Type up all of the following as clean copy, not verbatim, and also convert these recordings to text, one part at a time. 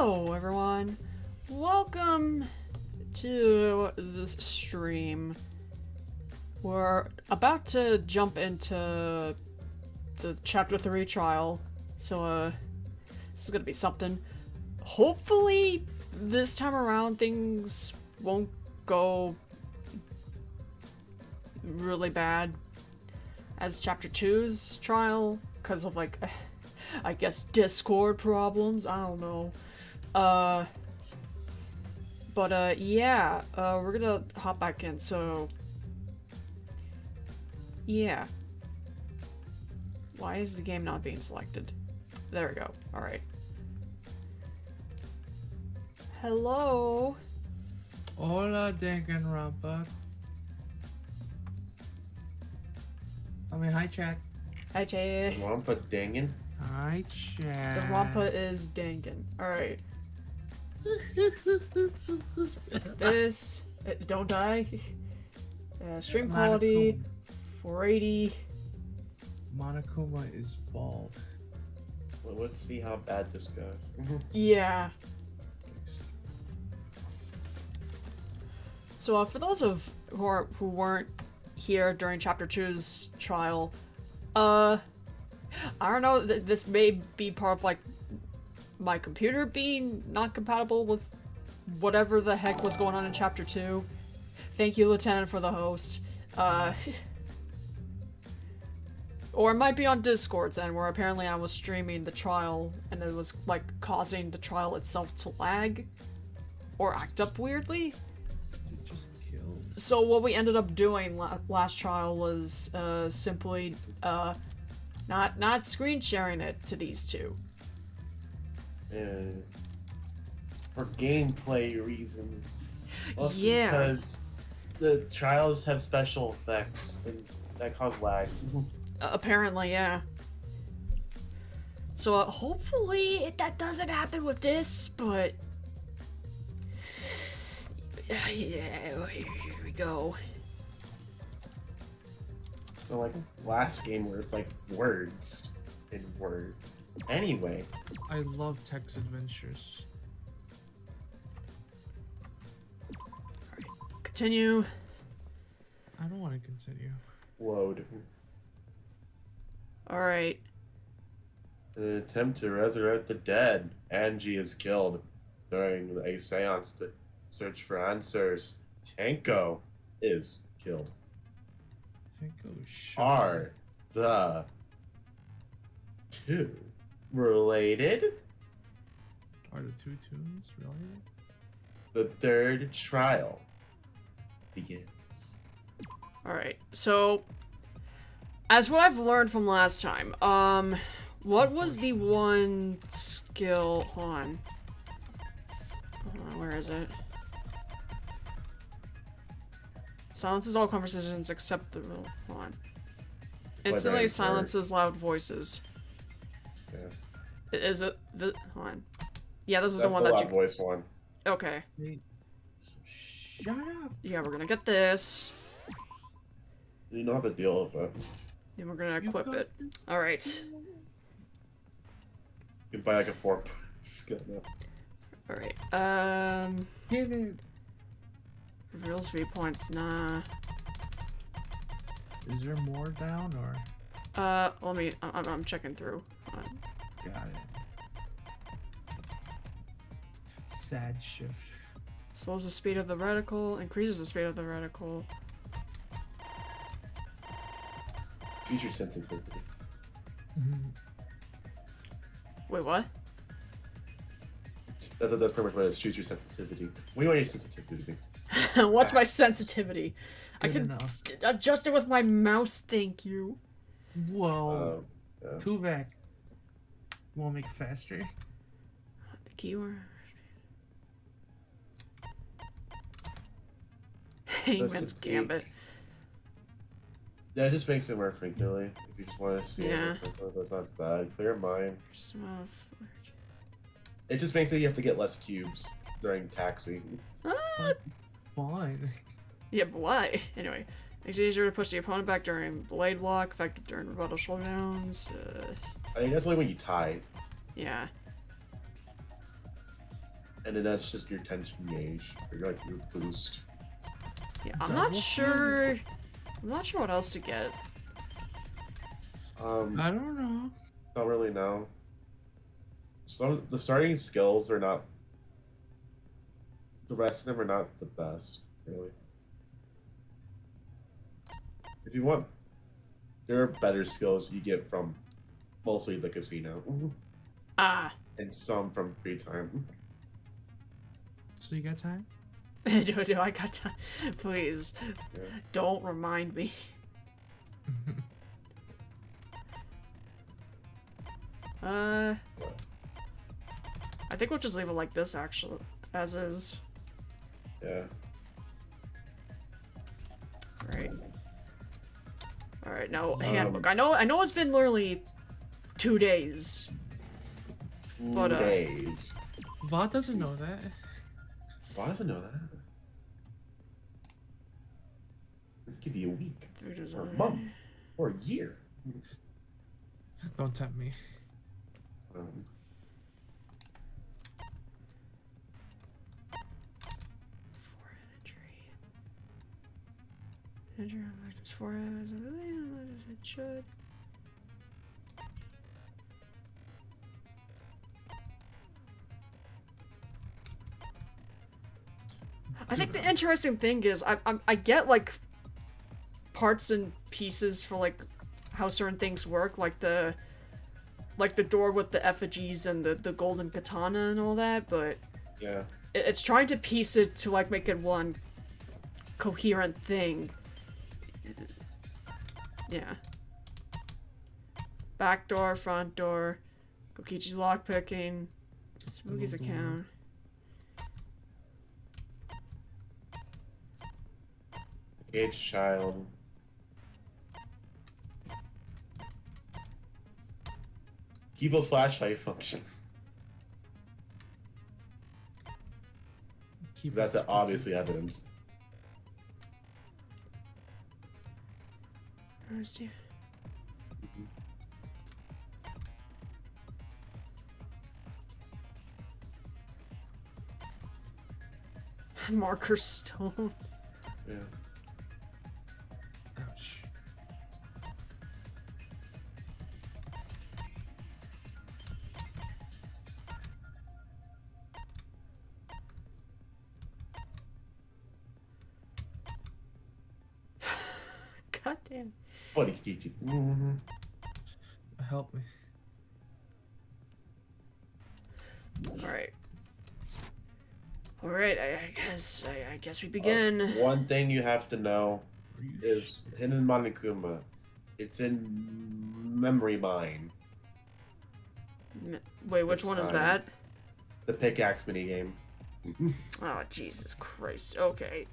Hello, everyone. Welcome to this stream. We're about to jump into the Chapter 3 trial, so, this is gonna be something. Hopefully, this time around, things won't go really bad as Chapter 2's trial, because of, like, I guess Discord problems, I don't know. Yeah, we're gonna hop back in, so... Yeah. Why is the game not being selected? There we go, alright. Hello? Hola, Danganronpa. I mean, hi, chat. Hi, Jay. Wampa Dangan? Hi, chat. The Rampa is Dangan. Alright. This... don't die. Stream quality... 480. Monokuma is bald. Well, let's see how bad this goes. Yeah. So, for those who weren't here during Chapter 2's trial, I don't know, this may be part of, like, my computer being not compatible with whatever the heck was going on in Chapter 2. Thank you, Lieutenant, for the host. Or it might be on Discord's end, where apparently I was streaming the trial, and it was, like, causing the trial itself to lag. Or act up weirdly. It just killed. So what we ended up doing last trial was, simply, not screen sharing it to these two. For gameplay reasons. Also Yeah. because the trials have special effects and that cause lag. Apparently, yeah. So hopefully that doesn't happen with this, but... Yeah, here we go. So like last game where it's like words and words. Anyway. I love text adventures. Continue. I don't want to continue. Load. Alright. In an attempt to resurrect the dead, Angie is killed during a seance to search for answers. Tenko is killed. Tenko is shot. Are the two related? Are the two tunes related? The third trial begins. Alright, so... As what I've learned from last time, what was the one skill... Hold on, where is it? Silences all conversations except the... Hold on. Instantly silences loud voices. Yeah. Is it the... Hold on. Yeah, this is That's the one the that loud you... voice one. Okay. Shut up! Yeah, we're gonna get this. You don't have to deal with it. Then we're gonna equip got it. this. Alright. You can buy like a 4 skill now. Alright. Get it! Reveals viewpoints, nah. Is there more down or? Let me... I'm checking through. Hold on. Got it. Sad shift. Slows the speed of the reticle, increases the speed of the reticle. Future sensitivity. Wait, what? That's pretty much what it is. Future sensitivity. We want your sensitivity. What's my sensitivity? I Good can enough. adjust it with my mouse, thank you. Whoa. Yeah. Tuvek. Won't make it faster. Keyword. Hangman's Recipe. Gambit. Yeah, it just makes it more frequently. If you just want to see Yeah. it, that's not bad. Clear mind. Small It just makes it you have to get less cubes during taxi. Ah! Fine. Yeah, but why? Anyway. Makes it easier to push the opponent back during blade lock, effective during rebuttal showdowns. I mean, that's only when you tie. Yeah. And then that's just your tension gauge, or like your boost. Yeah, I'm Double not sure. I'm not sure what else to get. I don't know. Don't really know. So the starting skills are not. The rest of them are not the best, really. If you want, there are better skills you get from mostly the casino, Ah. and some from free time. So you got time? No, I got time. Please, Yeah. don't remind me. I think we'll just leave it like this, actually, as is. Yeah. Right. All right, now handbook. I know it's been literally 2 days. But, 2 days. Vaught doesn't know that. Why doesn't know that? Let's give you a week, or a month, or a year. Don't tempt me. Um, Injury on victim's forehead. It should. I think the interesting thing is I get like parts and pieces for like how certain things work, like the door with the effigies and the golden katana and all that, but yeah. it's trying to piece it to like make it one coherent thing. Yeah. Back door, front door, Kokichi's lockpicking, Spooky's account. Engaged child. Keyboard flashlight function. Keep That's obviously evidence. Let's see. Marker stone. Yeah. Ouch. God damn. Funny Kichi. Mm-hmm. Help me. Alright. Alright, I guess we begin. One thing you have to know is Hidden Monokuma. It's in Memory Mine. Wait, which This one is time. that? The pickaxe minigame. Oh, Jesus Christ. Okay.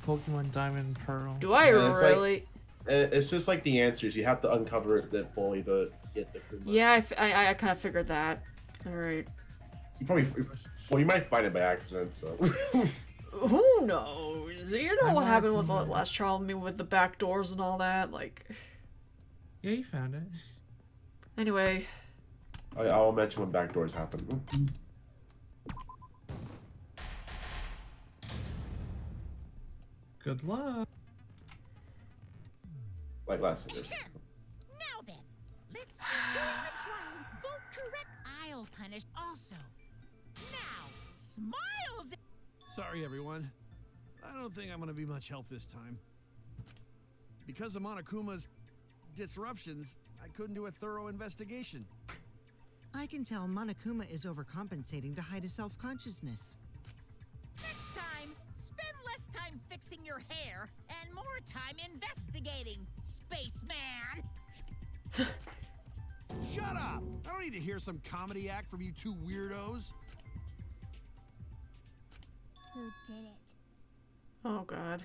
Pokemon Diamond and Pearl. Do I Yeah, it's like- really? It's just like the answers. You have to uncover it fully to get the Kuma. Yeah, I kind of figured that. Alright. You probably, well, you might find it by accident. So. Who knows? You know I what might happened with the know. last trial, I mean, with the back doors and all that? Like, Yeah, you found it. anyway. I'll mention when back doors happen. Good luck. Like last year. Now then, let's during the trial vote correct. I'll punish also. Now, smiles. Sorry, everyone. I don't think I'm going to be much help this time. Because of Monokuma's disruptions, I couldn't do a thorough investigation. I can tell Monokuma is overcompensating to hide his self-consciousness. Next time, spend less time fixing your hair and more time investigating, spaceman. Shut up! I don't need to hear some comedy act from you two weirdos. Who did it? Oh, God.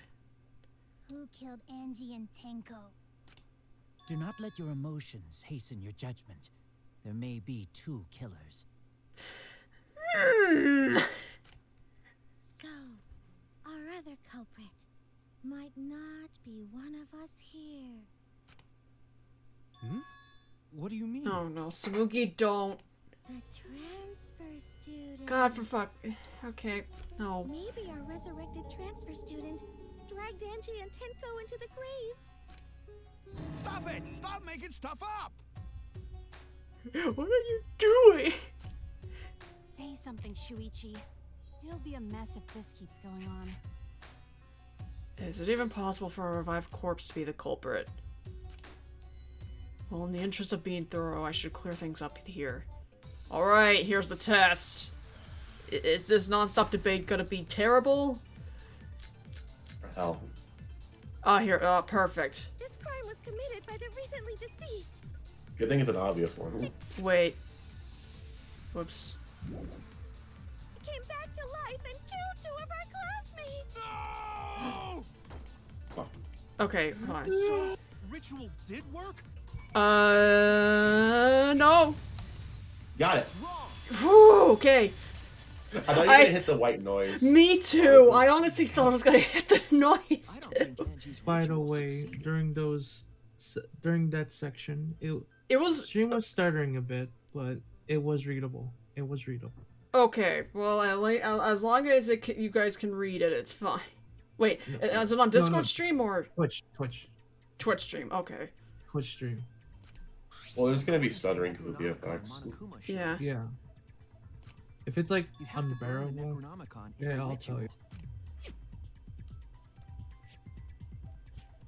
Who killed Angie and Tenko? Do not let your emotions hasten your judgment. There may be two killers. So, our other culprit might not be one of us here. What do you mean? Oh, no. Samugi, don't. The transfer student. God, for fuck. Okay, no. Maybe our resurrected transfer student dragged Angie and Tenko into the grave. Stop it! Stop making stuff up! What are you doing? Say something, Shuichi. It'll be a mess if this keeps going on. Is it even possible for a revived corpse to be the culprit? Well, in the interest of being thorough, I should clear things up here. Alright, here's the test. Is this non-stop debate gonna be terrible? Hell. Here, perfect. This crime was committed by the recently deceased. Good thing it's an obvious one. Wait. Whoops. He came back to life and killed 2 of our classmates. No! Okay, hold on. So, ritual did work? No. Got it. Whew, okay. I thought you were gonna hit the white noise. Me too. I honestly thought I was gonna hit the noise too. By the way, during that section, It was stream was stuttering a bit, but it was readable. It was readable. okay. Well, as long as you guys can read it, it's fine. Wait, is it on Discord stream or Twitch stream? Okay. Twitch stream. Well, there's gonna be stuttering because of the effects. Yeah. Yeah. If it's like You have to burn the unbearable, Necronomicon in yeah, the I'll ritual. tell you.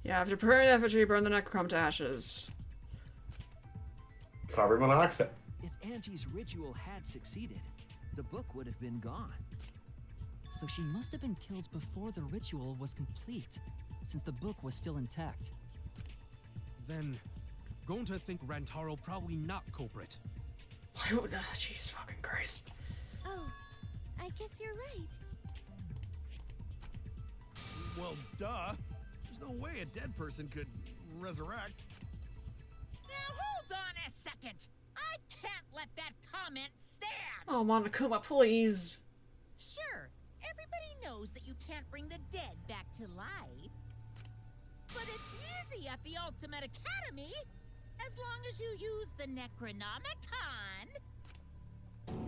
Yeah, after preparing effigy, burn the necrocom to ashes. Carbon monoxide. If Angie's ritual had succeeded, the book would have been gone. So she must have been killed before the ritual was complete, since the book was still intact. Then, going to think Rantaro probably not culprit. Why would that? Jeez, fucking Christ. Oh, I guess you're right. Well, duh. There's no way a dead person could resurrect. Now hold on a second. I can't let that comment stand. Oh, Monokuma, please. Sure, everybody knows that you can't bring the dead back to life. But it's easy at the Ultimate Academy, as long as you use the Necronomicon.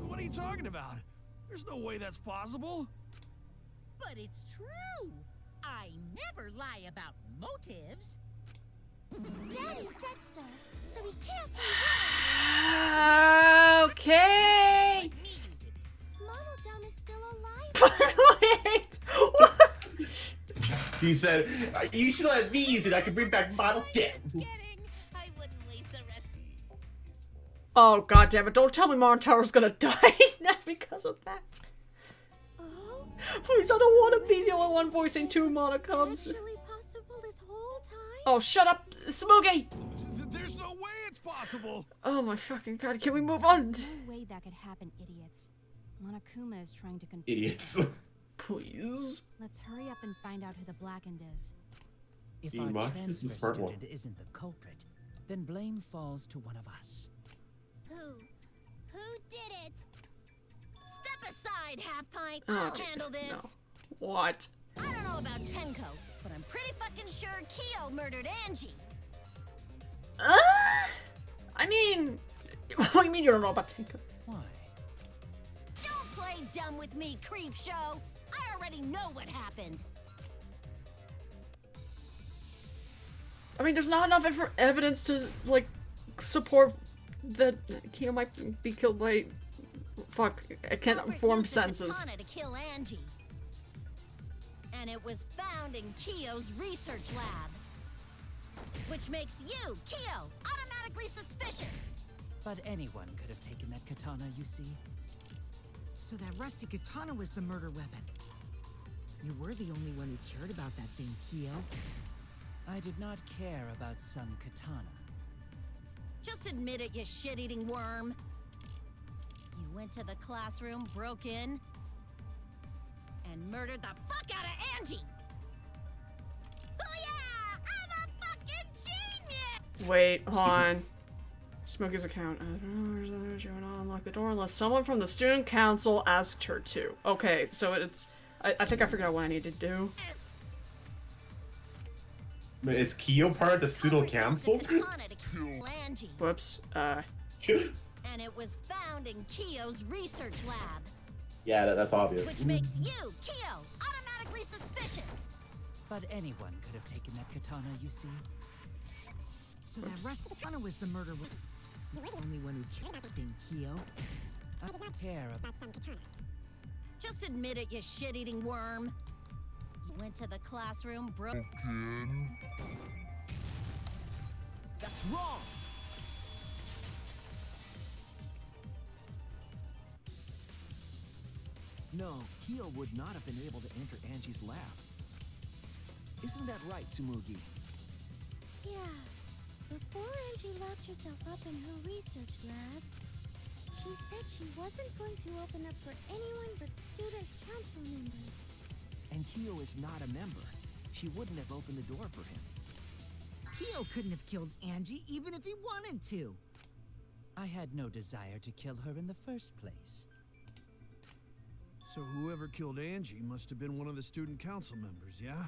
What are you talking about? There's no way that's possible. But it's true. I never lie about motives. Daddy said so, so he can't be Okay. Let me use it. Monodam is still alive. Wait. What? He said, "You should let me use it. I can bring back Model Death." Just kidding. I wouldn't waste the rest. Oh, god damn it. Don't tell me Montaro's gonna die because of that. Oh, Please, I don't want to be the only one voicing 2 Monokums. actually possible this whole time? Oh, shut up, Smoogie! There's no way it's possible. Oh my fucking god, can we move on? There's no way that could happen, idiots. Monokuma is trying to confuse Idiots. us. Please. Let's hurry up and find out who the Blackened is. If See, our Mark, this is transfer the smart one. student isn't the culprit, then blame falls to one of us. Who did it? Step aside, Half Pint. Oh, I'll handle this. No. What? I don't know about Tenko, but I'm pretty fucking sure Kyo murdered Angie. I mean... What do you mean you don't know about Tenko? Why? Don't play dumb with me, creep show. I already know what happened. I mean, there's not enough evidence to, like, support that Kyo might be killed by... Fuck, I can't Culprit form used a sentences. katana to kill Angie. And it was found in Kyo's research lab. Which makes you, Kyo, automatically suspicious. But anyone could have taken that katana, you see. So that rusty katana was the murder weapon. You were the only one who cared about that thing, Kyo. I did not care about some katana. Just admit it, you shit-eating worm. You went to the classroom, broke in, and murdered the fuck out of Angie. Oh yeah, I'm a fucking genius! Wait, hold on. Smokey's account. I don't know she would not unlock the door unless someone from the student council asked her to. Okay, so it's... I think I figured out what I need to do. Yes. Is Kyo part of the student Culprit used council? a katana to kill Angie. Whoops. And it was found in Kyo's research lab. Yeah, that's obvious. Which makes you, Kyo, automatically suspicious. But anyone could have taken that katana, you see. So that rusty katana was the murder weapon. The only one who cared about being Kyo. I don't care about some katana. Just admit it, you shit-eating worm. You went to the classroom, broke. That's wrong! No, Kyo would not have been able to enter Angie's lab. Isn't that right, Tsumugi? Yeah. Before Angie locked herself up in her research lab, she said she wasn't going to open up for anyone but student council members. And Kyo is not a member. She wouldn't have opened the door for him. Kyo couldn't have killed Angie even if he wanted to. I had no desire to kill her in the first place. So whoever killed Angie must have been one of the student council members, yeah?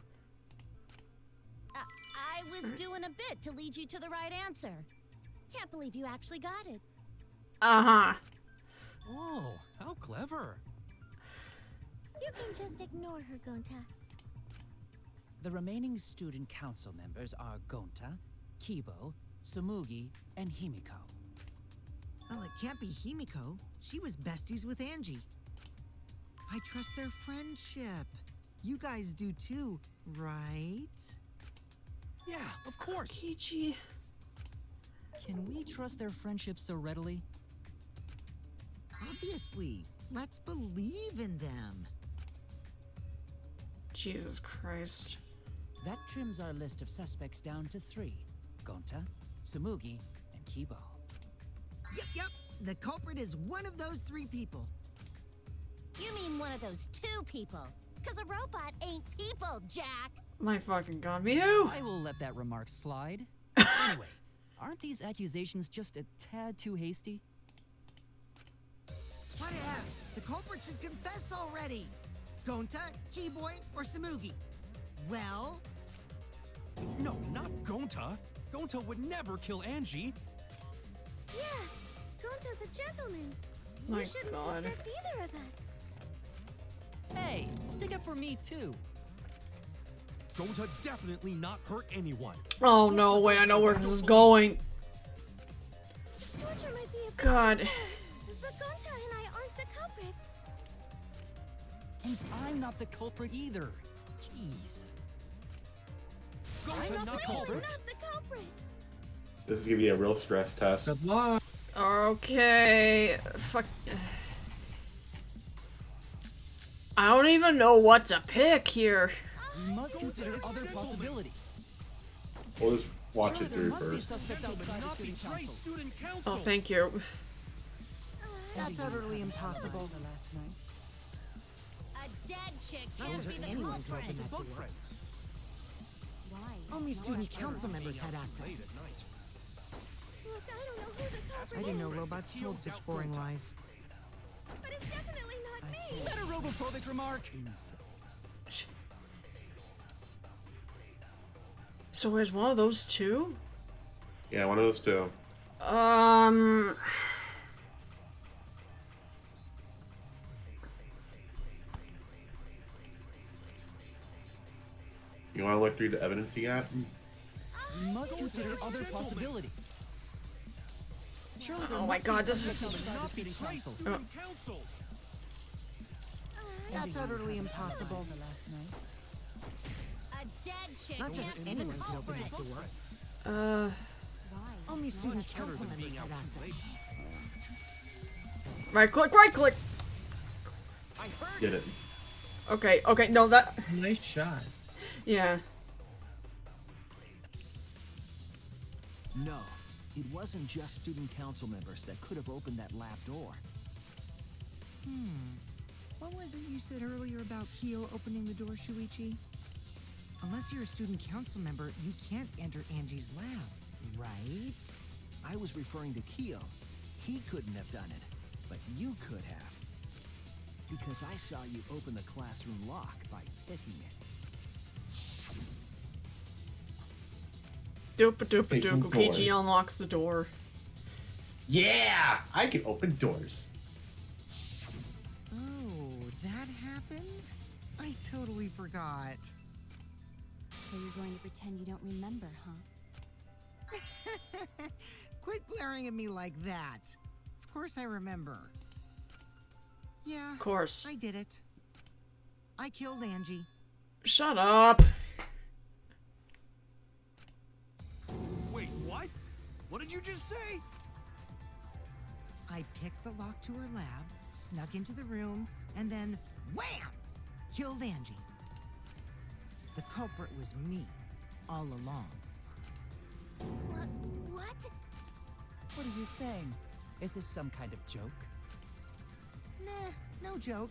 I was doing a bit to lead you to the right answer. Can't believe you actually got it. Uh-huh. Oh, how clever. You can just ignore her, Gonta. The remaining student council members are Gonta, Kibo, Tsumugi, and Himiko. Well, it can't be Himiko. She was besties with Angie. I trust their friendship. You guys do too, right? Yeah, of course. Peachy. Can we trust their friendship so readily? Obviously. Let's believe in them. Jesus Christ. That trims our list of suspects down to 3. Gonta, Tsumugi, and Kibo. Yep. The culprit is one of those 3 people. You mean one of those 2 people? Because a robot ain't people, Jack. My fucking god, Mew! I will let that remark slide. Anyway, aren't these accusations just a tad too hasty? Whatevs. The culprit should confess already. Gonta, Keyboy, or Tsumugi? Well... No, not Gonta. Gonta would never kill Angie. Yeah, Gonta's a gentleman. My You shouldn't god. suspect either of us. Hey, stick up for me too. Gonta definitely not hurt anyone. Oh no, wait, I know where this is going. Torture might be a God. but Gonta and I aren't the culprits. And I'm not the culprit either. Jeez. Gonta not the We're culprit. not the culprit. This is gonna be a real stress test. Good luck. Okay. Fuck. I don't even know what to pick here. We must consider other possibilities. We'll just watch Surely it there through must be first. suspects outside the Not student betray council. student council. Oh, thank you. That's utterly impossible. Last night. A dead chick Not can't just be the anyone can culprit. open that Bug door. friends. Why? Only student council members had Late access. at night. Look, I don't know who the culprit I didn't know is, robots told such boring lies. but it's definitely not me. Is that a robophobic remark? So there's one of those 2? Yeah, one of those 2. You want to look through the evidence you got? We must consider other possibilities. Surely there Oh my must be god, this suspects is- outside the Not student betray council. student council. That's utterly impossible. Last night. A dead chick Not just can't be anyone the can open culprit. that door. Why? Only student council members had access. Right click, right click! Did it. Okay, no, that. Nice shot. Yeah. No, it wasn't just student council members that could have opened that lab door. What was it you said earlier about Kyo opening the door, Shuichi? Unless you're a student council member, you can't enter Angie's lab, right? I was referring to Kyo. He couldn't have done it, but you could have. Because I saw you open the classroom lock by picking it. Doopa doopa Open doopa. PG doors. unlocks the door. Yeah! I can open doors. Oh, I totally forgot. So you're going to pretend you don't remember, huh? Quit glaring at me like that. Of course I remember. Yeah, Of course. I did it. I killed Angie. Shut up. Wait, what? What did you just say? I picked the lock to her lab, snuck into the room, and then wham! Killed Angie. The culprit was me, all along. What? What are you saying? Is this some kind of joke? Nah, no joke.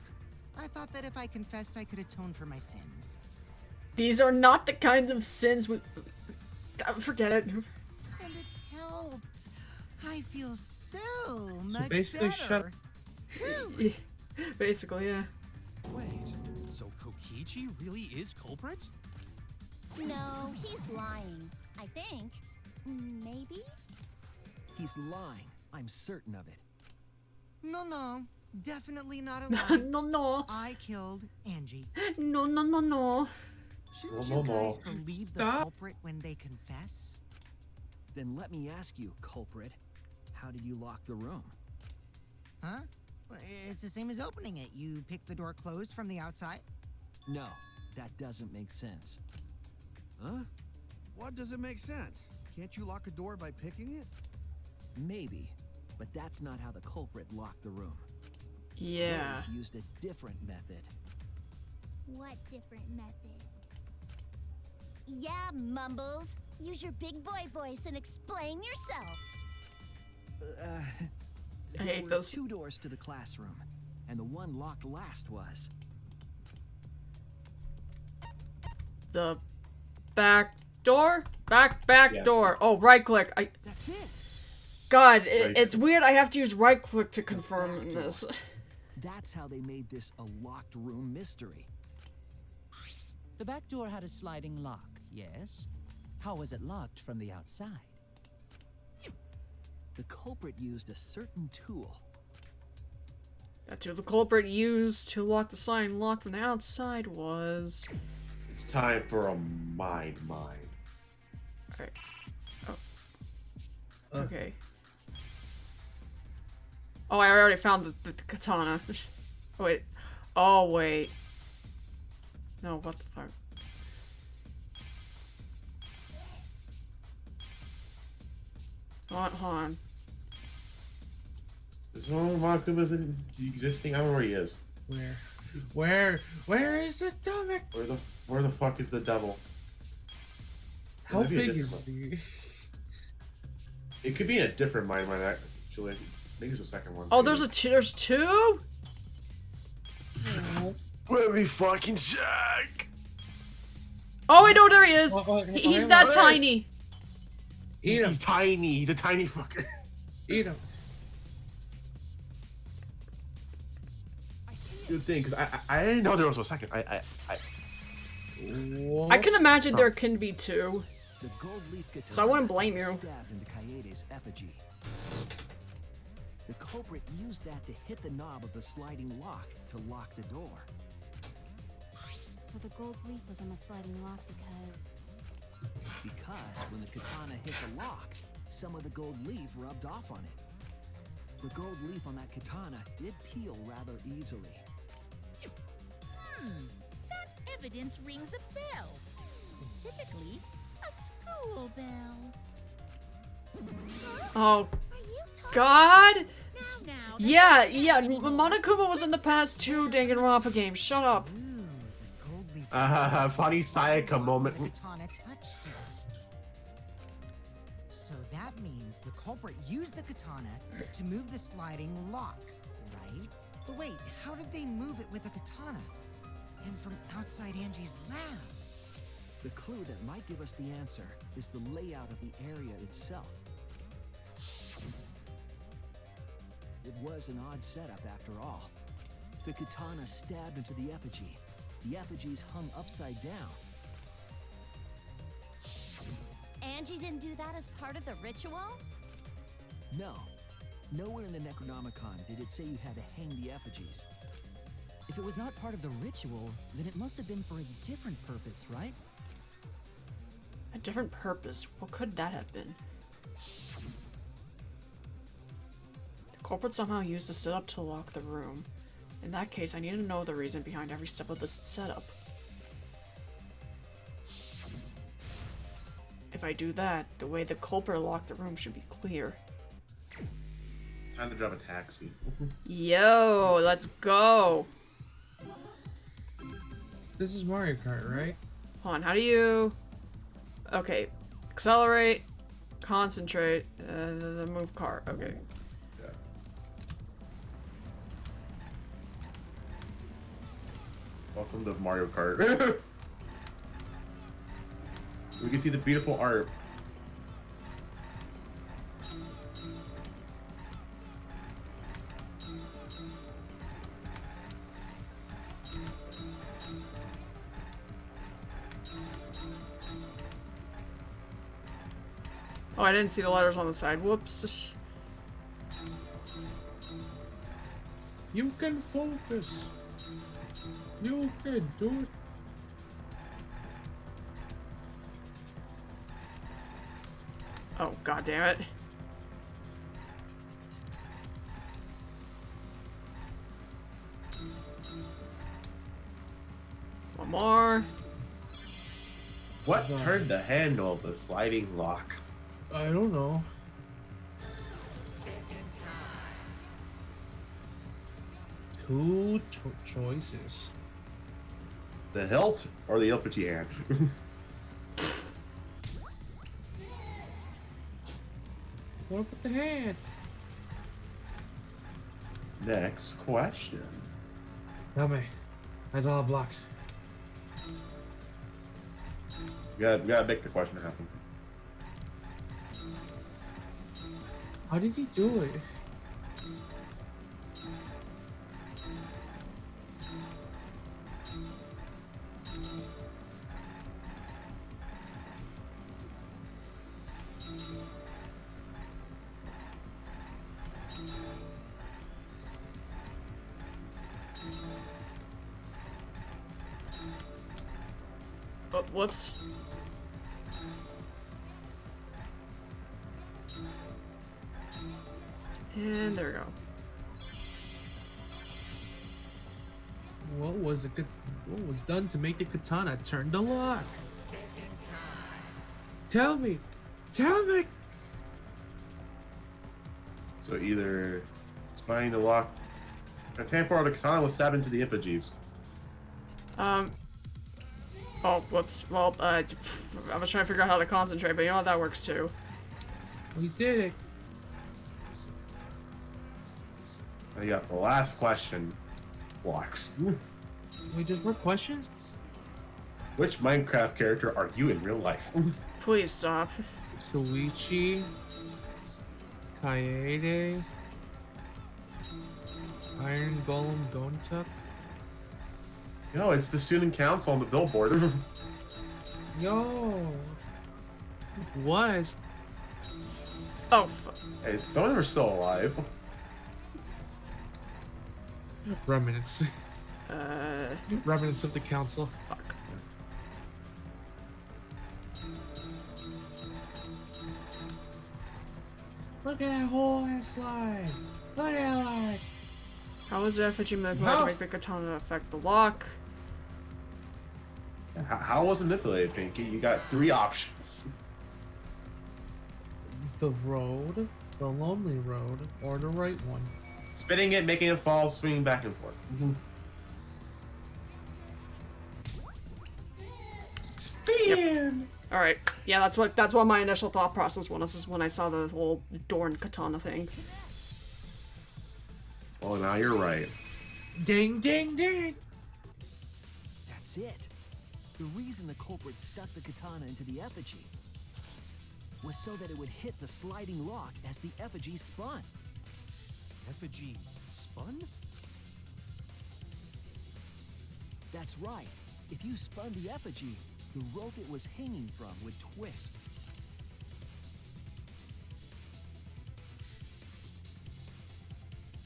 I thought that if I confessed, I could atone for my sins. These are not the kinds of sins we... Forget it. And it helped. I feel so much basically, better. shut- Basically, yeah. Wait, so Kokichi really is culprit? No, he's lying. I think. Maybe? He's lying. I'm certain of it. No, definitely not a lie. No. I killed Angie. No. Shouldn't No, you no. guys believe the Stop. culprit when they confess? Then let me ask you, culprit, how did you lock the room? Huh? Well, it's the same as opening it. You pick the door closed from the outside. No, that doesn't make sense. Huh? What doesn't make sense? Can't you lock a door by picking it? Maybe, but that's not how the culprit locked the room. Yeah. Louie used a different method. What different method? Yeah, Mumbles. Use your big boy voice and explain yourself. I There hate were those. 2 doors to the classroom, and the one locked last was. The back door? Back Yeah. door. Oh, right click. That's it. God, Right. it's weird I have to use right click to confirm this. That's how they made this a locked room mystery. The back door had a sliding lock, yes? How was it locked from the outside? The culprit used a certain tool. That tool the culprit used to lock the sliding lock from the outside was... It's time for a mind. Alright. Oh. Okay. Oh, I already found the katana. Oh, wait. Oh, wait. No, what the fuck? Hold on. Is Monkuma's existing? I don't know where he is. Where is the stomach? Where the fuck is the devil? How Maybe a big is different he? It could be in a different mind, actually. I think there's a second one. Oh, there's two? Let me fucking check. Oh, wait, no, there he is. Oh, He's that hey. tiny. Eat him. He's tiny. He's a tiny fucker. Eat him. Good thing, because I didn't know there was a second. What? I can imagine there can be two. The gold leaf katana So I wouldn't blame you. stabbed into Kaede's effigy. The culprit used that to hit the knob of the sliding lock to lock the door. So the gold leaf was on the sliding lock Because when the katana hit the lock, some of the gold leaf rubbed off on it. The gold leaf on that katana did peel rather easily. That evidence rings a bell. Specifically, a school bell. Oh, Are you talking? God. Now, Yeah, Monokuma was in the past two Danganronpa games. Shut up. Ooh, the gold leaf. Funny Sayaka moment. The katana touched it. So that means the culprit used the katana to move the sliding lock, right? But wait, how did they move it with the katana? And from outside Angie's lab? The clue that might give us the answer is the layout of the area itself. It was an odd setup after all. The katana stabbed into the effigy. The effigies hung upside down. Angie didn't do that as part of the ritual? No. Nowhere in the Necronomicon did it say you had to hang the effigies. If it was not part of the ritual, then it must have been for a different purpose, right? A different purpose? What could that have been? The culprit somehow used the setup to lock the room. In that case, I need to know the reason behind every step of this setup. If I do that, the way the culprit locked the room should be clear. It's time to drive a taxi. Yo, let's go! This is Mario Kart, right? Hold on, how do you... Okay, accelerate, concentrate, move car, okay. Yeah. Welcome to Mario Kart. We can see the beautiful art. Oh, I didn't see the letters on the side. Whoops. You can focus. You can do it. Oh, god damn it. One more. What turned the handle of the sliding lock? I don't know. Two choices. The hilt or the uppity hand? What with the hand? Next question. Tell me. That's all blocks. We gotta make the question happen. How did he do it? Oh, whoops. And there we go. What was done to make the katana turn the lock? Tell me! Tell me! So either spying the lock, a tamper or the katana was stabbed into the effigies. Oh, whoops. Well, I was trying to figure out how to concentrate, but you know what? That works too. We did it. I got the last question. Blocks. Wait, there's more questions? Which Minecraft character are you in real life? Please stop. Luigi. Kaede. Iron Golem Gontuck. Yo, it's the student council on the billboard. Yo. It was. Oh, Hey, some of them are still alive. Remnants. uh, Remnants of the council. fuck. Look at that hole in slide. Look at that line. How was the effigy manipulated to make the katana affect the lock? How was it manipulated, Pinky? You got 3 options. The road, the lonely road, or the right one. Spinning it, making it fall, swinging back and forth. Spin! All right. Yeah, that's what my initial thought process was. Is when I saw the whole Dorn katana thing. Well, now you're right. Ding, ding, ding. That's it. The reason the culprit stuck the katana into the effigy was so that it would hit the sliding lock as the effigy spun. Effigy spun? That's right. If you spun the effigy, the rope it was hanging from would twist.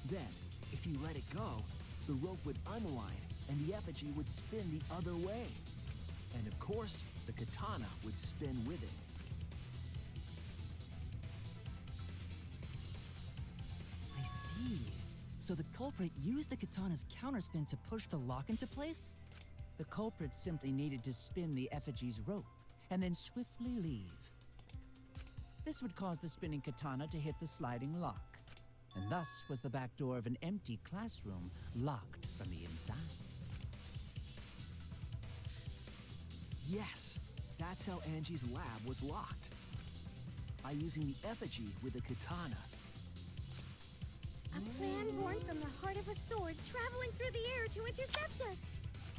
Then, if you let it go, the rope would unwind and the effigy would spin the other way. And of course, the katana would spin with it. I see. So the culprit used the katana's counterspin to push the lock into place? The culprit simply needed to spin the effigy's rope and then swiftly leave. This would cause the spinning katana to hit the sliding lock, and thus was the back door of an empty classroom locked from the inside. Yes, that's how Angie's lab was locked. By using the effigy with the katana. A plan born from the heart of a sword traveling through the air to intercept us.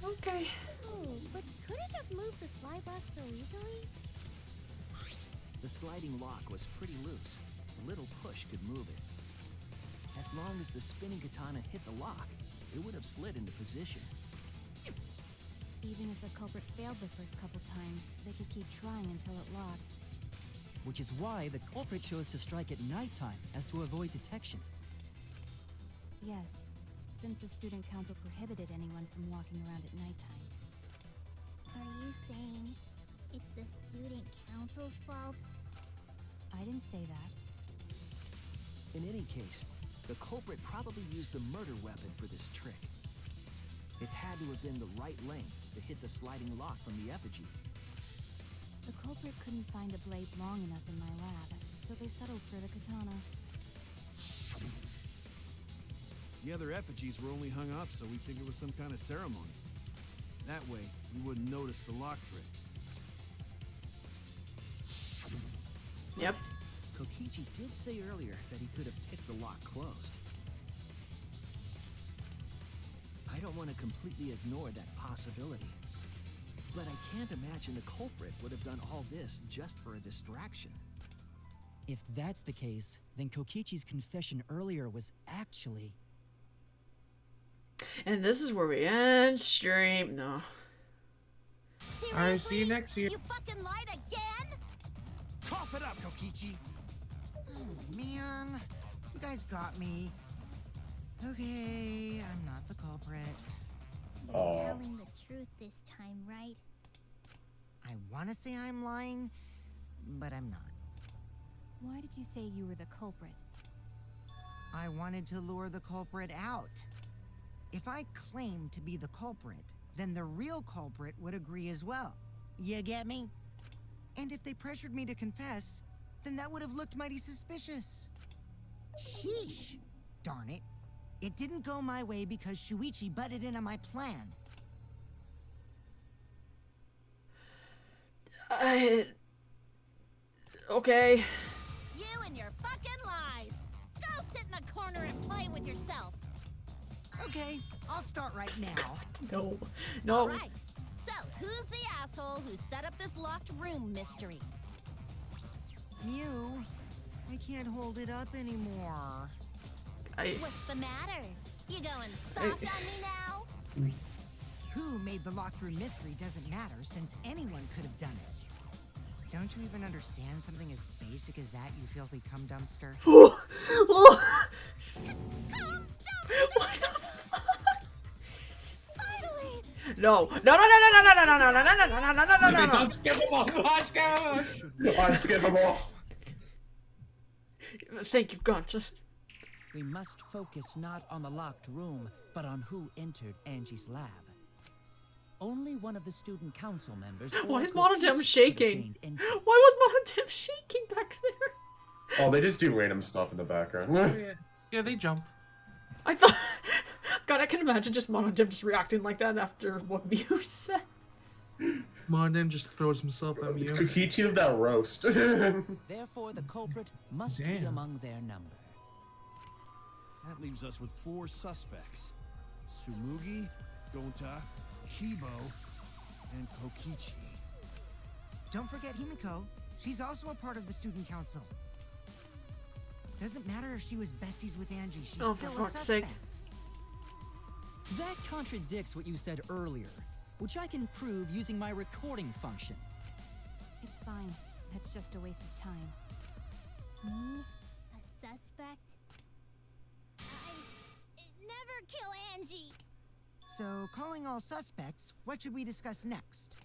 Okay. Oh, but could it have moved the slide lock so easily? The sliding lock was pretty loose. A little push could move it. As long as the spinning katana hit the lock, it would have slid into position. Even if the culprit failed the first couple times, they could keep trying until it locked. Which is why the culprit chose to strike at nighttime, as to avoid detection. Yes, since the student council prohibited anyone from walking around at nighttime. Are you saying it's the student council's fault? I didn't say that. In any case, the culprit probably used the murder weapon for this trick. It had to have been the right length to hit the sliding lock from the effigy. The culprit couldn't find a blade long enough in my lab, so they settled for the katana. The other effigies were only hung up so we think it was some kind of ceremony. That way, we wouldn't notice the lock trick. Yep. Kokichi did say earlier that he could have picked the lock closed. I don't want to completely ignore that possibility. But I can't imagine the culprit would have done all this just for a distraction. If that's the case, then Kokichi's confession earlier was actually... And this is where we end stream. No. Seriously? Alright, see you next year. You fucking lied again? Cough it up, Kokichi! Oh, man. You guys got me. Okay, I'm not the culprit. You're Aw. telling the truth this time, right? I want to say I'm lying, but I'm not. Why did you say you were the culprit? I wanted to lure the culprit out. If I claimed to be the culprit, then the real culprit would agree as well. You get me? And if they pressured me to confess, then that would have looked mighty suspicious. Sheesh. Darn it. It didn't go my way because Shuichi butted in on my plan. Okay. You and your fucking lies. Go sit in the corner and play with yourself. Okay, I'll start right now. No. No. All right. So, who's the asshole who set up this locked room mystery? Mew, I can't hold it up anymore. What's the matter? You going soft on me now? Who made the locked room mystery doesn't matter since anyone could have done it. Don't you even understand something as basic as that, you filthy cum dumpster? Finally! No. No, no, no, no, no, no, no, no, no, no, no, no, no, no, no, no, It's no. unskippable! Unskippable! Thank you, Gunter. We must focus not on the locked room, but on who entered Angie's lab. Only one of the student council members... Why or is Monodem Kokichi shaking? gained entry. Why was Monodem shaking back there? Oh, they just do random stuff in the background. Yeah, they jump. I thought... God, I can imagine just Monodem just reacting like that after what Mew said. Monodem just throws himself at you. Kokichi of that roast. Therefore, the culprit must be Damn. among their number. That leaves us with 4 suspects. Tsumugi, Gonta, Kibo, and Kokichi. Don't forget Himiko. She's also a part of the student council. Doesn't matter if she was besties with Angie, she's Oh, for still a fuck's sake. suspect. That contradicts what you said earlier, which I can prove using my recording function. It's fine. That's just a waste of time. Me? A suspect? I never kill Angie! So, calling all suspects, what should we discuss next?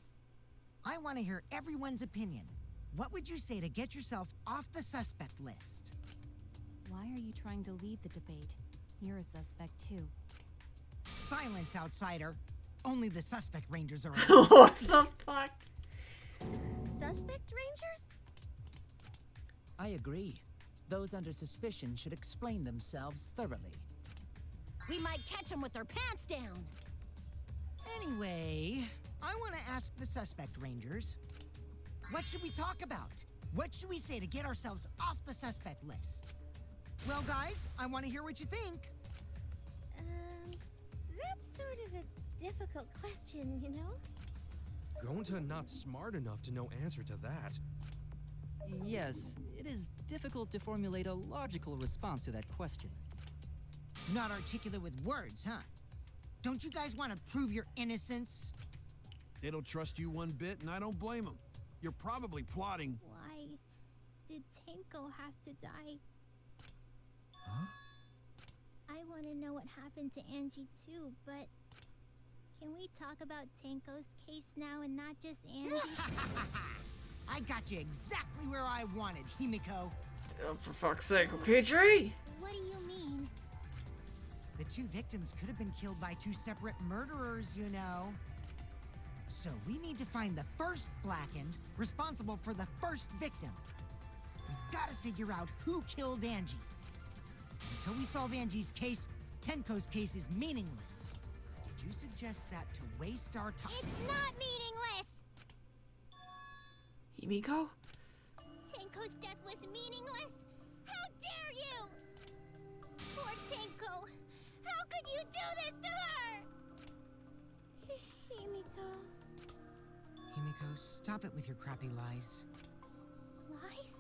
I want to hear everyone's opinion. What would you say to get yourself off the suspect list? Why are you trying to lead the debate? You're a suspect too. Silence, outsider. Only the suspect rangers are What the fuck? Suspect rangers? I agree. Those under suspicion should explain themselves thoroughly. We might catch them with their pants down! Anyway, I want to ask the suspect rangers. What should we talk about? What should we say to get ourselves off the suspect list? Well, guys, I want to hear what you think. That's sort of a difficult question, you know? Gonta not smart enough to know answer to that. Yes, it is difficult to formulate a logical response to that question. Not articulate with words, huh? Don't you guys want to prove your innocence? They don't trust you one bit, and I don't blame them. You're probably plotting. Why did Tenko have to die? Huh? I want to know what happened to Angie too, but can we talk about Tenko's case now and not just Angie? I got you exactly where I wanted, Himiko. Oh, for fuck's sake, okay, Tree? What do you mean? The two victims could have been killed by two separate murderers, you know. So we need to find the first Blackened responsible for the first victim. We gotta figure out who killed Angie. Until we solve Angie's case, Tenko's case is meaningless. Did you suggest that to waste our time? It's not meaningless! Himiko? Tenko's death was meaningless? How dare you! Poor Tenko! How could you do this to her? Himiko. Himiko, stop it with your crappy lies. Lies?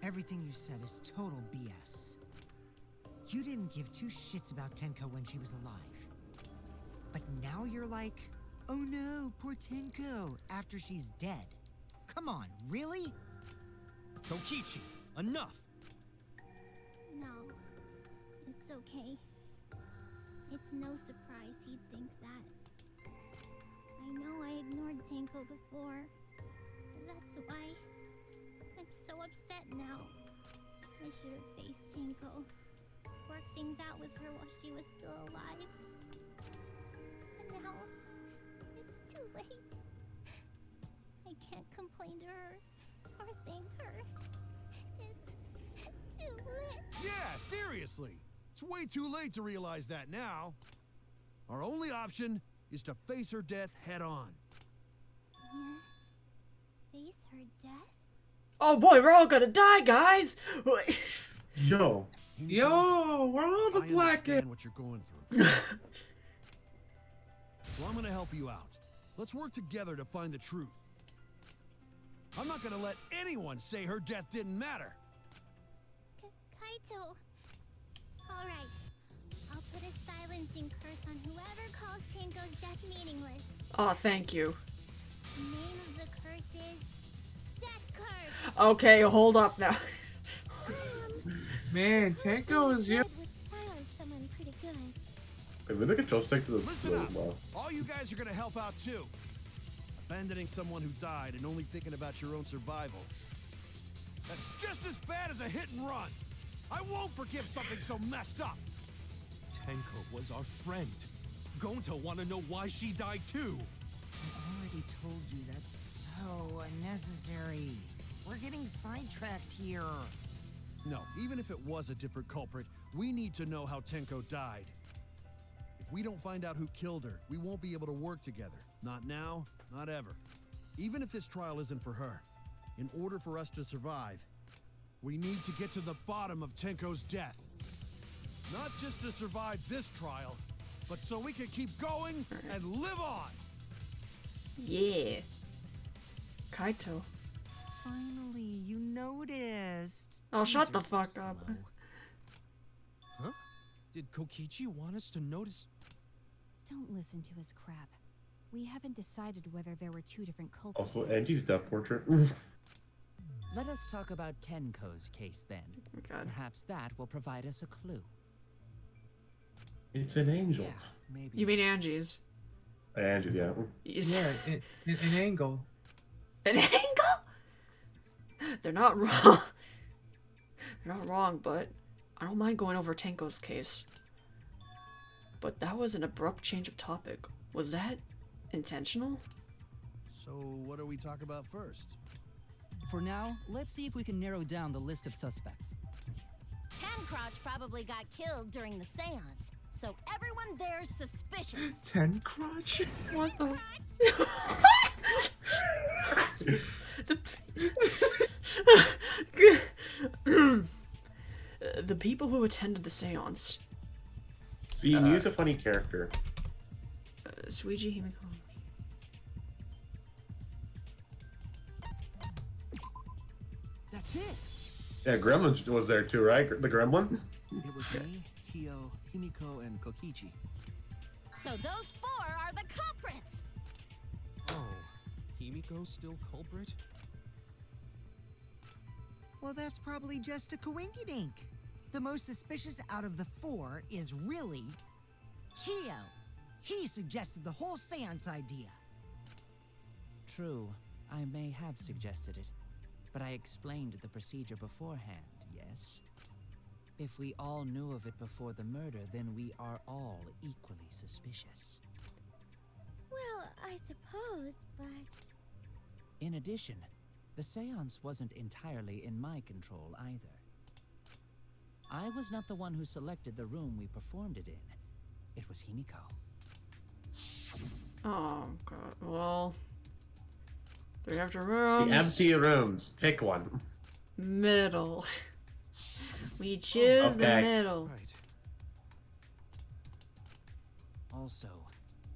Everything you said is total BS. You didn't give two shits about Tenko when she was alive. But now you're like, oh no, poor Tenko, after she's dead. Come on, really? Kokichi, enough! No. It's okay. It's no surprise he'd think that. I know I ignored Tenko before. That's why I'm so upset now. I should have faced Tenko. Worked things out with her while she was still alive. But now, it's too late. I can't complain to her or thank her. It's too late. Yeah, seriously. It's way too late to realize that now. Our only option is to face her death head on. Face her death? Oh boy, we're all gonna die, guys! Yo. Yo, we're all the I Blackened. understand what you're going through. So I'm gonna help you out. Let's work together to find the truth. I'm not gonna let anyone say her death didn't matter. Kaito. Alright. I'll put a silencing curse on whoever calls Tenko's death meaningless. Oh, thank you. The name of the curse is Death Curse. Okay, hold up now. Man, Tenko is you. Would silence someone pretty good. I really control stick to the Listen up. well. All you guys are gonna help out too. Abandoning someone who died and only thinking about your own survival. That's just as bad as a hit and run. I won't forgive something so messed up. Tenko was our friend. Gonta wanna know why she died too. I already told you that's so unnecessary. We're getting sidetracked here. No, even if it was a different culprit, we need to know how Tenko died. If we don't find out who killed her, we won't be able to work together. Not now, not ever. Even if this trial isn't for her, in order for us to survive, we need to get to the bottom of Tenko's death. Not just to survive this trial, but so we can keep going and live on. Yeah. Kaito. Finally, you noticed. Oh, shut Jeez, the you're so fuck up. slow. Huh? Did Kokichi want us to notice? Don't listen to his crap. We haven't decided whether there were two different culprits. Also, yet. Angie's death portrait. Let us talk about Tenko's case then. God. Perhaps that will provide us a clue. It's an angel. Yeah, maybe. You mean Angie's? Andrew, yeah. Yeah, an angle. An angle? They're not wrong. They're not wrong, but I don't mind going over Tenko's case. But that was an abrupt change of topic. Was that intentional? So, what do we talk about first? For now, let's see if we can narrow down the list of suspects. Tancrotch probably got killed during the seance, so everyone there's suspicious. Ten crotch? What the? The people who attended the seance. See, he's a funny character. Suiji Himiko. That's it. Yeah, Gremlin was there too, right? The Gremlin? It was me, Kyo, Himiko, and Kokichi. So those 4 are the culprits. Oh, Himiko's still culprit? Well, that's probably just a coinkydink. The most suspicious out of the 4 is really Kyo. He suggested the whole seance idea. True, I may have suggested it, but I explained the procedure beforehand, yes? If we all knew of it before the murder, then we are all equally suspicious. Well, I suppose, but... In addition, the seance wasn't entirely in my control either. I was not the one who selected the room we performed it in. It was Himiko. Oh god. Well, 3 empty rooms. The empty rooms. Pick one. Middle. We choose the Okay. middle. Right. Also,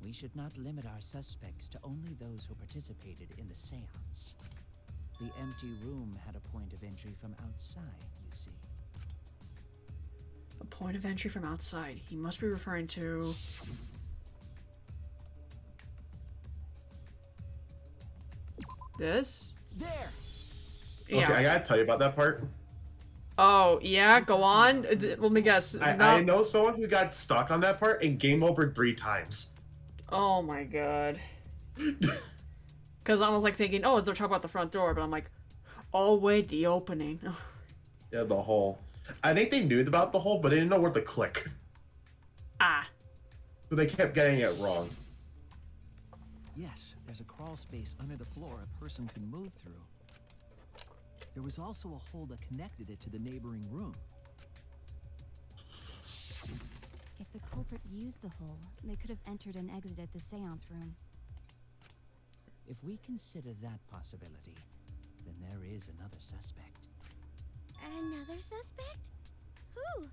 we should not limit our suspects to only those who participated in the seance. The empty room had a point of entry from outside, you see. A point of entry from outside. He must be referring to... this? There! Yeah. Okay, I gotta tell you about that part. Oh, yeah? Go on? Let me guess. I know someone who got stuck on that part and game over 3 times. Oh my god. Because I was like thinking, oh, they're talking about the front door, but I'm like, oh wait, the opening. Yeah, the hole. I think they knew about the hole, but they didn't know where to click. Ah. So they kept getting it wrong. Yes, there's a crawl space under the floor a person can move through. There was also a hole that connected it to the neighboring room. If the culprit used the hole, they could have entered and exited the seance room. If we consider that possibility, then there is another suspect. Another suspect? Who?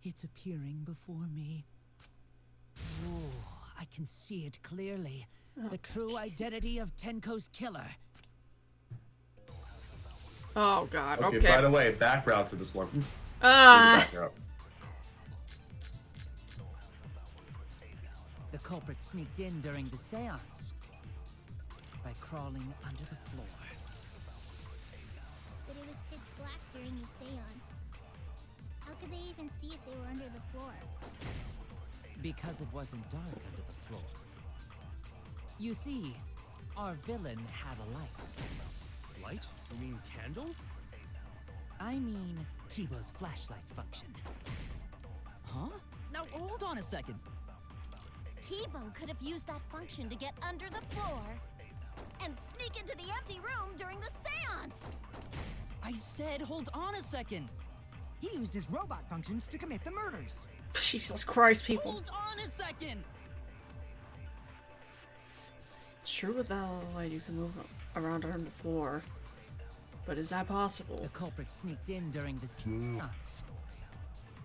It's appearing before me. Oh, I can see it clearly. The true identity of Tenko's killer. Oh god, Okay, okay. by the way, background to this one. The culprit sneaked in during the seance by crawling under the floor. But it was pitch black during the seance. How could they even see if they were under the floor? Because it wasn't dark under the floor. You see, our villain had a light. Light? You mean candle? I mean, Kibo's flashlight function. Huh? Now hold on a second. Kibo could have used that function to get under the floor and sneak into the empty room during the seance. I said hold on a second. He used his robot functions to commit the murders. Jesus Christ, people. Hold on a second. It's true with that light you can move around on the floor. But is that possible? The culprit sneaked in during the seance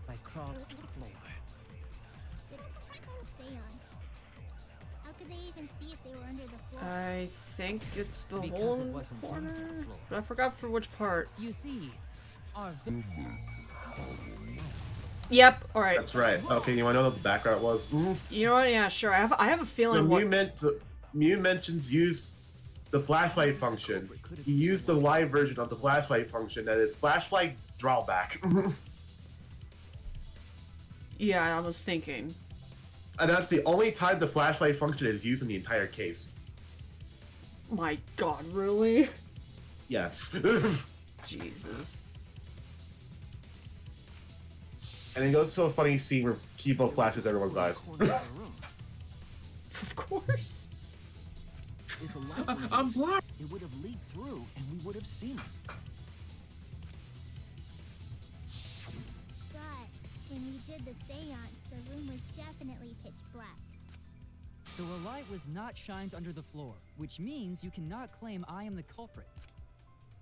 by crawling to the floor. But it's a seance. How could they even see if they were under the floor? I think it's the Because hole it in the wasn't dark corner. on the floor. But I forgot for which part. You see, our Yep, alright. That's right. Okay, you wanna know what the background was? You know what? Yeah, sure. I have a feeling Mew mentions use the flashlight function. He used the live version of the flashlight function that is flashlight drawback. Yeah, I was thinking. And that's the only time the flashlight function is used in the entire case. My god, really? Yes. Jesus. And it goes to a funny scene where Kibo flashes everyone's eyes. Of course. If a light were I'm used, blind. it would have leaked through, and we would have seen it. But when we did the seance, the room was definitely pitch black. So a light was not shined under the floor, which means you cannot claim I am the culprit.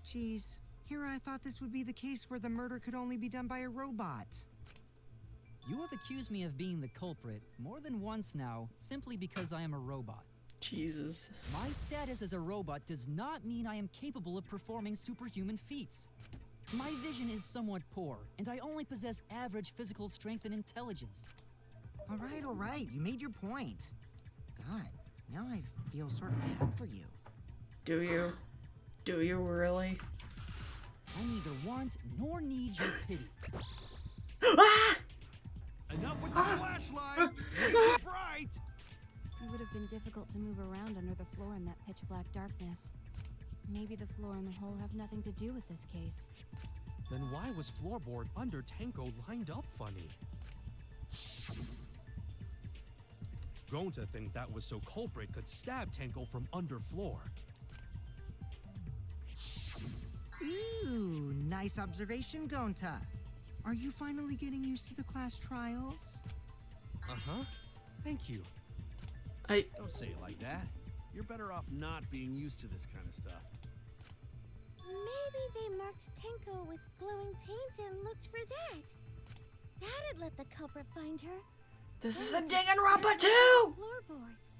Geez, here I thought this would be the case where the murder could only be done by a robot. You have accused me of being the culprit more than once now, simply because I am a robot. Jesus. My status as a robot does not mean I am capable of performing superhuman feats. My vision is somewhat poor, and I only possess average physical strength and intelligence. All right, you made your point. God, now I feel sort of bad for you. Do you? Do you really? I neither want nor need your pity. Ah! Enough with the flashlight! It's way too bright! It would have been difficult to move around under the floor in that pitch black darkness. Maybe the floor and the hole have nothing to do with this case. Then why was floorboard under Tenko lined up funny? Going to think that was so culprit could stab Tenko from under floor. Ooh, nice observation, Gonta. Are you finally getting used to the class trials? Uh-huh. Thank you. Don't say it like that. You're better off not being used to this kind of stuff. Maybe they marked Tenko with glowing paint and looked for that. That'd let the culprit find her. This is Or a we could Danganronpa stab her 2! with floorboards.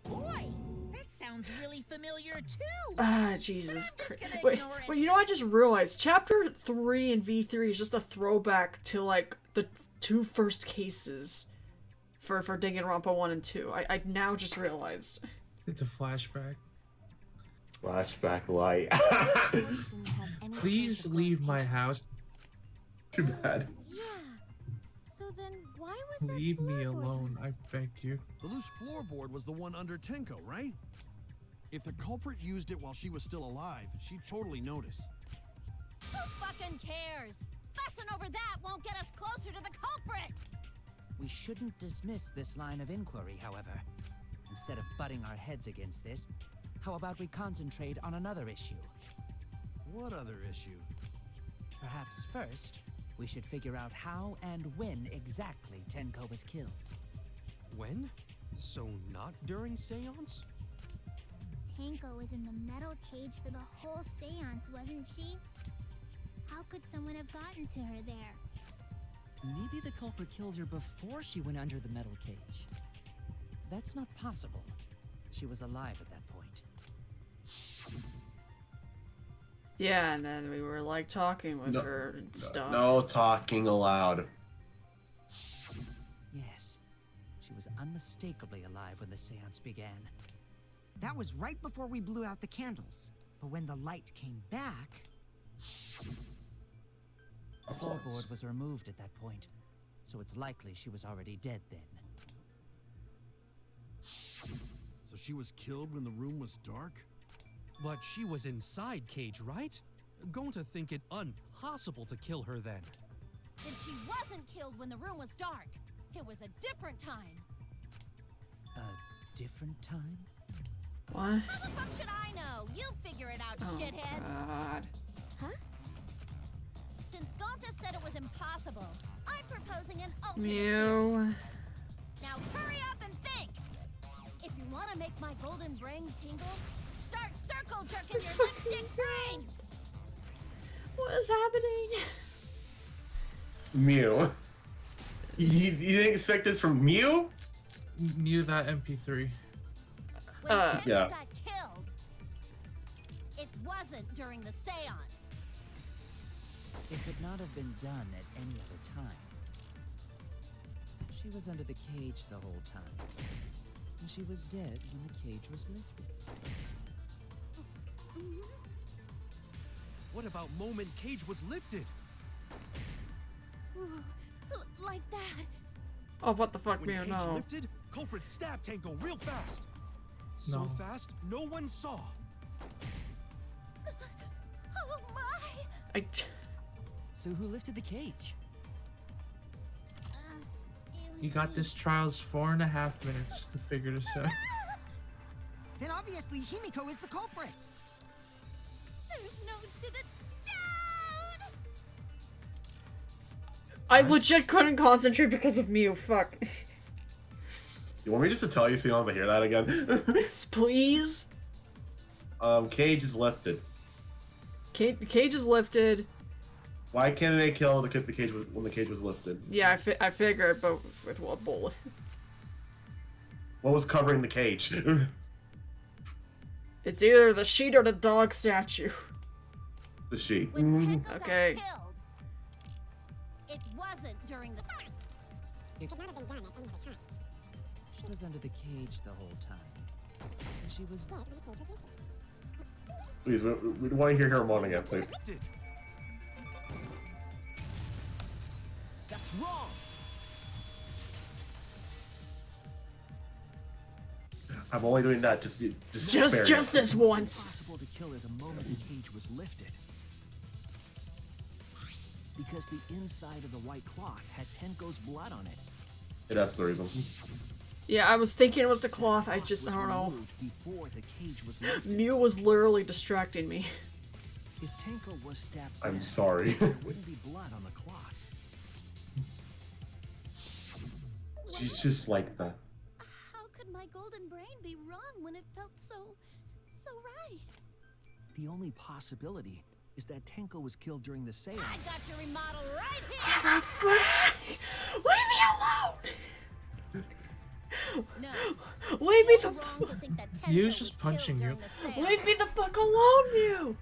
Boy, that sounds really familiar too. Ah, Jesus But I'm just Christ. gonna Wait, ignore it. wait, you know, I just realized Chapter 3 and V3 is just a throwback to, like, the two first cases for Danganronpa 1 and 2. I now just realized. It's a flashback. Flashback light. Voice didn't have any Please sense of leave what my happened. house. Too bad. Yeah. So then why was that Leave me floorboard alone, I loose? beg you. The loose floorboard was the one under Tenko, right? If the culprit used it while she was still alive, she'd totally notice. Who fucking cares? Fussing over that won't get us closer to the culprit! We shouldn't dismiss this line of inquiry, however. Instead of butting our heads against this, how about we concentrate on another issue? What other issue? Perhaps first, we should figure out how and when exactly Tenko was killed. When? So not during seance? Tenko was in the metal cage for the whole seance, wasn't she? How could someone have gotten to her there? Maybe the culprit killed her before she went under the metal cage. That's not possible. She was alive at that point. Yeah, and then we were, like, talking with her and stuff. No talking aloud. Yes, she was unmistakably alive when the seance began. That was right before we blew out the candles. But when the light came back... The floorboard was removed at that point, so it's likely she was already dead then. So she was killed when the room was dark? But she was inside cage, right? Going to think it impossible to kill her then. Then she wasn't killed when the room was dark. It was a different time. A different time? What? How the fuck should I know? You figure it out, Oh, shitheads. God. Huh? Since Gonta said it was impossible, I'm proposing an alternate. Mew. Now hurry up and think! If you want to make my golden brain tingle, start circle jerking your lipstick brains! What is happening? Mew. You didn't expect this from Mew? Mew that MP3. When Tenko Yeah. got killed, it wasn't during the seance. It could not have been done at any other time. She was under the cage the whole time. And she was dead when the cage was lifted. What about moment cage was lifted? Like Oh, what the fuck, When Mew? cage No. lifted, culprit stabbed Tenko real fast. No. So fast, no one saw. Oh my! So who lifted the cage? You got this trial's 4.5 minutes to figure this out. Then obviously Himiko is the culprit. There's no down! I legit couldn't concentrate because of Mew. Fuck. You want me just to tell you so you don't have to hear that again? Please. Cage is lifted. Cage is lifted. Why can't they kill the kids when the cage was lifted? Yeah, I figured, but with what bullet? What was covering the cage? It's either the sheet or the dog statue. The sheet. When Tenko Okay. got killed, it wasn't during the fight. It could not have been done at any other time. She was under the cage the whole time. And she was dead when the cage was lifted. Please, we want to hear her moan again, please. That's wrong. I'm only doing that just spare you. Just this once. Impossible to kill her the moment the cage was lifted. Because the inside of the white cloth had Tenko's blood on it. Yeah, that's the reason. Yeah, I was thinking it was the cloth. I Cloth don't was know. removed before the cage was lifted. Mew was literally distracting me. If Tenko was stabbed, I'm then, sorry. there wouldn't be blood on the cloth. She's just like that. How could my golden brain be wrong when it felt so right? The only possibility is that Tenko was killed during the seance. I got your remodel right here! Leave me alone! No. Leave me still the wrong to think that Tenko Mew's was just punching killed you. during the seance. Leave me the fuck alone, Mew!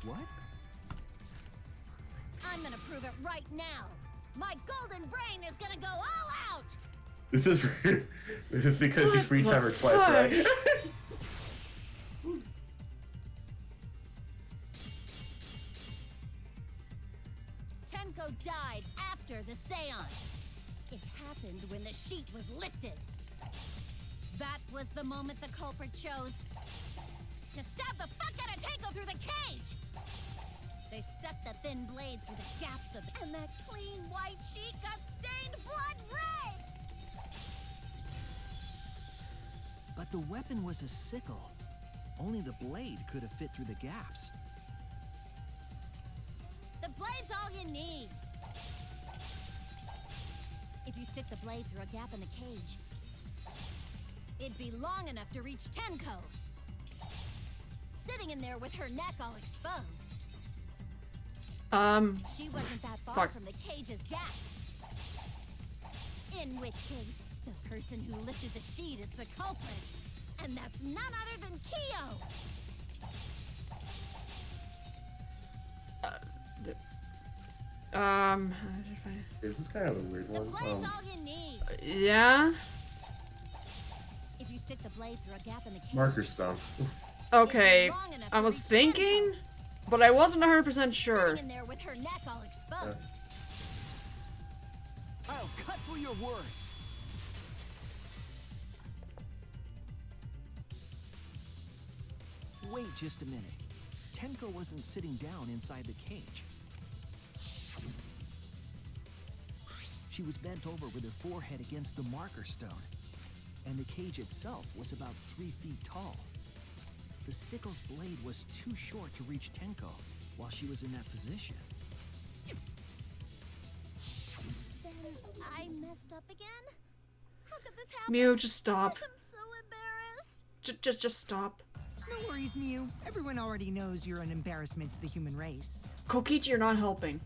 What? I'm gonna prove it right now. My golden brain is gonna go all out! This is because you free time her twice, fuck? right? Tenko died after the seance. It happened when the sheet was lifted. That was the moment the culprit chose to stab the fuck out of Tenko through the cage. They stuck the thin blade through the gaps of it, and that clean white sheet got stained blood red. But the weapon was a sickle. Only the blade could have fit through the gaps. The blade's all you need. If you stick the blade through a gap in the cage, it'd be long enough to reach Tenko. Sitting in there with her neck all exposed. She wasn't that far fuck. from the cage's gap. In which case, the person who lifted the sheet is the culprit. And that's none other than Kyo! This is kind of a weird The one. blade's all you need. Yeah? If you stick the blade through a gap in the cage, Marker stone. Okay, I was thinking, but I wasn't 100% sure. sitting in there with her neck all exposed. I'll cut through your words. Wait just a minute. Tenko wasn't sitting down inside the cage. She was bent over with her forehead against the marker stone. And the cage itself was about 3 feet tall. The sickle's blade was too short to reach Tenko while she was in that position. Then I messed up again? How could this happen? Mew, just stop. I'm so embarrassed. Just stop. No worries, Mew. Everyone already knows you're an embarrassment to the human race. Kokichi, you're not helping.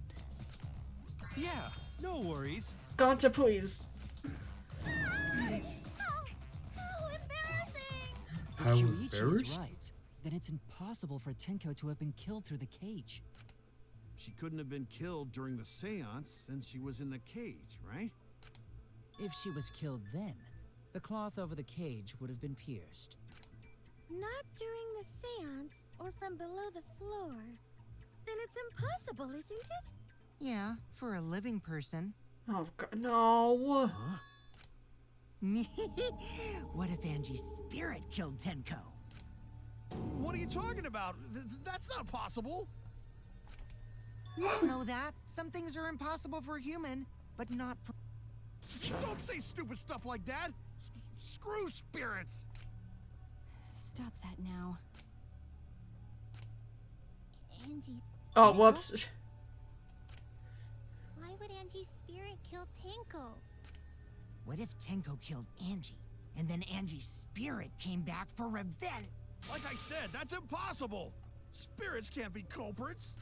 Yeah, no worries. Ganta, please. How embarrassing! If How Shuichi is embarrassed? right, then it's impossible for Tenko to have been killed through the cage. She couldn't have been killed during the seance since she was in the cage, right? If she was killed then, the cloth over the cage would have been pierced. Not during the seance or from below the floor. Then it's impossible, isn't it? Yeah, for a living person. Oh god, no. Huh? What if Angie's spirit killed Tenko? What are you talking about? That's not possible. You don't know that. Some things are impossible for a human, but not for... Don't say stupid stuff like that. Screw spirits. Stop that now. Angie. Oh, whoops. Why would Angie's spirit kill Tenko? What if Tenko killed Angie, and then Angie's spirit came back for revenge? Like I said, that's impossible. Spirits can't be culprits.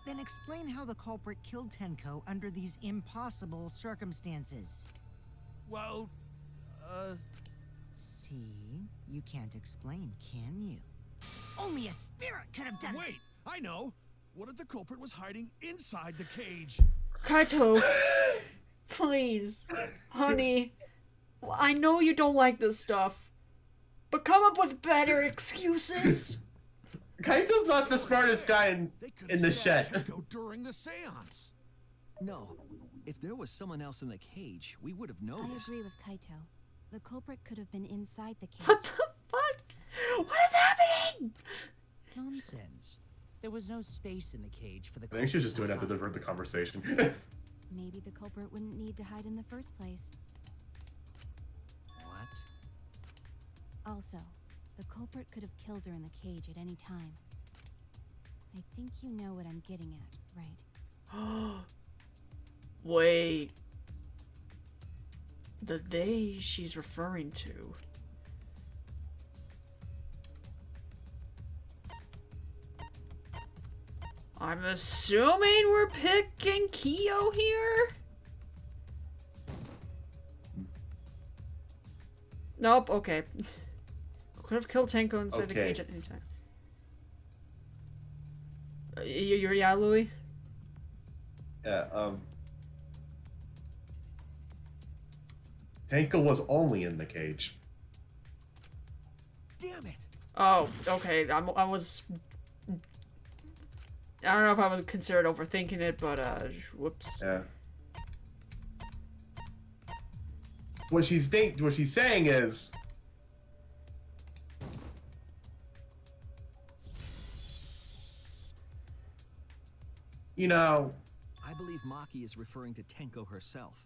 Then explain how the culprit killed Tenko under these impossible circumstances. Well, See? You can't explain, can you? Only a spirit could have done it! Wait, I know. What if the culprit was hiding inside the cage? Kaito, please, honey, I know you don't like this stuff, but come up with better excuses. Kaito's not the smartest guy in the shed. Tenko during the seance. No. If there was someone else in the cage, we would have I noticed. agree with Kaito. The culprit could have been inside the cage. What the fuck? What is happening? Nonsense. There was no space in the cage for the I think she was just culprit doing that to hide. divert the conversation. Maybe the culprit wouldn't need to hide in the first place. What? Also, the culprit could have killed her in the cage at any time. I think you know what I'm getting at, right? Wait. The they she's referring to. I'm assuming we're picking Kyo here? Nope, okay. Could have killed Tenko inside the Okay. cage at any time. You're yeah, Louie? Yeah, Tenko was only in the cage. Damn it. Oh, okay. I was... I don't know if I was considered overthinking it, but, whoops. Yeah. What she's saying is... You know, I believe Maki is referring to Tenko herself.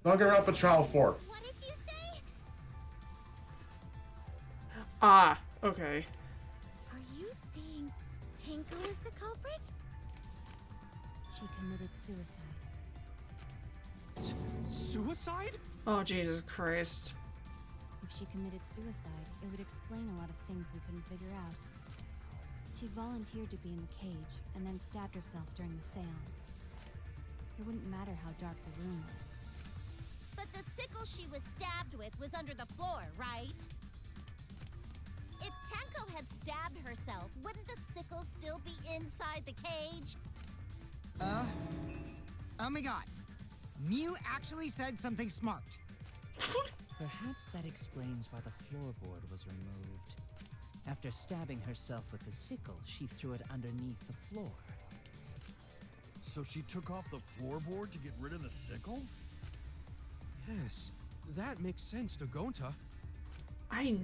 Danganronpa Trial 4. What did you say? Ah, okay. Are you saying Tenko is the culprit? She committed suicide. Suicide? Oh, Jesus Christ. If she committed suicide, it would explain a lot of things we couldn't figure out. She volunteered to be in the cage, and then stabbed herself during the seance. It wouldn't matter how dark the room was. But the sickle she was stabbed with was under the floor, right? If Tenko had stabbed herself, wouldn't the sickle still be inside the cage? Oh my god. Mew actually said something smart. Perhaps that explains why the floorboard was removed. After stabbing herself with the sickle, she threw it underneath the floor. So she took off the floorboard to get rid of the sickle? Yes, that makes sense to Gonta. I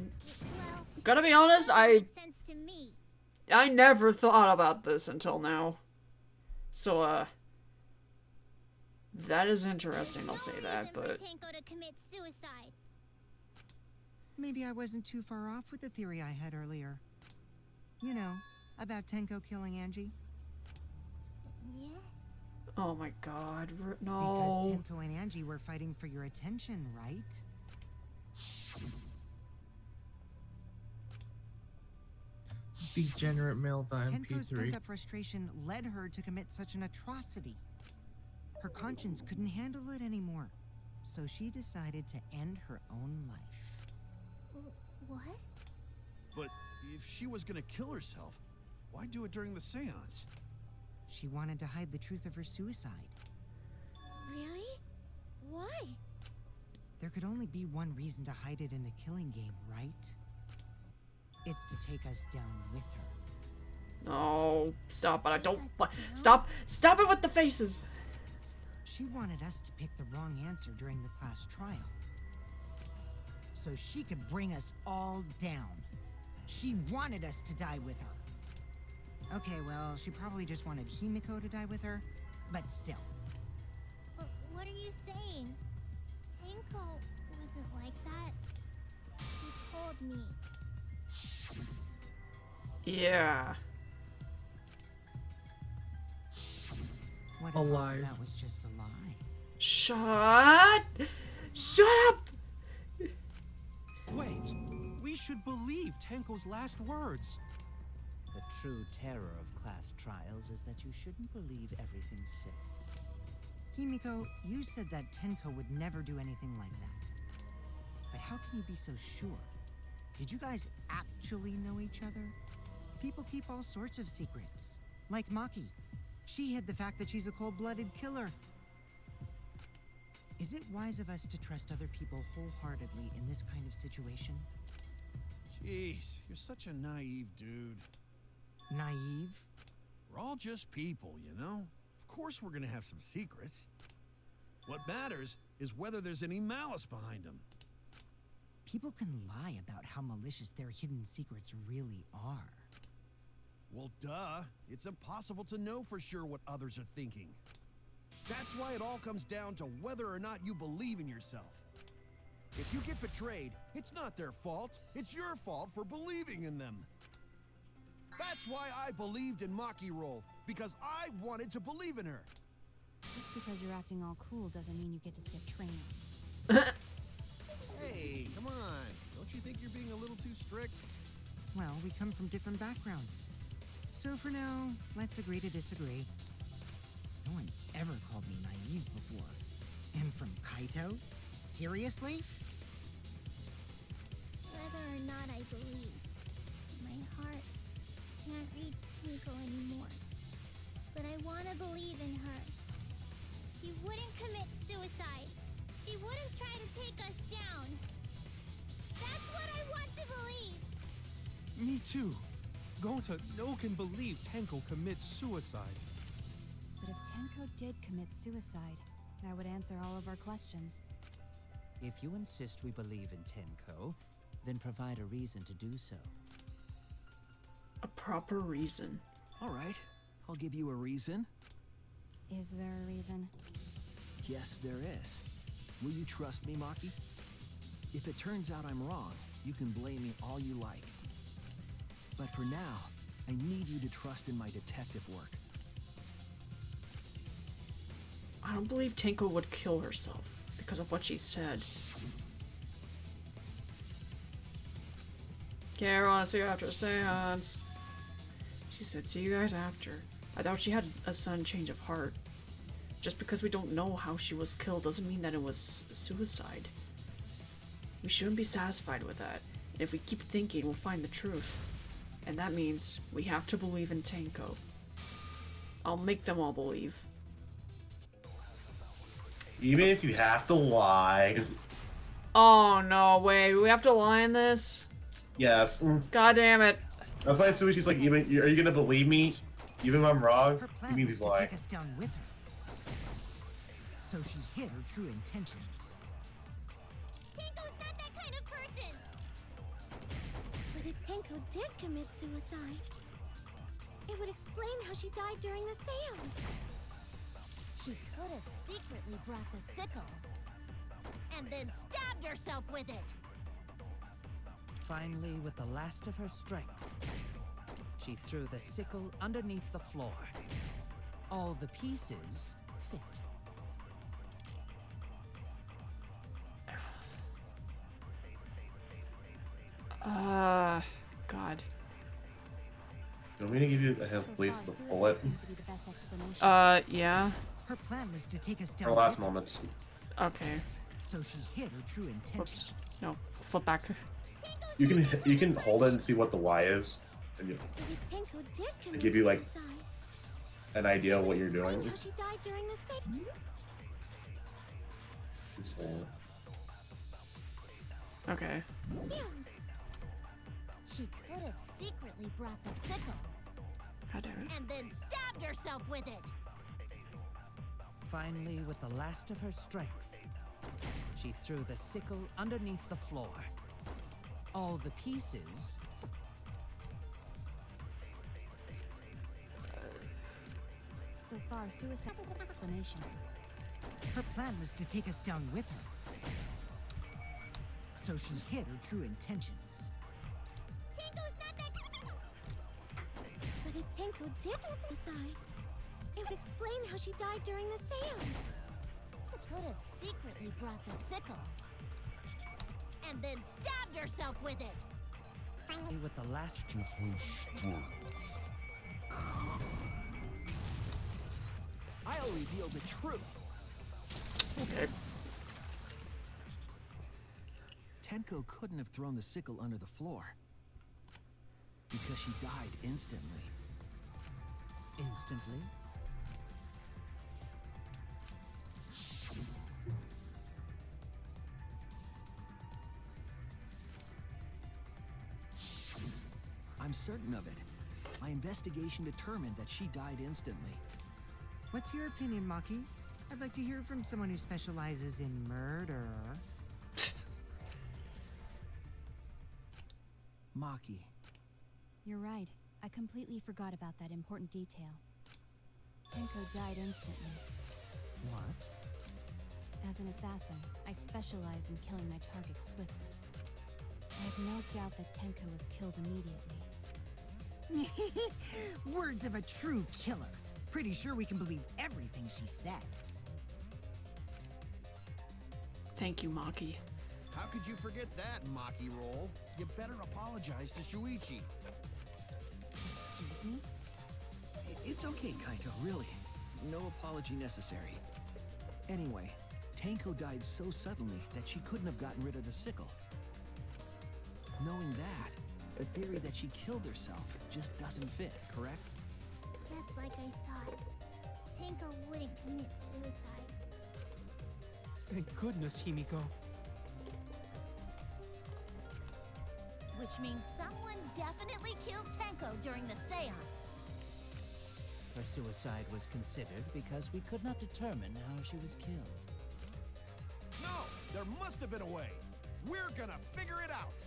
Well, gotta be honest, makes sense to me. I never thought about this until now. So, that is interesting, I'll say that, but... For Tenko to commit suicide. Maybe I wasn't too far off with the theory I had earlier. You know, about Tenko killing Angie. Yeah? Oh my god, Because no. Tenko and Angie were fighting for your attention, right? Degenerate male the Tenko's MP3. pent-up frustration led her to commit such an atrocity. Her conscience couldn't handle it anymore, so she decided to end her own life. What? But if she was gonna kill herself, why do it during the seance? She wanted to hide the truth of her suicide. Really? Why? There could only be one reason to hide it in a killing game, right? It's to take us down with her. No, stop it, I don't... Stop it with the faces! She wanted us to pick the wrong answer during the class trial. so she could bring us all down. She wanted us to die with her. Okay, well, she probably just wanted Himiko to die with her, but still. What are you saying? Tenko wasn't like that. She told me. Yeah. What if Alive. that was just a lie? Shut up! Wait, we should believe Tenko's last words. The true terror of class trials is that you shouldn't believe everything said. Himiko, you said that Tenko would never do anything like that. But how can you be so sure? Did you guys actually know each other? People keep all sorts of secrets. Like Maki. She hid the fact that she's a cold-blooded killer. Is it wise of us to trust other people wholeheartedly in this kind of situation? Jeez, you're such a naive dude. Naive? We're all just people, you know? Of course we're gonna have some secrets. What matters is whether there's any malice behind them. People can lie about how malicious their hidden secrets really are. Well, duh. It's impossible to know for sure what others are thinking. That's why it all comes down to whether or not you believe in yourself. If you get betrayed, it's not their fault. It's your fault for believing in them. That's why I believed in Maki Roll, because I wanted to believe in her. Just because you're acting all cool doesn't mean you get to skip training. Hey, come on. Don't you think you're being a little too strict? Well, we come from different backgrounds. So for now, let's agree to disagree. No one's ever called me naive before. And from Kaito? Seriously? Whether or not I believe, my heart can't reach Tenko anymore. But I want to believe in her. She wouldn't commit suicide. She wouldn't try to take us down. That's what I want to believe. Me too. Gonta no can believe Tenko commits suicide. But if Tenko did commit suicide, that would answer all of our questions. If you insist we believe in Tenko, then provide a reason to do so. A proper reason. All right, I'll give you a reason. Is there a reason? Yes, there is. Will you trust me, Maki? If it turns out I'm wrong, you can blame me all you like. But for now, I need you to trust in my detective work. I don't believe Tenko would kill herself because of what she said. Okay, I want to see you after the seance. She said, see you guys after. I doubt she had a sudden change of heart. Just because we don't know how she was killed doesn't mean that it was suicide. We shouldn't be satisfied with that. And if we keep thinking, we'll find the truth. And that means we have to believe in Tenko. I'll make them all believe. Even if you have to lie. Oh no, wait, do we have to lie in this? Yes. God damn it. That's why Sushi's like, even, are you gonna believe me? Even if I'm wrong? Her He plan means was he's to lying. take us down with her. So she hid her true intentions. Tenko's not that kind of person. But if Tenko did commit suicide, it would explain how she died during the seance. She could have secretly brought the sickle and then stabbed herself with it. Finally, with the last of her strength, she threw the sickle underneath the floor. All the pieces fit. God. You want me to give you a hint, So please, far, with the suicide bullet? seems to be the best explanation. Yeah. Her plan was to take us down Her last with her. moments. Okay. So she hid her true intentions. Whoops. No, flip back. You can hold it and see what the Y is, and you But if Tenko did commit give you, like, suicide, an idea of it what would you're explain doing. how she died during the seance. Okay. She could have secretly brought the sickle God damn it. and then stabbed herself with it. Finally, with the last of her strength, she threw the sickle underneath the floor. all the pieces. So far, suicide explanation. Her plan was to take us down with her. So she hid her true intentions. Tenko's not that. But if Tenko did suicide, it would explain how she died during the seance. Could have secretly brought the sickle. And then stabbed herself with it. Finally, with the last. I'll reveal the truth. Okay. Tenko couldn't have thrown the sickle under the floor. Because she died instantly. Instantly? I'm certain of it. My investigation determined that she died instantly. What's your opinion, Maki? I'd like to hear from someone who specializes in murder. Maki. You're right. I completely forgot about that important detail. Tenko died instantly. What? As an assassin, I specialize in killing my targets swiftly. I have no doubt that Tenko was killed immediately. Words of a true killer. Pretty sure we can believe everything she said. Thank you, Maki. How could you forget that, Maki roll? You better apologize to Shuichi. Excuse me? It's okay, Kaito, really. No apology necessary. Anyway, Tenko died so suddenly that she couldn't have gotten rid of the sickle. Knowing that, the theory that she killed herself just doesn't fit, correct? Just like I thought. Tenko wouldn't commit suicide. Thank goodness, Himiko. Which means someone definitely killed Tenko during the seance. Her suicide was considered because we could not determine how she was killed. No! There must have been a way! We're gonna figure it out!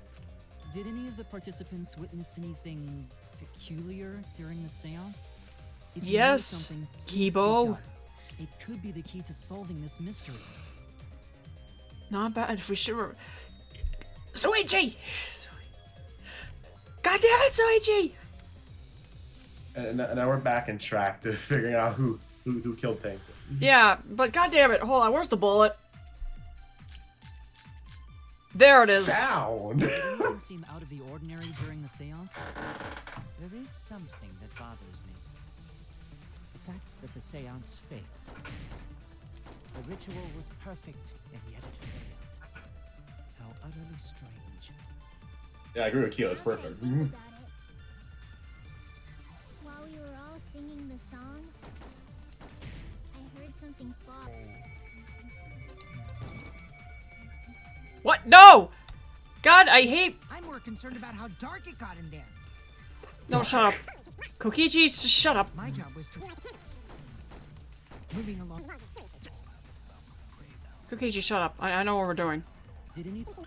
Did any of the participants witness anything peculiar during the seance? If you know Yes, something, please Kibo. speak up. It could be the key to solving this mystery. Not bad. We should. Soichi! God damn it, Soichi! And now we're back in track to figuring out who killed Tank. Yeah, but god damn it, hold on, where's the bullet? There it is. Sound! Did anything seem out of the ordinary during the seance? There is something that bothers me. The fact that the seance failed. The ritual was perfect, and yet it failed. How utterly strange. Yeah, I agree with Kyo, it's perfect. Now that I think about it, while we were all singing the song, I heard something fall. What? No! God, I hate. I'm more concerned about how dark it got in there. No, shut up. Kokichi, shut up. My job was to... Moving along. Kokichi, shut up. I know what we're doing. Did any... About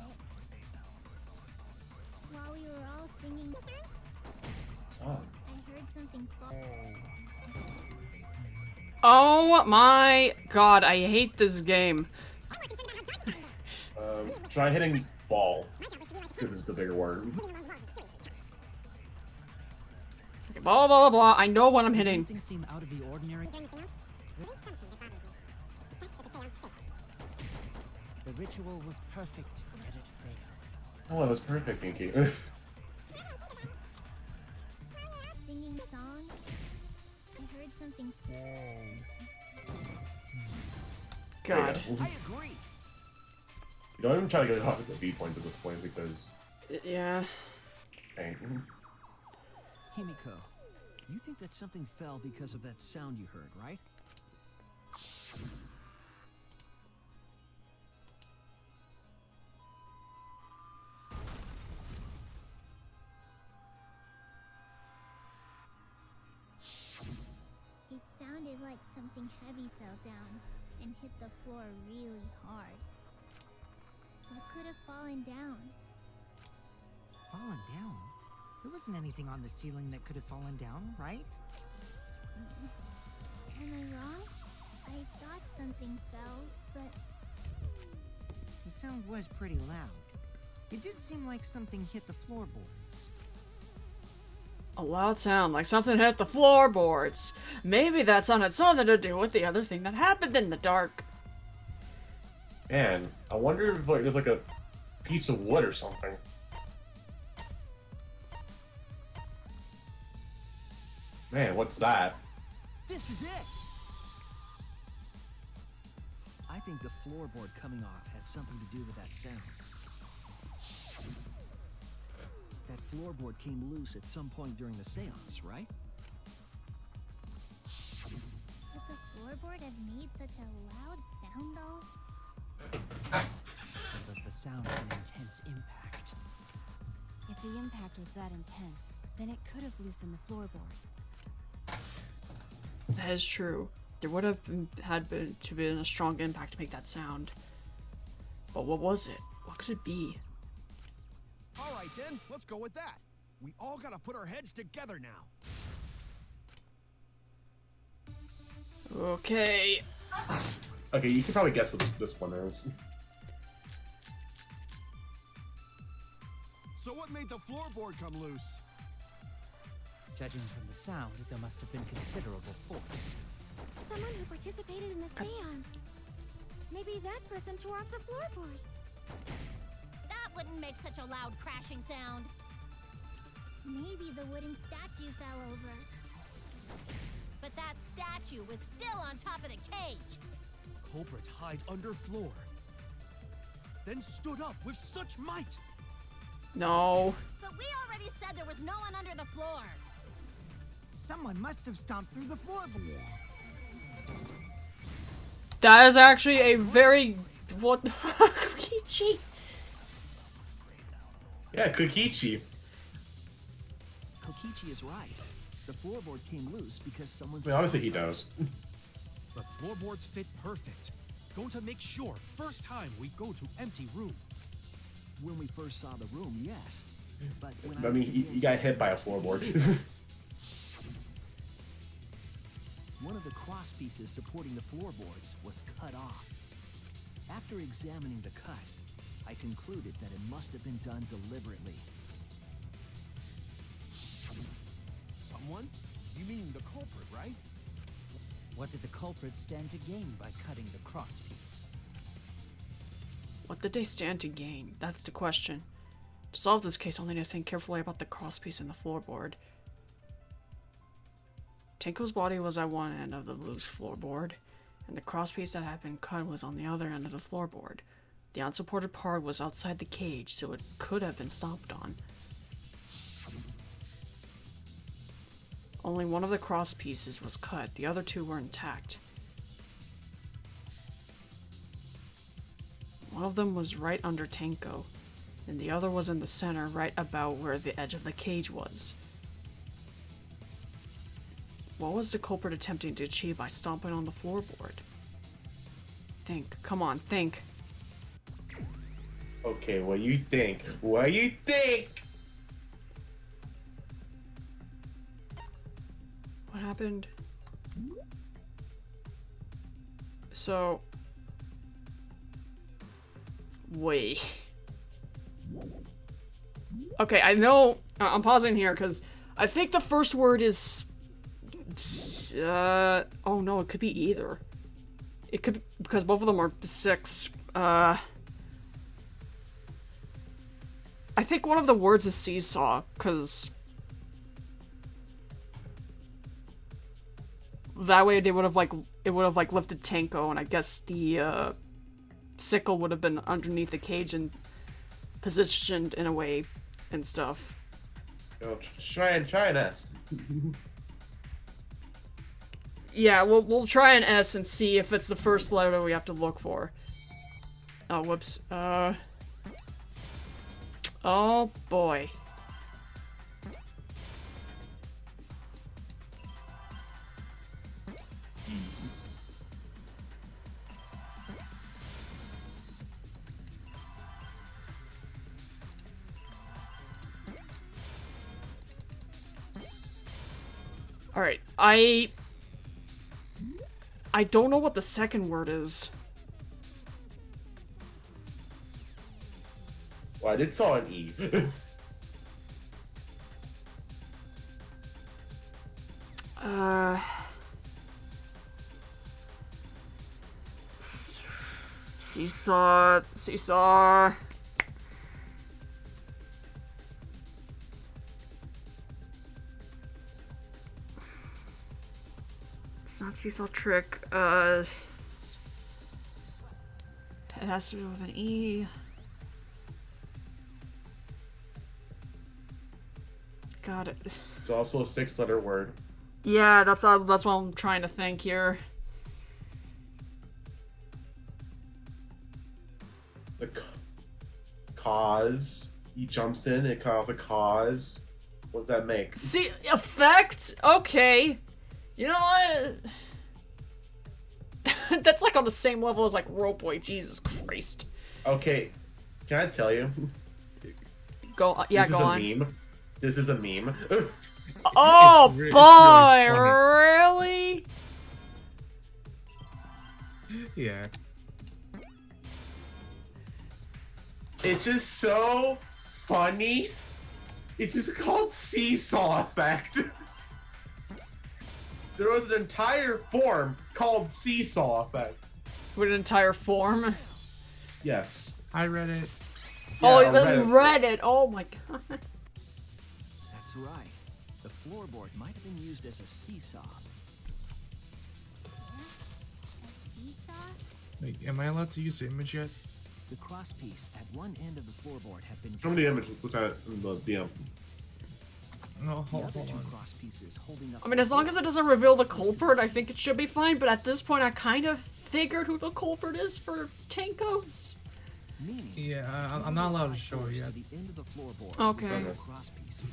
it. While we were all singing, Song. I heard something fall. Oh my god, I hate this game. Try hitting ball. Because it's a bigger word. Okay, blah blah blah blah. I know what I'm Did hitting. anything seem out of the ordinary? The ritual was perfect, yet it failed. Oh, it was perfect, Pinky. Singing the song, I heard something. God. I agree. You don't even try to get off at the B point at this point because. Yeah. Hey. Himiko, you think that something fell because of that sound you heard, right? It sounded like something heavy fell down and hit the floor really hard. What could have fallen down? Fallen down? There wasn't anything on the ceiling that could have fallen down, right? Am I wrong? I thought something fell, but The sound was pretty loud. It did seem like something hit the floorboards. A loud sound, like something hit the floorboards. Maybe that sound had something to do with the other thing that happened in the dark. Man, I wonder if like, there's like a piece of wood or something. Man, what's that? This is it! I think the floorboard coming off had something to do with that sound. That floorboard came loose at some point during the seance, right? could the floorboard have made such a loud sound, though? It was the sound of an intense impact. If the impact was that intense, then it could have loosened the floorboard. That is true. There would have been a strong impact to make that sound. But what was it? What could it be? All right, then. Let's go with that. We all gotta put our heads together now. Okay. Okay, you can probably guess what this one is. So what made the floorboard come loose? Judging from the sound, there must have been considerable force. Someone who participated in the seance. Maybe that person tore off the floorboard. That wouldn't make such a loud crashing sound. Maybe the wooden statue fell over. But that statue was still on top of the cage. Culprit hide under floor. Then stood up with such might. No. But we already said there was no one under the floor. Someone must have stomped through the floorboard. That is actually a very... What the fuck? Kokichi? Yeah, Kokichi. Kokichi is right. The floorboard came loose because someone... I mean, obviously he knows. The floorboards fit perfect. Going to make sure first time we go to empty room. When we first saw the room, yes. But when I mean, he got hit by a floorboard. One of the cross pieces supporting the floorboards was cut off. After examining the cut, I concluded that it must have been done deliberately. Someone? You mean the culprit, right? What did the culprit stand to gain by cutting the crosspiece? What did they stand to gain? That's the question. To solve this case, I'll need to think carefully about the crosspiece and the floorboard. Tenko's body was at one end of the loose floorboard, and the crosspiece that had been cut was on the other end of the floorboard. The unsupported part was outside the cage, so it could have been stomped on. Only one of the cross pieces was cut, the other two were intact. One of them was right under Tenko, and the other was in the center, right about where the edge of the cage was. What was the culprit attempting to achieve by stomping on the floorboard? Think. Come on, think. Okay, what you think? What you think? What happened? So... Wait. Okay, I know... I'm pausing here, because I think the first word is... oh no, it could be either. It could be, because both of them are 6. I think one of the words is seesaw, because that way they would have it would have lifted Tenko, and I guess the sickle would have been underneath the cage and positioned in a way and stuff. Yo, try an S. Yeah, we'll try an S and see if it's the first letter we have to look for. Oh, whoops. Oh boy. Alright, I don't know what the second word is. Well, I did saw an E. Seesaw. It's not seesaw trick. It has to do with an E. Got it. It's also a 6-letter word. Yeah, that's what I'm trying to think here. The cause. He jumps in, it causes a cause. What does that make? See, effect? Okay. You know what? That's like on the same level as like Rope Boy. Jesus Christ. Okay, can I tell you? Go, yeah, go on. This is a meme. Oh It's boy, really really? Yeah. It's just so funny. It's just called seesaw effect. There was an entire form called seesaw effect. With an entire form? Yes. I read it. Oh, Yeah, then Reddit. Oh my god. That's right. The floorboard might have been used as a seesaw. Seesaw? Wait, am I allowed to use the image yet? The crosspiece at one end of the floorboard had been. How many images? Look at it in the DM. No, The hold other two on. cross pieces holding up. I mean, as long as it doesn't reveal the culprit, I think it should be fine, but at this point I kind of figured who the culprit is for Tenko's. Meaning, Yeah, I'm not allowed to show it yet. to the end of the floorboard. Okay. with the crosspiece.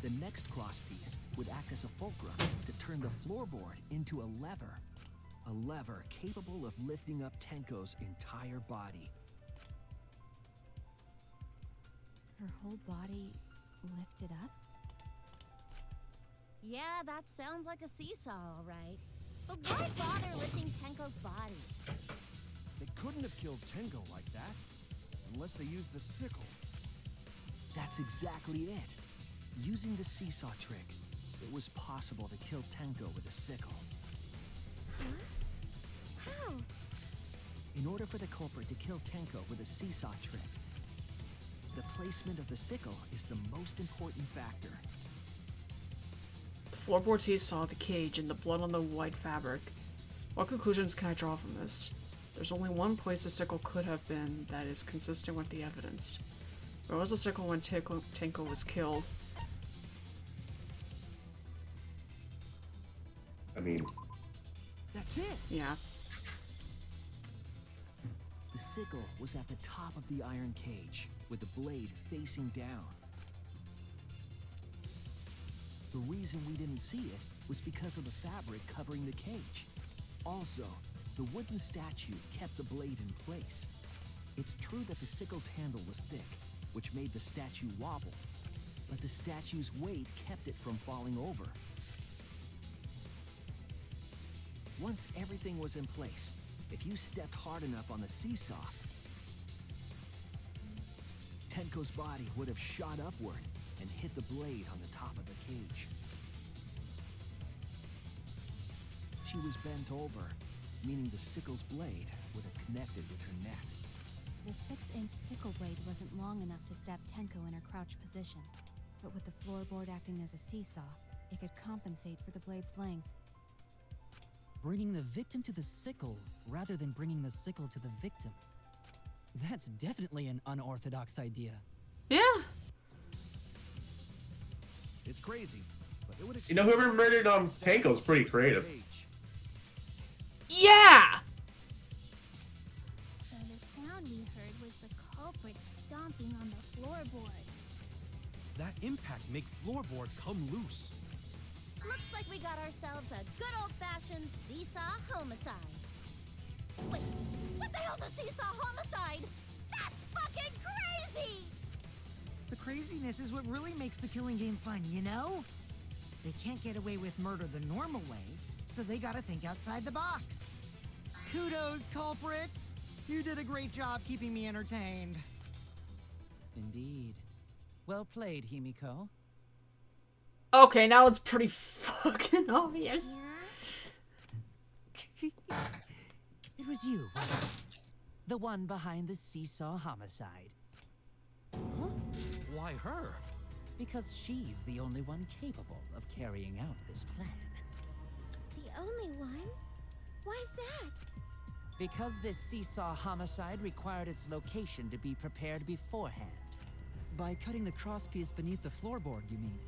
The next crosspiece would act as a fulcrum to turn the floorboard into a lever. A lever capable of lifting up Tenko's entire body. Her whole body lifted up? Yeah, that sounds like a seesaw, all right. But why bother lifting Tenko's body? They couldn't have killed Tenko like that. Unless they used the sickle. That's exactly it. Using the seesaw trick, it was possible to kill Tenko with a sickle. How? In order for the culprit to kill Tenko with a seesaw trick, the placement of the sickle is the most important factor. The floorboard seesaw, the cage, and the blood on the white fabric. What conclusions can I draw from this? There's only one place the sickle could have been that is consistent with the evidence. Where was the sickle when Tenko was killed? I mean, That's it! Yeah. The sickle was at the top of the iron cage, with the blade facing down. The reason we didn't see it was because of the fabric covering the cage. Also, the wooden statue kept the blade in place. It's true that the sickle's handle was thick, which made the statue wobble, but the statue's weight kept it from falling over. Once everything was in place, if you stepped hard enough on the seesaw, Tenko's body would have shot upward and hit the blade on the top of the cage. She was bent over, meaning the sickle's blade would have connected with her neck. The 6-inch sickle blade wasn't long enough to stab Tenko in her crouch position, but with the floorboard acting as a seesaw, it could compensate for the blade's length. Bringing the victim to the sickle rather than bringing the sickle to the victim. That's definitely an unorthodox idea. Yeah. It's crazy, but it would. you know, whoever murdered Tenko's pretty creative. Yeah! So the sound we heard was the culprit stomping on the floorboard. That impact make floorboard come loose. Looks like we got ourselves a good old-fashioned seesaw homicide. Wait, what the hell's a seesaw homicide? That's fucking crazy! The craziness is what really makes the killing game fun, you know? They can't get away with murder the normal way, so they gotta think outside the box. Kudos, culprit! You did a great job keeping me entertained. Indeed. Well played, Himiko. Okay, now it's pretty fucking obvious. It was you, wasn't it? The one behind the seesaw homicide. Huh? Why her? Because she's the only one capable of carrying out this plan. The only one? Why's that? Because this seesaw homicide required its location to be prepared beforehand. By cutting the crosspiece beneath the floorboard, you mean?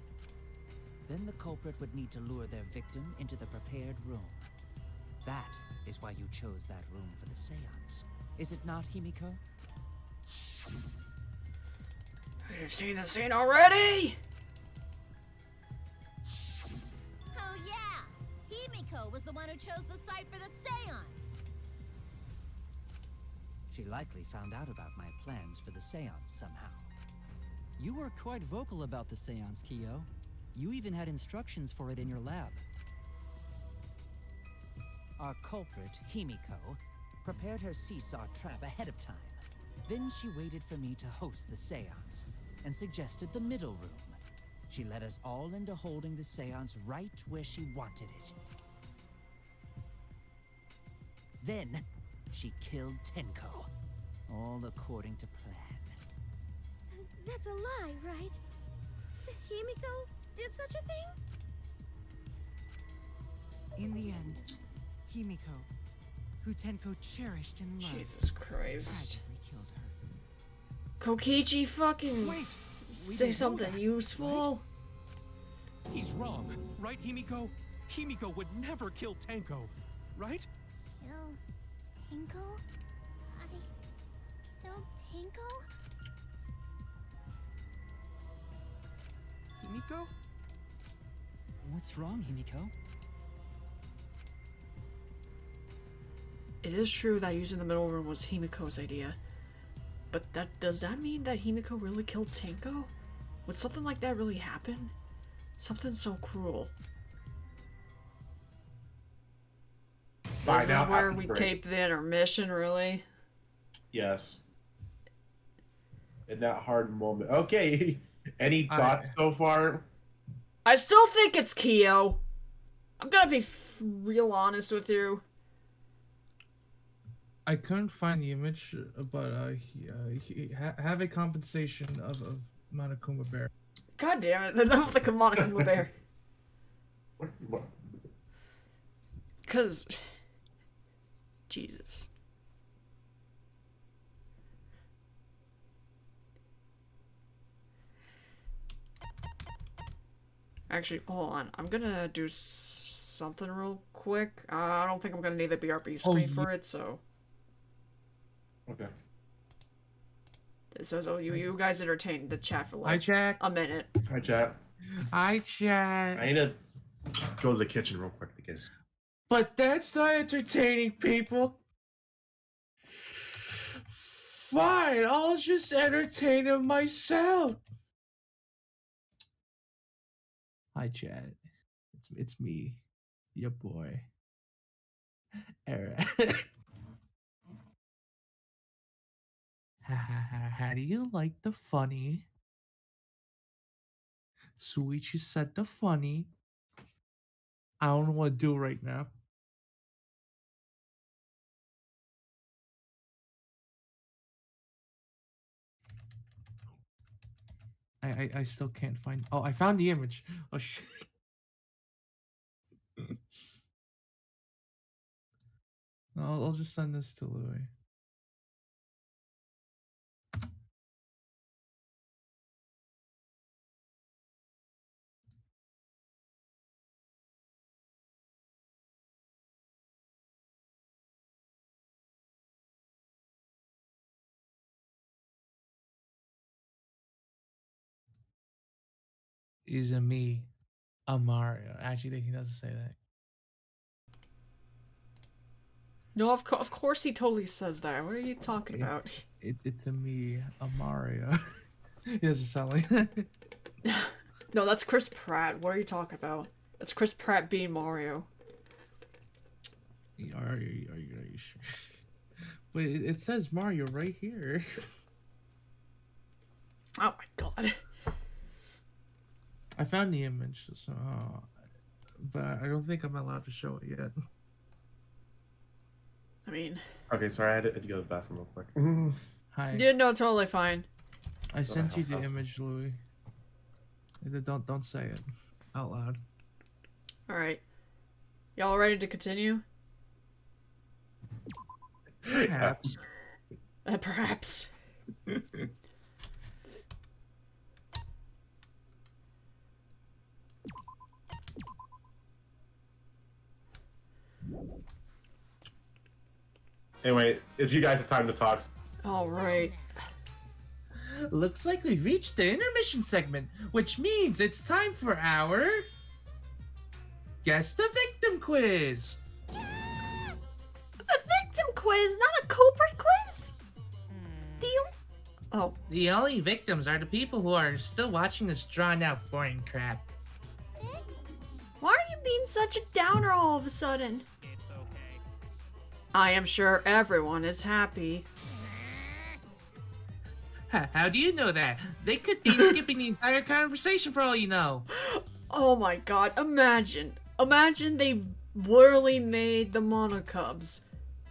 Then the culprit would need to lure their victim into the prepared room. That is why you chose that room for the seance. Is it not, Himiko? You've seen the scene already? Oh yeah! Himiko was the one who chose the site for the seance! She likely found out about my plans for the seance somehow. You were quite vocal about the seance, Kyo. You even had instructions for it in your lab. Our culprit, Himiko, prepared her seesaw trap ahead of time. Then she waited for me to host the seance and suggested the middle room. She led us all into holding the seance right where she wanted it. Then, she killed Tenko, all according to plan. That's a lie, right? Himiko did such a thing? In the end, Himiko, who Tenko cherished and loved, Jesus Christ. tragically killed her. Kokichi fucking Wait, we say didn't know something that, useful. He's wrong, right, Himiko? Himiko would never kill Tenko, right? Kill Tinko? I killed Tinko? Himiko? What's wrong, Himiko? It is true that using the middle room was Himiko's idea. But does that mean that Himiko really killed Tenko? Would something like that really happen? Something so cruel. This is where we tape the intermission, really? Yes. In that hard moment. Okay. Any thoughts so far? I still think it's Kyo. I'm gonna be real honest with you. I couldn't find the image, but have a compensation of Monokuma Bear. God damn it, enough like a Monokuma Bear. What? Cause Jesus. Actually, hold on. I'm gonna do something real quick. I don't think I'm gonna need the BRB screen for it, so. Okay. So you guys entertain the chat for Hi, like chat. a minute. Hi, chat. Hi, chat. I need to go to the kitchen real quick to get a... But that's not entertaining, people. Fine, I'll just entertain him myself. Hi, chat. It's me, your boy, Eric. How do you like the funny? Suichi said the funny. I don't know what to do right now. I still can't find. Oh, I found the image. Oh shit. I'll just send this to Louie. Is a me, a Mario. Actually, he doesn't say that. No, of course he totally says that. What are you talking about? It's a me, a Mario. He doesn't sound like that. No, that's Chris Pratt. What are you talking about? That's Chris Pratt being Mario. Are you sure? Wait, it says Mario right here. Oh my god. I found the image, so, but I don't think I'm allowed to show it yet. I mean... Okay, sorry, I had to go to the bathroom real quick. Hi. Yeah, no, totally fine. I sent you the image, Louie. Don't say it out loud. Alright. Y'all ready to continue? Perhaps. Perhaps. Anyway, it's you guys' time to talk. Alright. Looks like we've reached the intermission segment, which means it's time for our... Guess the Victim Quiz! A victim quiz, not a culprit quiz? Oh. The only victims are the people who are still watching this drawn-out boring crap. Why are you being such a downer all of a sudden? It's okay. I am sure everyone is happy. How do you know that? They could be skipping the entire conversation for all you know. Oh my god, imagine. Imagine they literally made the Monocubs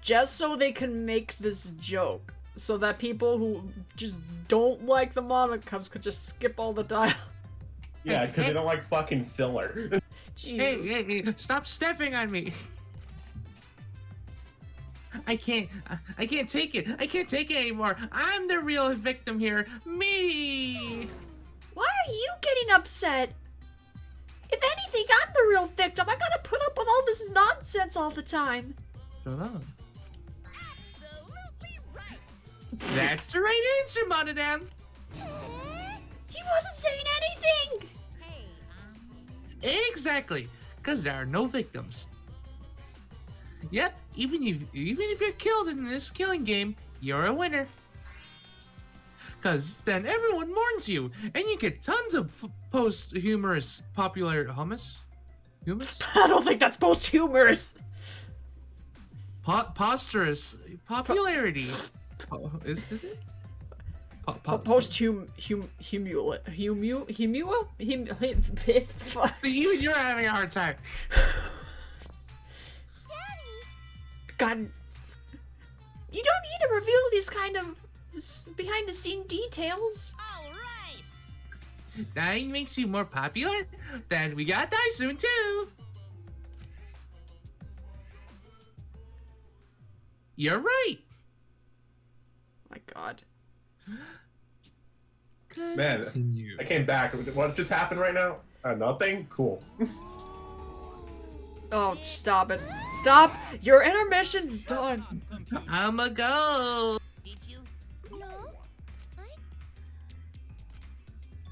just so they can make this joke. So that people who just don't like the Monocubs could just skip all the dialogue. Yeah, because they don't like fucking filler. Jesus. Hey, stop stepping on me. I can't take it. I can't take it anymore. I'm the real victim here. Me. Why are you getting upset? If anything, I'm the real victim. I gotta put up with all this nonsense all the time. Shut up. Absolutely right. That's the right answer, Monodam. He wasn't saying anything. Hey, Exactly, because there are no victims. Yep, even if you're killed in this killing game, you're a winner. Because then everyone mourns you, and you get tons of post-humorous popular hummus? Humus? I don't think that's posthumous. Posturous popularity. Is it? Even you're having a hard time. God, you don't need to reveal these kind of behind-the-scene details. all right. Dying makes you more popular? Then we gotta die soon too. You're right. My God. Man, I came back. What just happened right now? Nothing? Cool. Oh, stop it. Stop! Your intermission's done. I'ma go. Did you? No,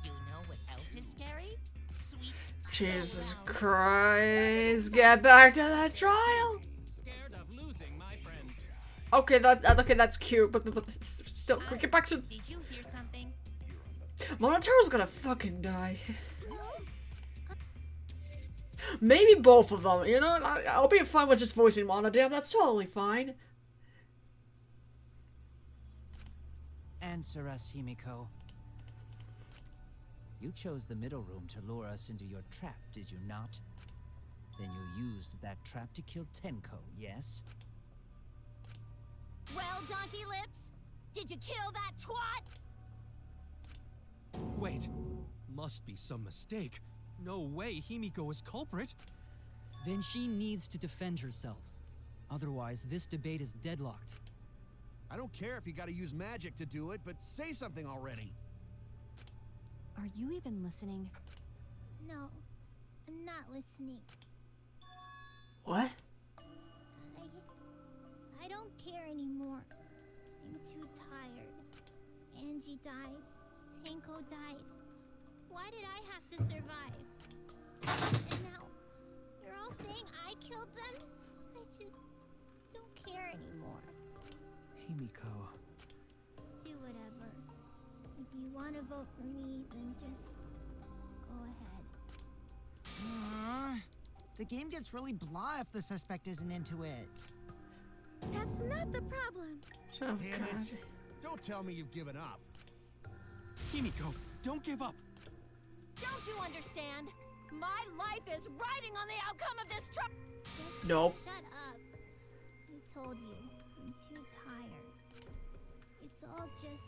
You know what else is scary? Sweet. Jesus solo. Christ. Get back to that trial. Scared of losing my friends. Okay, okay, that's cute, but still, can we get back to... Did you hear something? Monotaro's gonna fucking die. Maybe both of them, you know? I'll be fine with just voicing Monodam, that's totally fine. Answer us, Himiko. You chose the middle room to lure us into your trap, did you not? Then you used that trap to kill Tenko, yes? Well, Donkey Lips, did you kill that twat? Wait, must be some mistake. No way Himiko is culprit. Then she needs to defend herself. Otherwise, this debate is deadlocked. I don't care if you gotta use magic to do it, but say something already. Are you even listening? no, I'm not listening. What? I don't care anymore. I'm too tired. Angie died. Tenko died. Why did I have to survive? And now, you're all saying I killed them? I just don't care anymore. Himiko, If you want to vote for me, then just go ahead. The game gets really blah if the suspect isn't into it. That's not the problem. Oh, Damn God. it. Don't tell me you've given up. Himiko, don't give up. Don't you understand? My life is riding on the outcome of this trial. Just Nope. shut up. I told you, I'm too tired. It's all just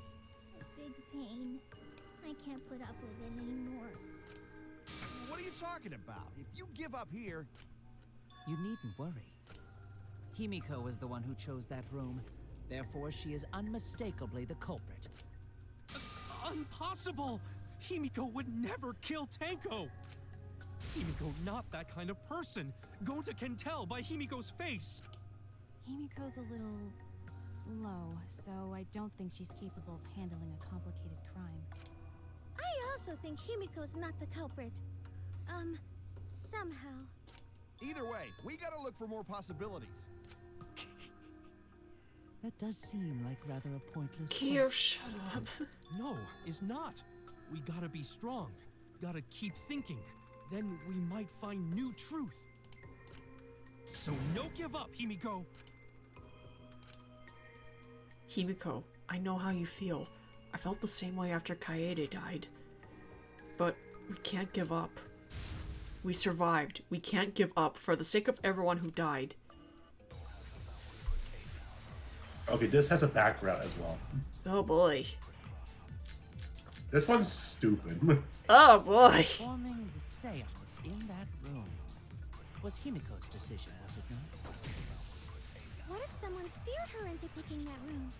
a big pain. I can't put up with it anymore. What are you talking about? If you give up here, You needn't worry. Himiko was the one who chose that room. Therefore, she is unmistakably the culprit. Impossible! Himiko would never kill Tenko! Himiko not that kind of person. Gonta can tell by Himiko's face. Himiko's a little slow, so I don't think she's capable of handling a complicated crime. I also think Himiko's not the culprit. Somehow. either way, we gotta look for more possibilities. That does seem like rather a pointless Kyo, quest. shut up. No, is not. We gotta be strong. Gotta keep thinking. Then we might find new truth. So no give up, Himiko. Himiko, I know how you feel. I felt the same way after Kaede died. But we can't give up. We survived. We can't give up for the sake of everyone who died. Okay, this has a background as well. Oh boy. This one's stupid. Oh boy. Forming the seance in that room was Himiko's decision, was it not? What if someone steered her into picking that room?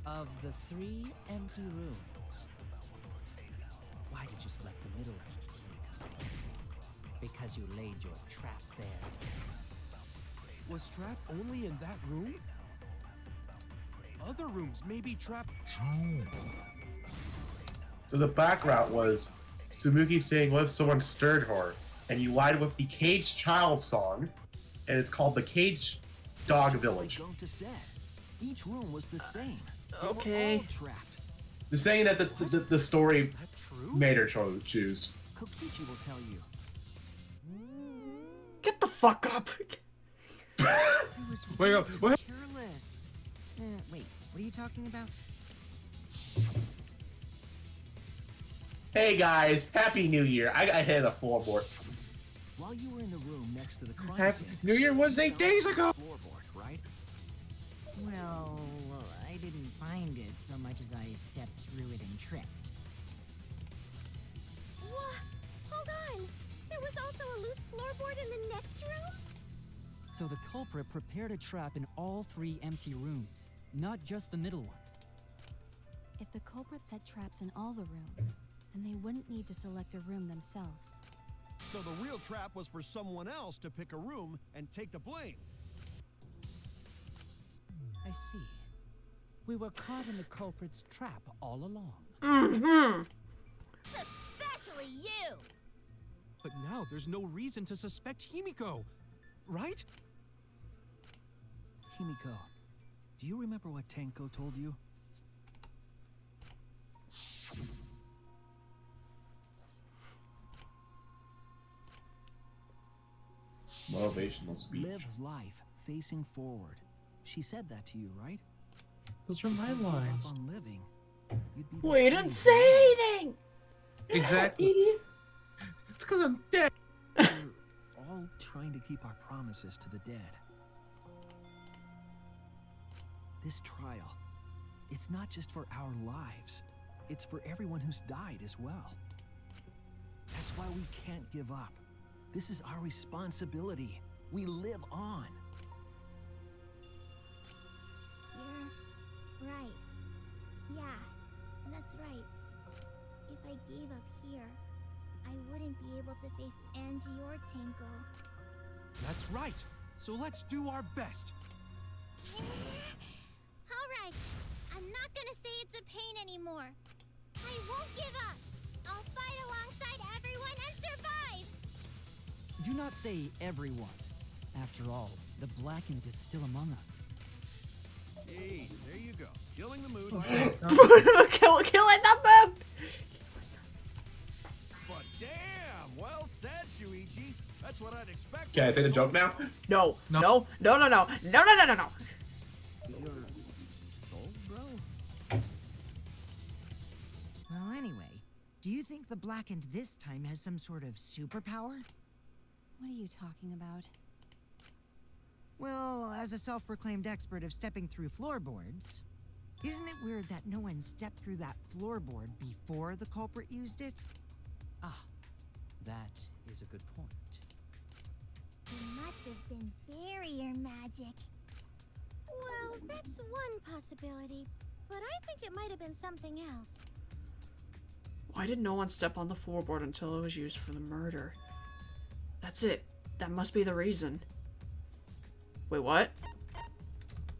Of the 3 empty rooms, why did you select the middle room, Himiko? Because you laid your trap there. Was Trap only in that room? Other rooms may be trapped. So the background was Tsumuki saying, what if someone stirred her? And you lied with the Caged Child song, and it's called the Caged Dog Village. Like Gonta said, each room was the same. They Okay. were all trapped. They're saying that the story made her choose. Kokichi will tell you. Get the fuck up. Wait, what? Careless. Wait, what are you talking about? Hey guys, Happy New Year. I got hit in the floorboard. While you were in the room next to the crime Happy scene, New Year was 8 days ago. floorboard, right? Well, I didn't find it so much as I stepped through it and tripped. What? Hold on. There was also a loose floorboard in the next room? So the culprit prepared a trap in all 3 empty rooms, not just the middle one. If the culprit set traps in all the rooms, then they wouldn't need to select a room themselves. So the real trap was for someone else to pick a room and take the blame. I see. We were caught in the culprit's trap all along. Mm-hmm. Especially you! But now there's no reason to suspect Himiko, right? Himiko, do you remember what Tenko told you? Motivational speech. Live life facing forward. She said that to you, right? Those are my If you gave up lines. on living, you'd be We didn't betrayed. say anything. Exactly. It's because I'm dead. We're all trying to keep our promises to the dead. This trial, it's not just for our lives. It's for everyone who's died as well. That's why we can't give up. This is our responsibility. We live on. You're right. Yeah, that's right. If I gave up here, I wouldn't be able to face Angie or Tenko. That's right. So let's do our best. Alright, I'm not gonna say it's a pain anymore. I won't give up. I'll fight alongside everyone and survive. Do not say everyone. After all, the Blackened is still among us. Jeez, there you go. Killing the mood like usual. Killing them. But damn, well said, Shuichi. That's what I'd expect. Can I say the joke now? No. No. No. No. No. No. No. No. No. No. No. Your soul, bro? Well, anyway, do you think the Blackened this time has some sort of superpower? What are you talking about? Well, as a self-proclaimed expert of stepping through floorboards, isn't it weird that no one stepped through that floorboard before the culprit used it? Ah, that is a good point. It must have been barrier magic. Well, that's one possibility, but I think it might have been something else. Why did no one step on the floorboard until it was used for the murder? That's it. That must be the reason. Wait, what?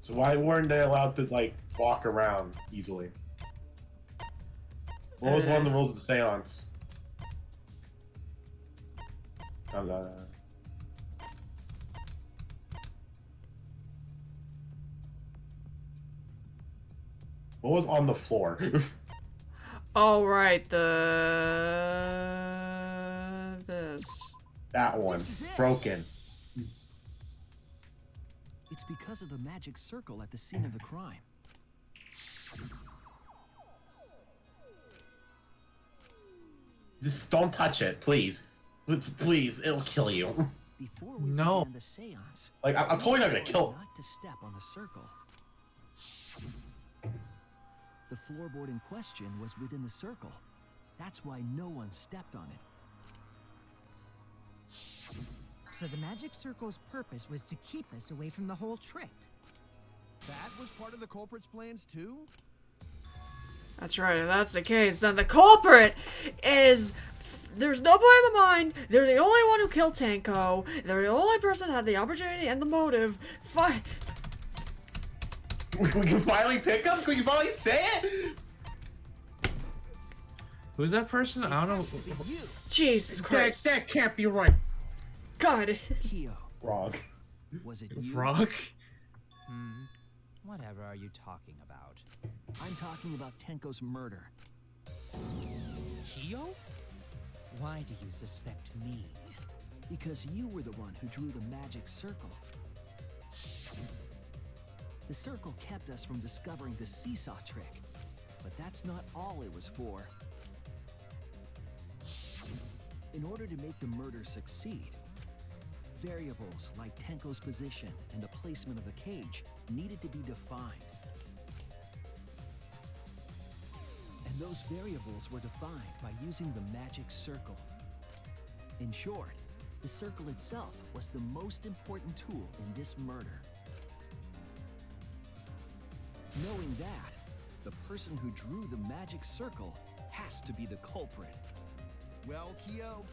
So why weren't they allowed to, like, walk around easily? What was one of the rules of the seance? What was on the floor? Oh, right. This. That one. This is it. Broken. It's because of the magic circle at the scene of the crime. Just don't touch it, please. Please, it'll kill you. Before we No. began the seance, Like, I'm totally not gonna kill. not to step on the circle. The floorboard in question was within the circle. That's why no one stepped on it. So the magic circle's purpose was to keep us away from the whole trick. That was part of the culprit's plans too? That's right. If that's the case, then the culprit is. There's no point in my mind. They're the only one who killed Tanko. They're the only person that had the opportunity and the motive. We can finally pick him? Can you finally say it? Who's that person? I don't know. Jesus Christ. That can't be right. God. Kyo, Wrong. was it you? Frog? Whatever are you talking about? I'm talking about Tenko's murder. Kyo? Why do you suspect me? Because you were the one who drew the magic circle. The circle kept us from discovering the seesaw trick, but that's not all it was for. In order to make the murder succeed, variables like Tenko's position and the placement of the cage needed to be defined. And those variables were defined by using the magic circle. In short, the circle itself was the most important tool in this murder. Knowing that, the person who drew the magic circle has to be the culprit. Well, Kyo,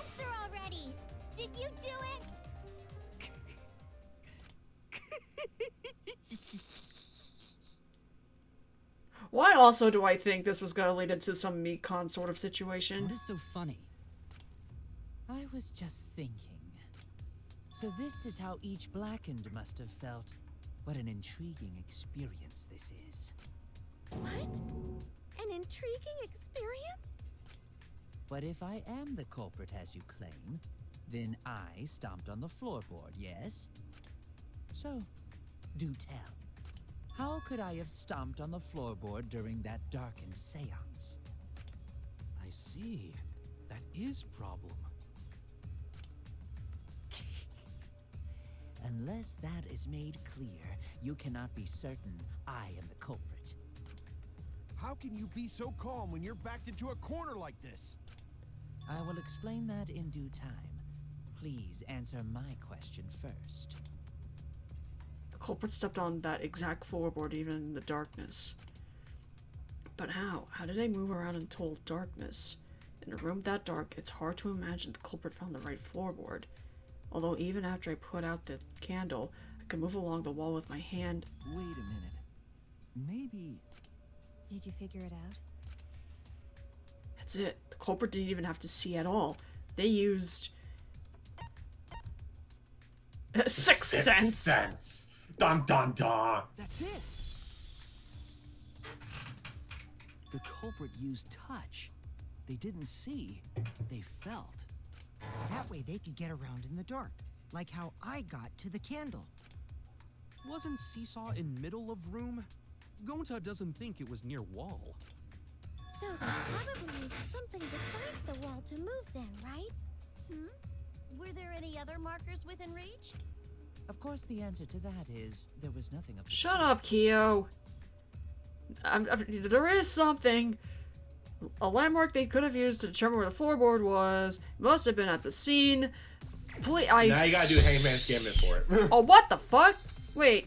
Answer already! Did you do it? Why also do I think this was gonna lead into some Meat-Con sort of situation? What is so funny? I was just thinking. So this is how each Blackened must have felt. What an intriguing experience this is. What? An intriguing experience? But if I am the culprit as you claim, then I stomped on the floorboard, yes? So, do tell. How could I have stomped on the floorboard during that darkened seance? I see. That is problem. Unless that is made clear, you cannot be certain I am the culprit. how can you be so calm when you're backed into a corner like this? I will explain that in due time. Please answer my question first. The culprit stepped on that exact floorboard even in the darkness. But how? How did they move around in total darkness? In a room that dark, it's hard to imagine the culprit found the right floorboard. Although even after I put out the candle, I could move along the wall with my hand. Wait a minute. Maybe... Did you figure it out? That's it. The culprit didn't even have to see at all. They used... Sixth Sense! Sense! Dun dun dun! That's it! The culprit used touch. They didn't see, they felt. That way they could get around in the dark, like how I got to the candle. Wasn't Seesaw in middle of room? Gonta doesn't think it was near wall. So they probably used something besides the wall to move then, right? Were there any other markers within reach? Of course, the answer to that is there was nothing of the Shut sort. up, Kyo. There is something. A landmark they could have used to determine where the floorboard was. Must have been at the scene. Please, Now you gotta do Hangman's Gambit for it. Oh, what the fuck? Wait.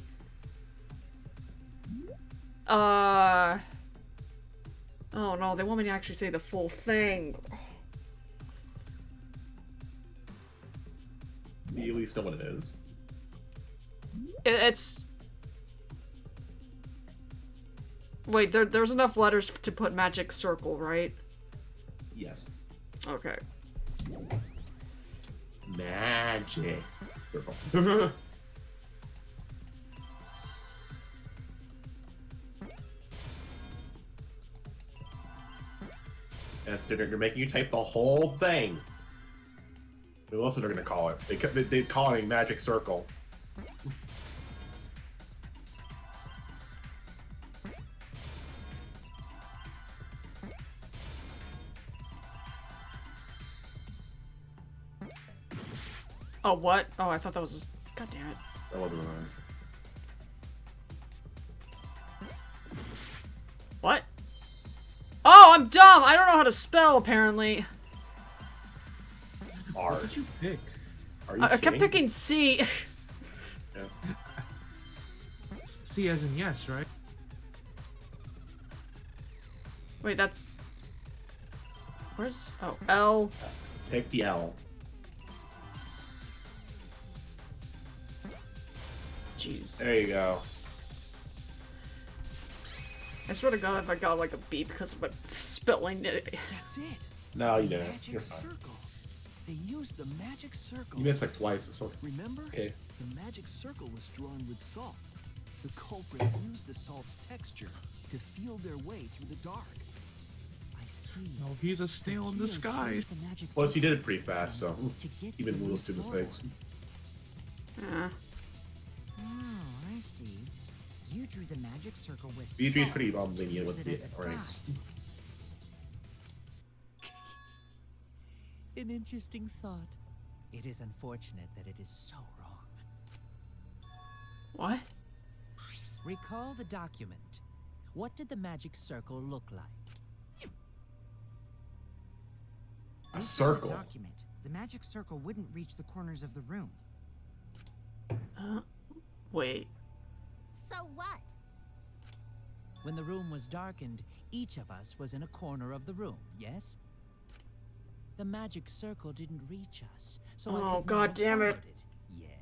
Oh no, they want me to actually say the full thing. You at least know what it is. It's... Wait, there's enough letters to put magic circle, right? Yes. Okay. Magic circle. And student, you're making you type the whole thing. What else are they gonna call it? They call it a magic circle. Oh, what? Oh, I thought that was just... God damn it. That wasn't mine. What? Oh, I'm dumb! I don't know how to spell, apparently. R. What did you pick? Are you I kept kidding? picking C. Yeah. C as in yes, right? Wait, that's... Where's... Oh, L. Pick the L. Jeez. There you go. I swear to God, if I got like a B because of my spelling. That's it. No, you The didn't. magic You're fine. circle. They used the magic circle. You missed like twice. So Remember? okay. The magic circle was drawn with salt. The culprit used the salt's texture to feel their way through the dark. I see. No, he's a snail in the sky. Plus, you did it pretty fast, so To get even to the lose two mistakes. Yeah. Oh, I see. You drew the magic circle with BG's salt. pretty lenient with Use the it as a ranks. An interesting thought. It is unfortunate that it is so wrong. What? Recall the document. What did the magic circle look like? A Based on the circle. document, the magic circle wouldn't reach the corners of the room. Wait. So what? When the room was darkened, each of us was in a corner of the room, yes? The magic circle didn't reach us, so I Oh, could not God have damn it. followed it.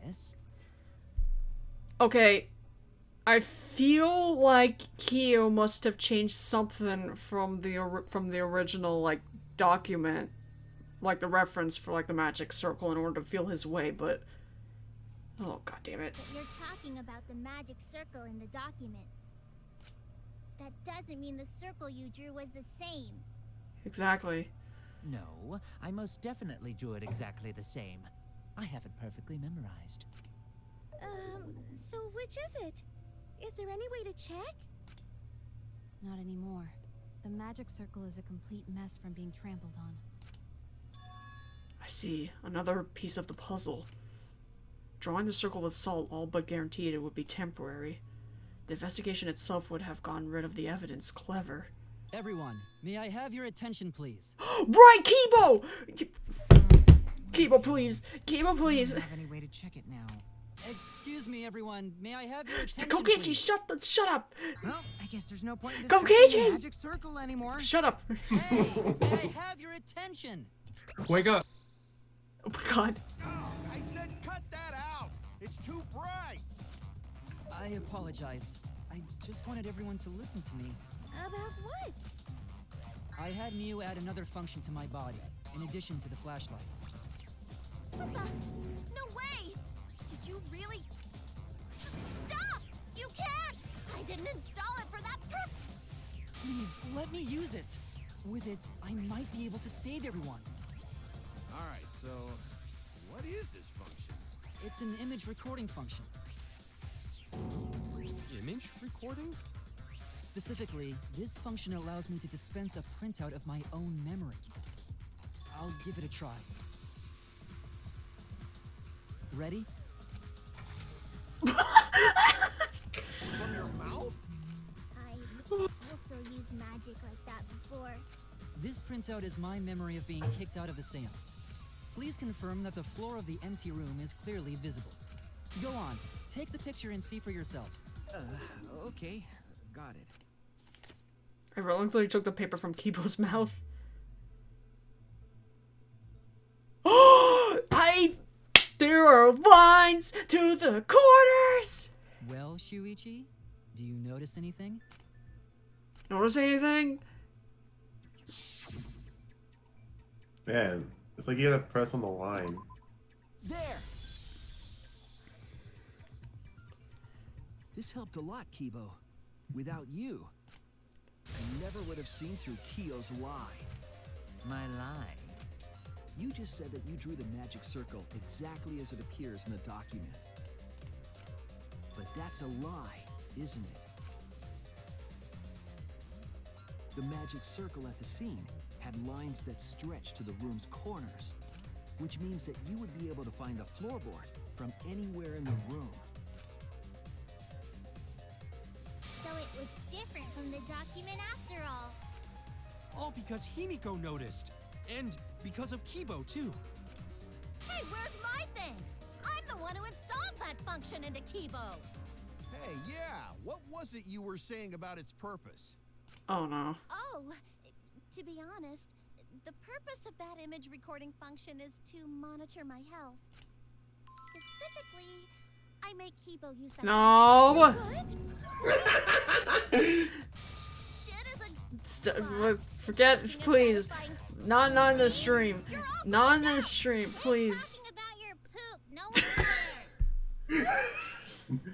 Yes? Okay. I feel like Kyo must have changed something from the original like document, like the reference for like the magic circle in order to feel his way, but oh, God damn it. But you're talking about the magic circle in the document. That doesn't mean the circle you drew was the same. Exactly. No, I most definitely drew it exactly the same. I have it perfectly memorized. So which is it? Is there any way to check? Not anymore. The magic circle is a complete mess from being trampled on. I see. Another piece of the puzzle. Drawing the circle with salt all but guaranteed it would be temporary. The investigation itself would have gotten rid of the evidence. Clever. Everyone, may I have your attention, please? Right, Kibo! Kibo, please! Kibo, please! I don't have any way to check it now. Excuse me, everyone. May I have your attention, Kokichi, please? shut up! Well, I guess there's no point in Go, discussing KJ! the magic circle anymore. Shut up! Hey, may I have your attention? Wake up. Oh my God. I said cut that out. It's too bright. I apologize. I just wanted everyone to listen to me. About what? I had Mew add another function to my body, in addition to the flashlight. What the? No way! Did you really? Stop! You can't! I didn't install it for that purpose! Please, let me use it. With it, I might be able to save everyone. Alright, so what is this function? It's an image recording function. Image recording? Specifically, this function allows me to dispense a printout of my own memory. I'll give it a try. Ready? From your mouth? I also used magic like that before. This printout is my memory of being kicked out of the seance. Please confirm that the floor of the empty room is clearly visible. Go on, take the picture and see for yourself. Okay. Got it. I reluctantly took the paper from Kibo's mouth. There are lines to the corners! Well, Shuichi, do you notice anything? Notice anything? Man, it's like you gotta press on the line. There! This helped a lot, Kibo. Without you, I never would have seen through Kyo's lie. My lie? You just said that you drew the magic circle exactly as it appears in the document. But that's a lie, isn't it? The magic circle at the scene had lines that stretched to the room's corners, which means that you would be able to find the floorboard from anywhere in the room. So it was different from the document after all. All because Himiko noticed. And because of Kibo, too. Hey, where's my things? I'm the one who installed that function into Kibo. Hey, yeah, what was it you were saying about its purpose? Oh no. Oh, to be honest, the purpose of that image recording function is to monitor my health. Specifically, I make Kibo use that. No! What? Shit is a Forget, please. Not in the stream. Not in the stream, please. talking about your poop. No one cares.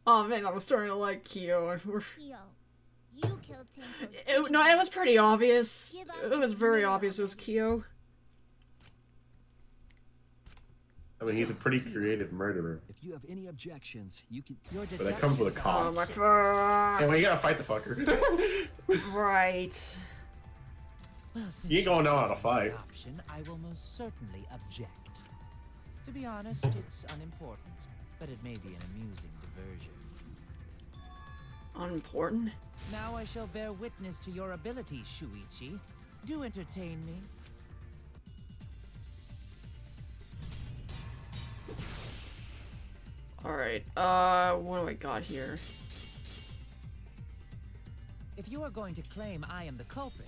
Oh man, I was starting to like Kyo. And Kyo, you killed Tenko. no, it was pretty obvious. It was very obvious it was Kyo. I mean, he's a pretty creative murderer. If you have any objections, you can. But that comes with a cost. Oh my god. And well, you gotta fight the fucker. Right. Well, since You ain't gonna know how to you fight. the option, I will most certainly object. To be honest, it's unimportant, but it may be an amusing diversion. Unimportant? Now I shall bear witness to your abilities, Shuichi. Do entertain me. Alright, what do I got here? If you are going to claim I am the culprit,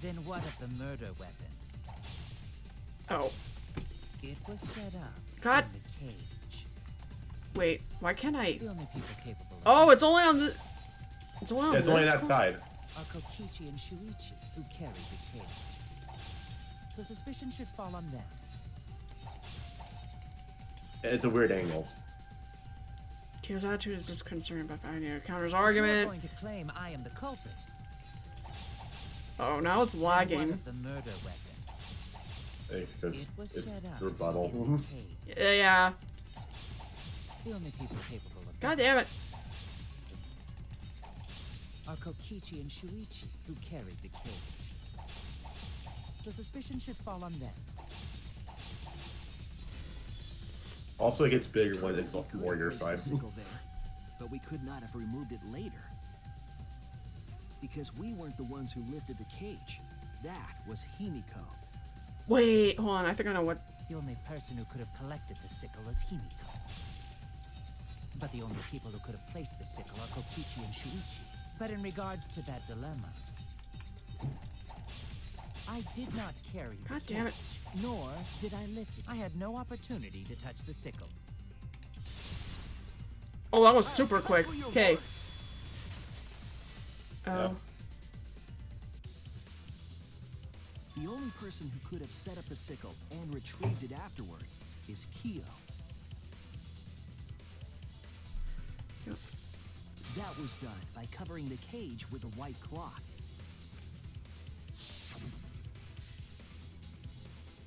then what of the murder weapon? Oh. It was set up God. in the cage. Wait, why can't I? The only people capable of Oh, it's only on the. It's only on It's only this that side. are Kokichi and Shuichi, who carried the cage. So suspicion should fall on them. It's a weird angle. Kyo's attitude is just concerned by finding a counter's If you are argument. going to claim I am the culprit, Oh, now it's then what lagging. of the murder weapon? Because It was it's set up rebuttal. in the cage. Yeah. The only people capable of God that damn it. are Kokichi and Shuichi, who carried the cage. So suspicion should fall on them. Also, it gets bigger when it's We could more your place the side. sickle there, but we could not have removed it later. Because we weren't the ones who lifted the cage. That was Himiko. Wait, hold on. I think I know what. The only person who could have collected the sickle is Himiko. But the only people who could have placed the sickle are Kokichi and Shuichi. But in regards to that dilemma, I did not carry the God damn it. cage, nor did I lift it. I had no opportunity to touch the sickle. Oh, that was super quick. Okay. Oh. Yeah. The only person who could have set up the sickle and retrieved it afterward is Kyo. That was done by covering the cage with a white cloth.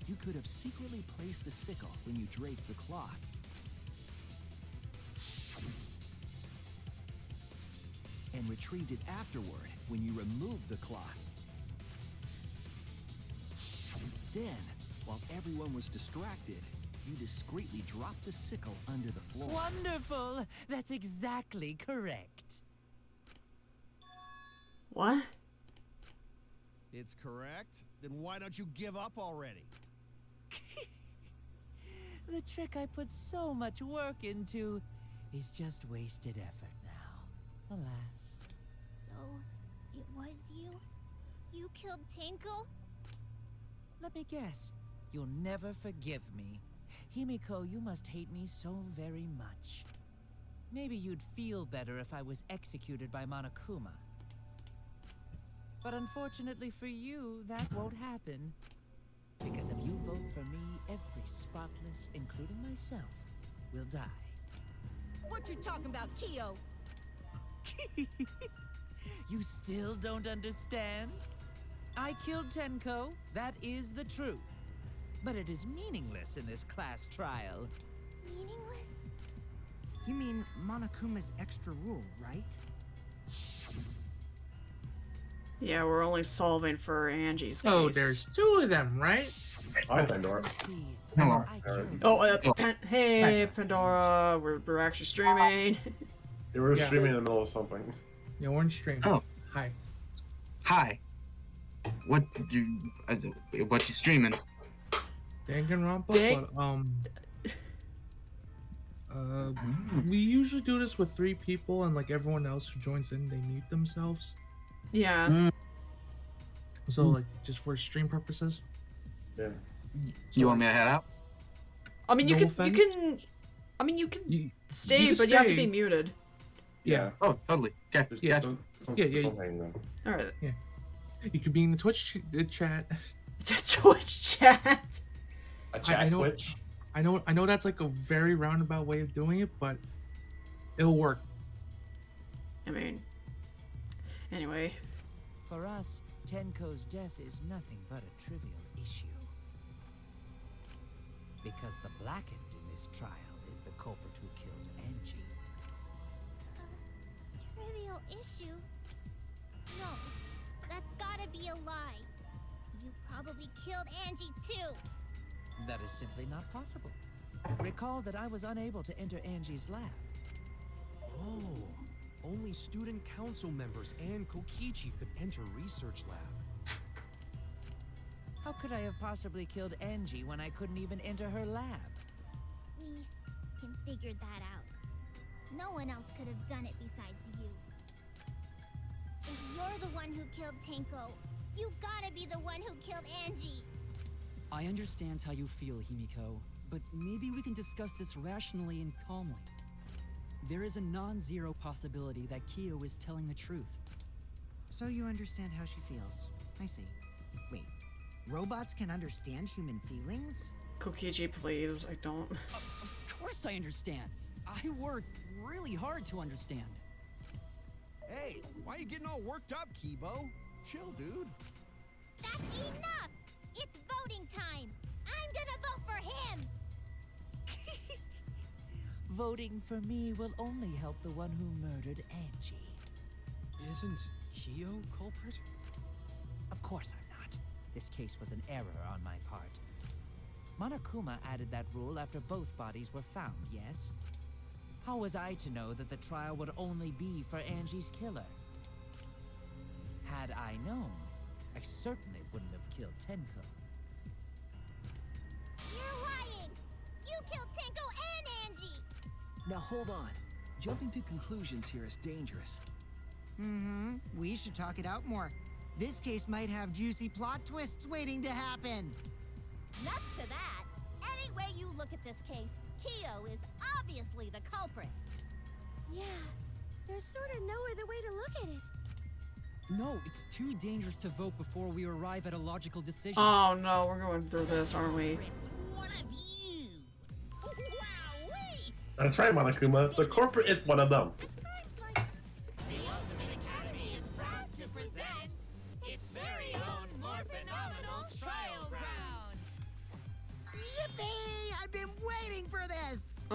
You could have secretly placed the sickle when you draped the cloth. And retrieved it afterward when you removed the cloth. Then, while everyone was distracted, you discreetly dropped the sickle under the floor. Wonderful! That's exactly correct. What? It's correct? Then why don't you give up already? The trick I put so much work into is just wasted effort now. Alas. So, it was you? You killed Tenko? Let me guess. You'll never forgive me. Himiko, you must hate me so very much. Maybe you'd feel better if I was executed by Monokuma. But unfortunately for you, that won't happen. Because if you vote for me, every spotless, including myself, will die. What you talking about, Kyo? You still don't understand? I killed Tenko, that is the truth. But it is meaningless in this class trial. Meaningless? You mean Monokuma's extra rule, right? Yeah, we're only solving for Angie's case. Oh, there's two of them, right? Hi, Pandora. Hello. Hey, Pandora. We're actually streaming. You were Yeah. streaming in the middle of something. Yeah, we're in stream. Oh. Hi. Hi. What you streaming? Danganronpa, but we usually do this with 3 people, and like everyone else who joins in, they mute themselves. Yeah. So like just for stream purposes. Yeah. You want me to head out? I mean, you No can. You can You stay, can but you have to stay. be muted. Yeah. Oh, totally. Okay. Just Yeah. don't hang them. All right. You could be in the Twitch chat. The Twitch chat. A chat I know- Twitch? I know that's like a very roundabout way of doing it, but it'll work. I mean. Anyway. For us, Tenko's death is nothing but a trivial issue. Because the blackened in this trial is the culprit who killed Angie. Trivial issue? No, that's gotta be a lie. You probably killed Angie too. That is simply not possible. Recall that I was unable to enter Angie's lab. Oh, only student council members and Kokichi could enter research lab. How could I have possibly killed Angie when I couldn't even enter her lab? We can figure that out. No one else could have done it besides you. If you're the one who killed Tenko, you gotta be the one who killed Angie. I understand how you feel, Himiko, but maybe we can discuss this rationally and calmly. There is a non-zero possibility that Kyo is telling the truth. So you understand how she feels. I see. Wait, robots can understand human feelings? Kokichi, please. I don't. Of course I understand. I worked really hard to understand. Hey, why are you getting all worked up, Kibo? Chill, dude. That's enough! It's voting time! I'm gonna vote for him! Voting for me will only help the one who murdered Angie. Isn't Kyo culprit? Of course I'm not. This case was an error on my part. Monokuma added that rule after both bodies were found, yes? How was I to know that the trial would only be for Angie's killer? Had I known, I certainly wouldn't have killed Tenko. You're lying! You killed Tenko and Angie! Now hold on. Jumping to conclusions here is dangerous. Mm-hmm. We should talk it out more. This case might have juicy plot twists waiting to happen. Nuts to that. Any way you look at this case, Kyo is obviously the culprit. Yeah, there's sort of no other way to look at it. No, it's too dangerous to vote before we arrive at a logical decision. Oh no, we're going through this, aren't we? It's one of you. Wowee! That's right, Monokuma. The corporate is one of them. At times like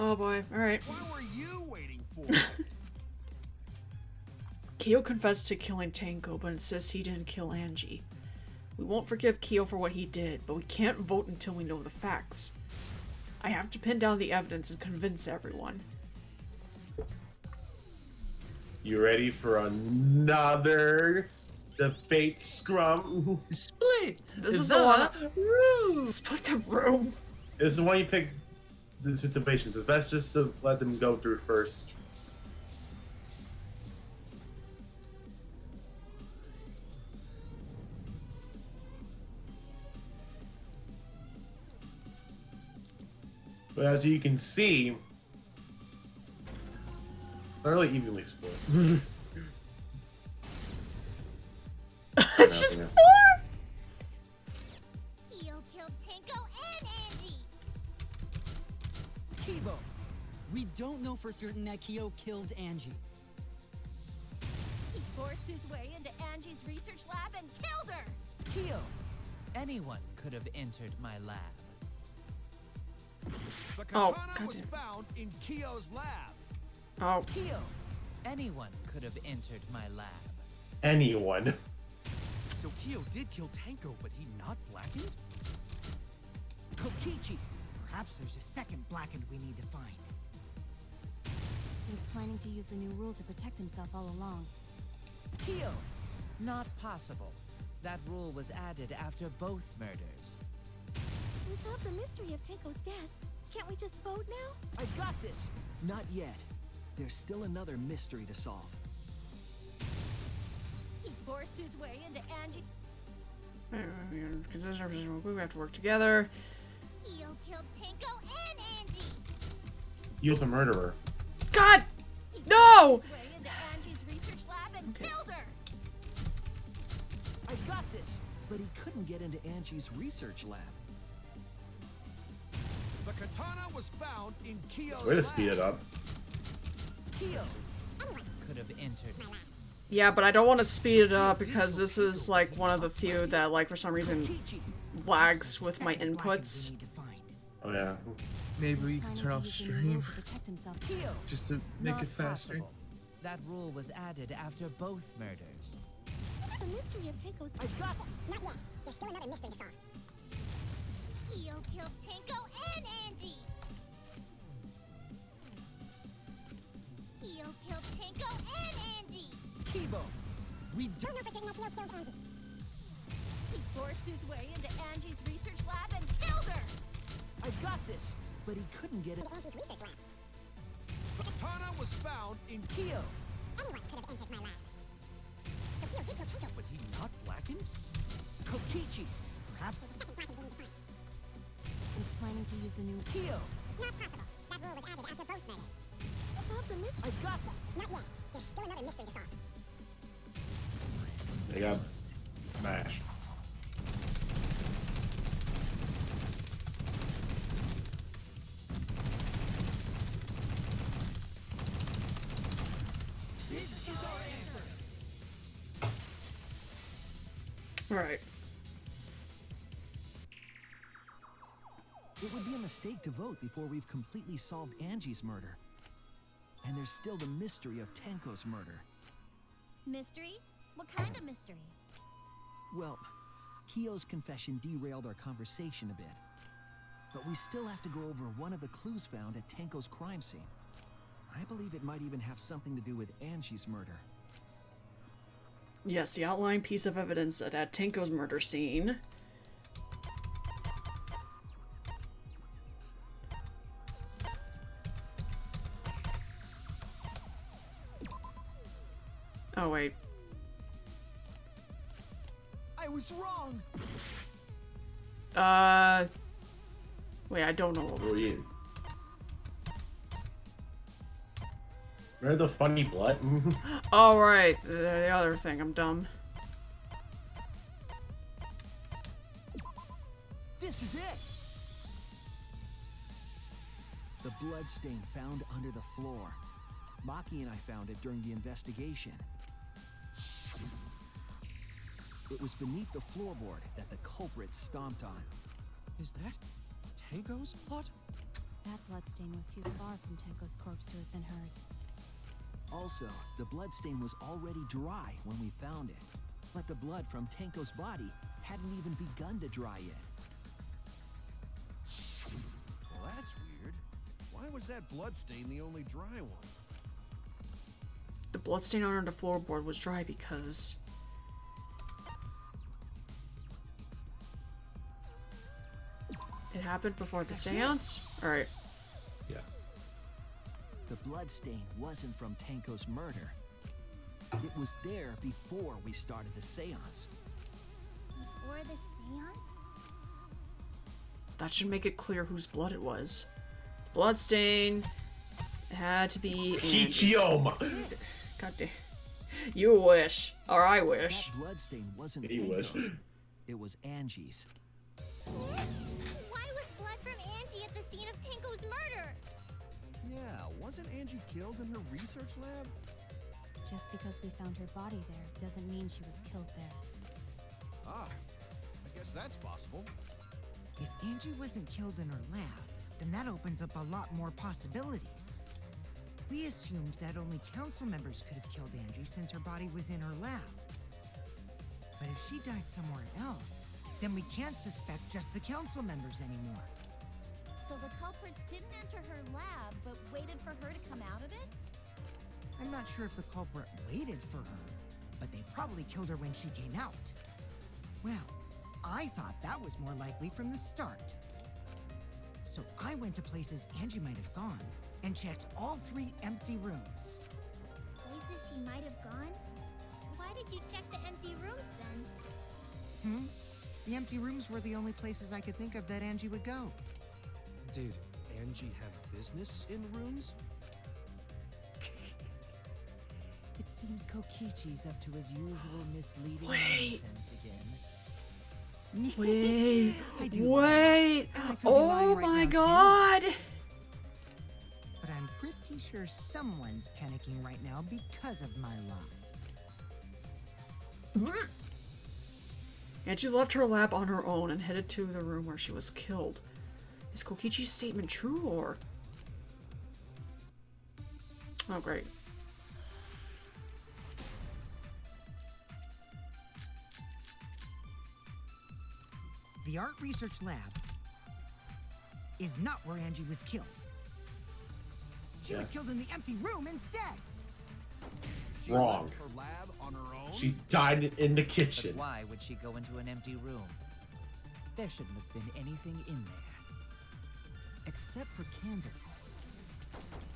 Oh boy, alright. What were you waiting for? Kyo confessed to killing Tango, but insists he didn't kill Angie. We won't forgive Kyo for what he did, but we can't vote until we know the facts. I have to pin down the evidence and convince everyone. You ready for another debate scrum? Split. This is the the one. room. Split the room. This is the one you pick the situations. It's best just to let them go through first. But as you can see, they're really evenly split. It's just Yeah. 4! Kyo killed Tenko and Angie. Kibo, we don't know for certain that Kyo killed Angie. He forced his way into Angie's research lab and killed her! Kyo, anyone could have entered my lab. The Oh, katana was goddamn. found in Kyo's lab. Oh. Kyo, anyone could have entered my lab. Anyone. So Kyo did kill Tanko, but he not blackened? Kokichi. Perhaps there's a second blackened we need to find. He was planning to use the new rule to protect himself all along. Kyo, not possible. That rule was added after both murders. We solved the mystery of Tenko's death. Can't we just vote now? I got this. Not yet. There's still another mystery to solve. He forced his way into Angie. Because we have to work together. Kyo killed Tenko and Angie. He was a murderer. God! He No! forced his way into Angie's research lab and killed her! I got this, but he couldn't get into Angie's research lab. The katana was found in Kyo's Way to lab. speed it up. Kyo could have entered. Yeah, but I don't want to speed it up because this is like one of the few that like for some reason Kokichi. lags with my Second blackened inputs. we need to find. Oh yeah. Maybe we He can was turn planning off to use the new rule stream to protect himself. Kyo. just to make Not it faster. possible. That rule was added after both murders. The mystery of Tenko's I got this. Not yet. There's still another mystery to solve. Kyo killed Tenko and Angie. Kyo killed Tenko and Angie. Kibo, we do. Don't know for certain that Kyo killed Angie. He forced his way into Angie's research lab and killed her! I got this, but he couldn't get it. Into Angie's research lab. The katana was found in Kyo, Anyone could have entered my lab. So Kyo did kill Tenko. But he not blackened? Kokichi. Perhaps There's a second blackened we need to find. He was planning to use the new. Kyo. Not possible. That rule was added after both murders. We solved the mystery. I got this. Not yet. There's still another mystery to solve. They got smashed. Alright. It would be a mistake to vote before we've completely solved Angie's murder. And there's still the mystery of Tenko's murder. Mystery? What kind of mystery? Well, Kyo's confession derailed our conversation a bit. But we still have to go over one of the clues found at Tenko's crime scene. I believe it might even have something to do with Angie's murder. Yes, the outlying piece of evidence at Tenko's murder scene. Oh, wait. I was wrong! Wait, I don't know. Oh yeah. Remember the funny blood? Oh, right. The other thing. I'm dumb. This is it! The blood stain found under the floor. Maki and I found it during the investigation. It was beneath the floorboard that the culprit stomped on. Is that Tango's plot? That bloodstain was too far from Tenko's corpse to have been hers. Also, the bloodstain was already dry when we found it. But the blood from Tenko's body hadn't even begun to dry yet. Well, that's weird. Why was that bloodstain the only dry one? The bloodstain on the floorboard was dry because it happened before the seance? Alright. Yeah. The bloodstain wasn't from Tenko's murder. It was there before we started the seance. Before the seance? That should make it clear whose blood it was. Bloodstain had to be Angie's. Hichioma! God damn. You wish. Or I wish. That bloodstain wasn't He Tenko's. wished. It was Angie's. Why was blood from Angie at the scene of Tenko's murder? Yeah, wasn't Angie killed in her research lab? Just because we found her body there doesn't mean she was killed there. Ah, I guess that's possible. If Angie wasn't killed in her lab, then that opens up a lot more possibilities. We assumed that only council members could have killed Angie since her body was in her lab. But if she died somewhere else, then we can't suspect just the council members anymore. So the culprit didn't enter her lab, but waited for her to come out of it? I'm not sure if the culprit waited for her, but they probably killed her when she came out. Well, I thought that was more likely from the start. So I went to places Angie might have gone and checked all 3 empty rooms. Places she might have gone? Why did you check the empty rooms then? The empty rooms were the only places I could think of that Angie would go. Did Angie have business in rooms? It seems Kokichi's up to his usual misleading Wait. nonsense again. Wait. I do Wait. and I could be lying Oh right my now, too. god. But I'm pretty sure someone's panicking right now because of my lie. Angie left her lab on her own and headed to the room where she was killed. Is Kokichi's statement true or? Oh, great. The art research lab is not where Angie was killed. She was killed in the empty room instead. She Wrong. left her lab on her own? She died in the But kitchen. why would she go into an empty room? There shouldn't have been anything in there. Except for candles.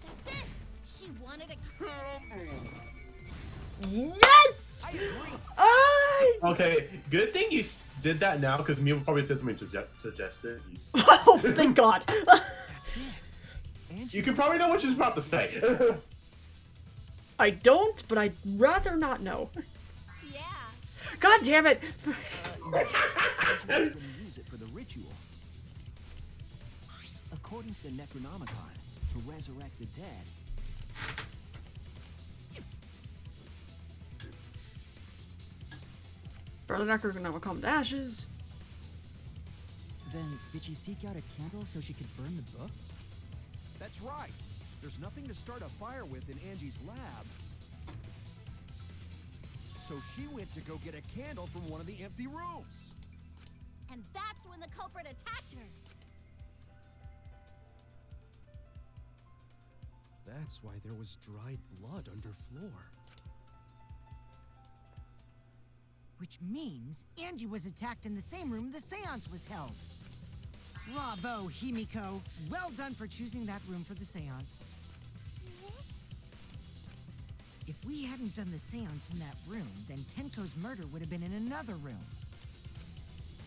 That's it! She wanted a Yes! Okay, good thing you did that now because Mia probably said something suggested. Oh, thank God. That's it. Angie You can probably know what she's about to say. I don't, but I'd rather not know. Yeah. God damn it! was going to use it for the ritual. According to the Necronomicon, to resurrect the dead, Brother Necker can never come to ashes. Then, did she seek out a candle so she could burn the book? That's right. There's nothing to start a fire with in Angie's lab. So she went to go get a candle from one of the empty rooms. And that's when the culprit attacked her. That's why there was dried blood underfloor. Which means Angie was attacked in the same room the seance was held. Bravo, Himiko. Well done for choosing that room for the seance. If we hadn't done the seance in that room, then Tenko's murder would have been in another room.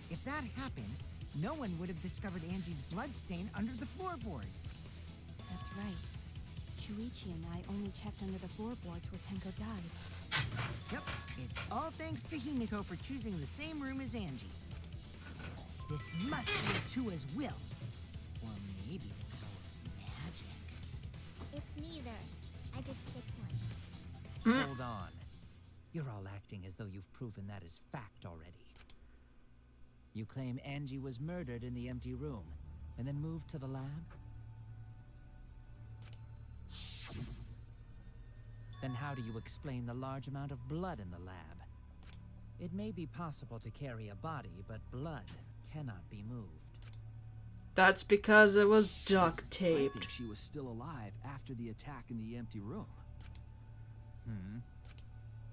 If that happened, no one would have discovered Angie's bloodstain under the floorboards. That's right. Shuichi and I only checked under the floorboards where Tenko died. Yep, it's all thanks to Himiko for choosing the same room as Angie. This must be Tua's will. Or maybe the power of magic. It's neither. I just picked one. Hold on. You're all acting as though you've proven that as fact already. You claim Angie was murdered in the empty room, and then moved to the lab? Then how do you explain the large amount of blood in the lab? It may be possible to carry a body, but blood cannot be moved. That's because it was duct I taped. think she was still alive after the attack in the empty room.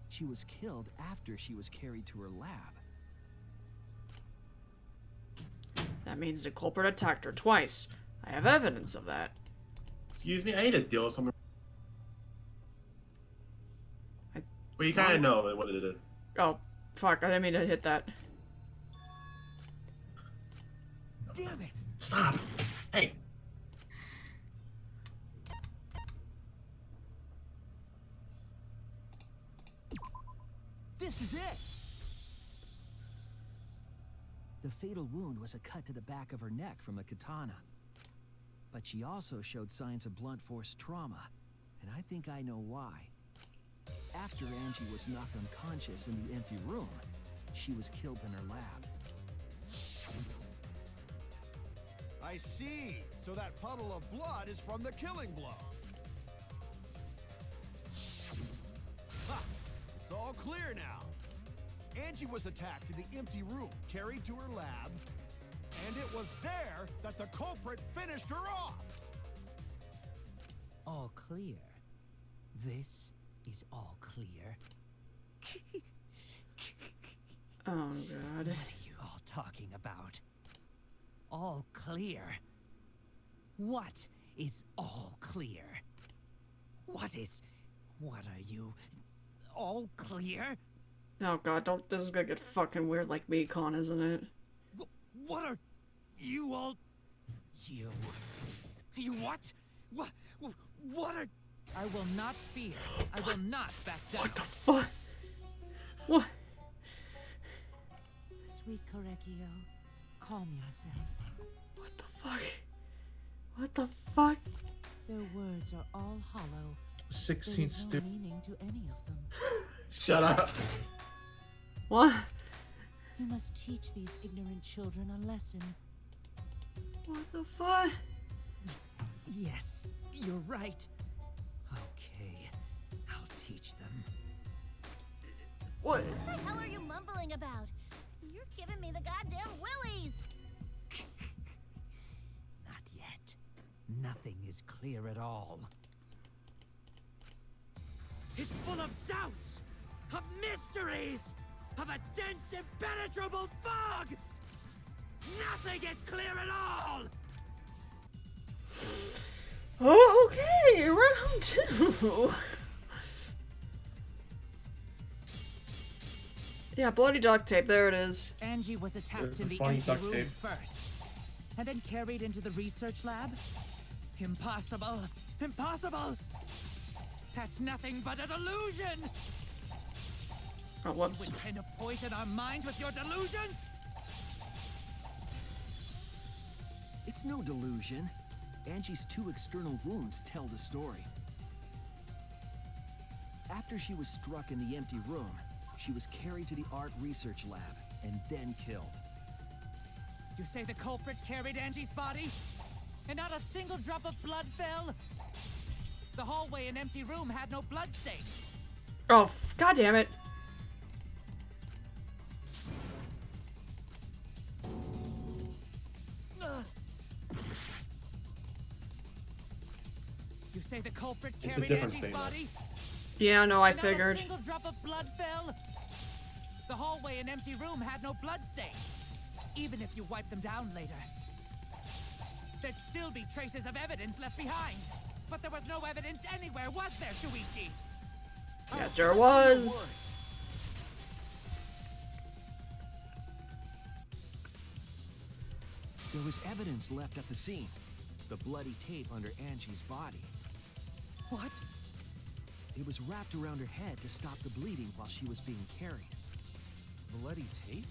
She was killed after she was carried to her lab. That means the culprit attacked her twice. I have evidence of that. Excuse me, I need to deal with something. Well, you kind of know what it is. Oh, fuck, I didn't mean to hit that. Damn it! Stop! Hey! This is it! The fatal wound was a cut to the back of her neck from a katana. But she also showed signs of blunt force trauma, and I think I know why. After Angie was knocked unconscious in the empty room, she was killed in her lab. I see. So that puddle of blood is from the killing blow. Ha! It's all clear now. Angie was attacked in the empty room, carried to her lab, and it was there that the culprit finished her off. All clear. This is all clear. Oh, God. What are you all talking about? All clear? What is all clear? What are you? All clear? Oh, God, don't. This is gonna get fucking weird like Mekon, isn't it? What are you all? You. You what? What are? I will not fear. I will not back down. What the fuck? What? Sweet Korekio, calm yourself. What the fuck? What the fuck? Their words are all hollow. 16 There is no stupid. meaning to any of them. Shut up! What? You must teach these ignorant children a lesson. What the fuck? Yes, you're right. Okay, I'll teach them. What? What the hell are you mumbling about? You're giving me the goddamn willies! Not yet. Nothing is clear at all. It's full of doubts, of mysteries, of a dense, impenetrable fog. Nothing is clear at all. Oh, okay, round 2. Yeah, bloody duct tape, there it is. Angie was attacked in the funny empty duct room tape. first, and then carried into the research lab? Impossible! Impossible! That's nothing but a delusion! Oh, whoops. You intend to poison our minds with your delusions? It's no delusion. Angie's 2 external wounds tell the story. After she was struck in the empty room, she was carried to the art research lab and then killed. You say the culprit carried Angie's body? And not a single drop of blood fell? The hallway and empty room had no blood stains. Oh, god damn it. You say the culprit It's a carried different Angie's statement. body? Yeah, no, I And figured. Not a single drop of blood fell? The hallway and empty room had no blood stains. Even if you wipe them down later. There'd still be traces of evidence left behind. But there was no evidence anywhere, was there, Shuichi? Yes, there was. There was evidence left at the scene. The bloody tape under Angie's body. What? It was wrapped around her head to stop the bleeding while she was being carried. Bloody tape?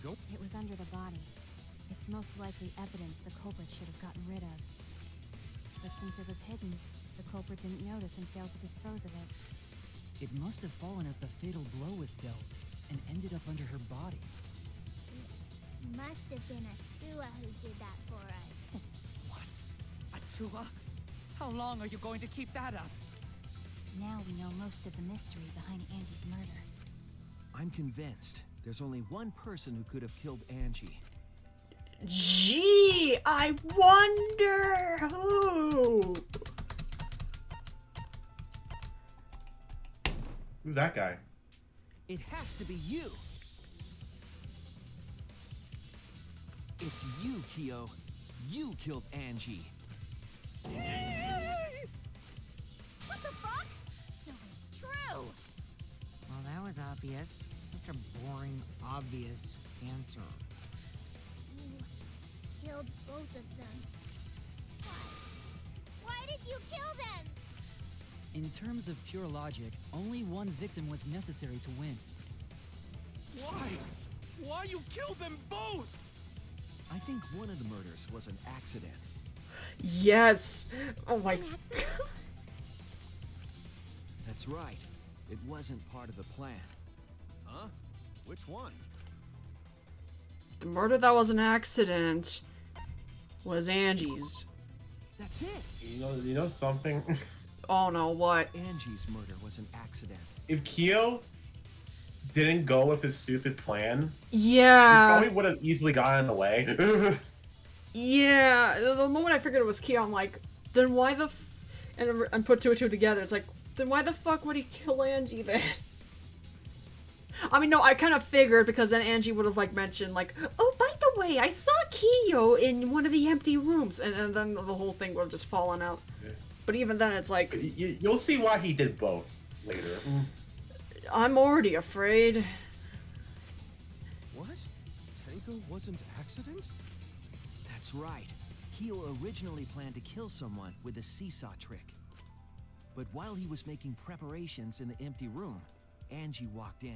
Go. It was under the body. It's most likely evidence the culprit should have gotten rid of. But since it was hidden, the culprit didn't notice and failed to dispose of it. It must have fallen as the fatal blow was dealt and ended up under her body. Must have been a Tua who did that for us. What? Atua? How long are you going to keep that up? now we know most of the mystery behind Angie's murder. I'm convinced there's only one person who could have killed Angie. Gee, I wonder who. Who's that guy? It has to be you. It's you, Kyo. You killed Angie. What the fuck? So it's true. Well, that was obvious. Such a boring, obvious answer. You killed both of them. Why did you kill them? In terms of pure logic, only one victim was necessary to win. Why? Why you killed them both? I think one of the murders was an accident. Yes. Oh my. An accident? That's right. It wasn't part of the plan. Huh? Which one? The murder that was an accident was Angie's. That's it. You know something? Oh no, what? Angie's murder was an accident. If Kyo didn't go with his stupid plan, Yeah. he probably would have easily gotten away. Yeah. The moment I figured it was Kyo, I'm like, then why the and put two and two together. It's like, then why the fuck would he kill Angie then? I mean, no, I kind of figured because then Angie would have like mentioned like, oh, by the way, I saw Kyo in one of the empty rooms, and then the whole thing would have just fallen out. Yeah. But even then, it's like, You'll see why he did both later. I'm already afraid. What? Tenko wasn't accident? That's right. Kyo originally planned to kill someone with a seesaw trick. But while he was making preparations in the empty room, Angie walked in.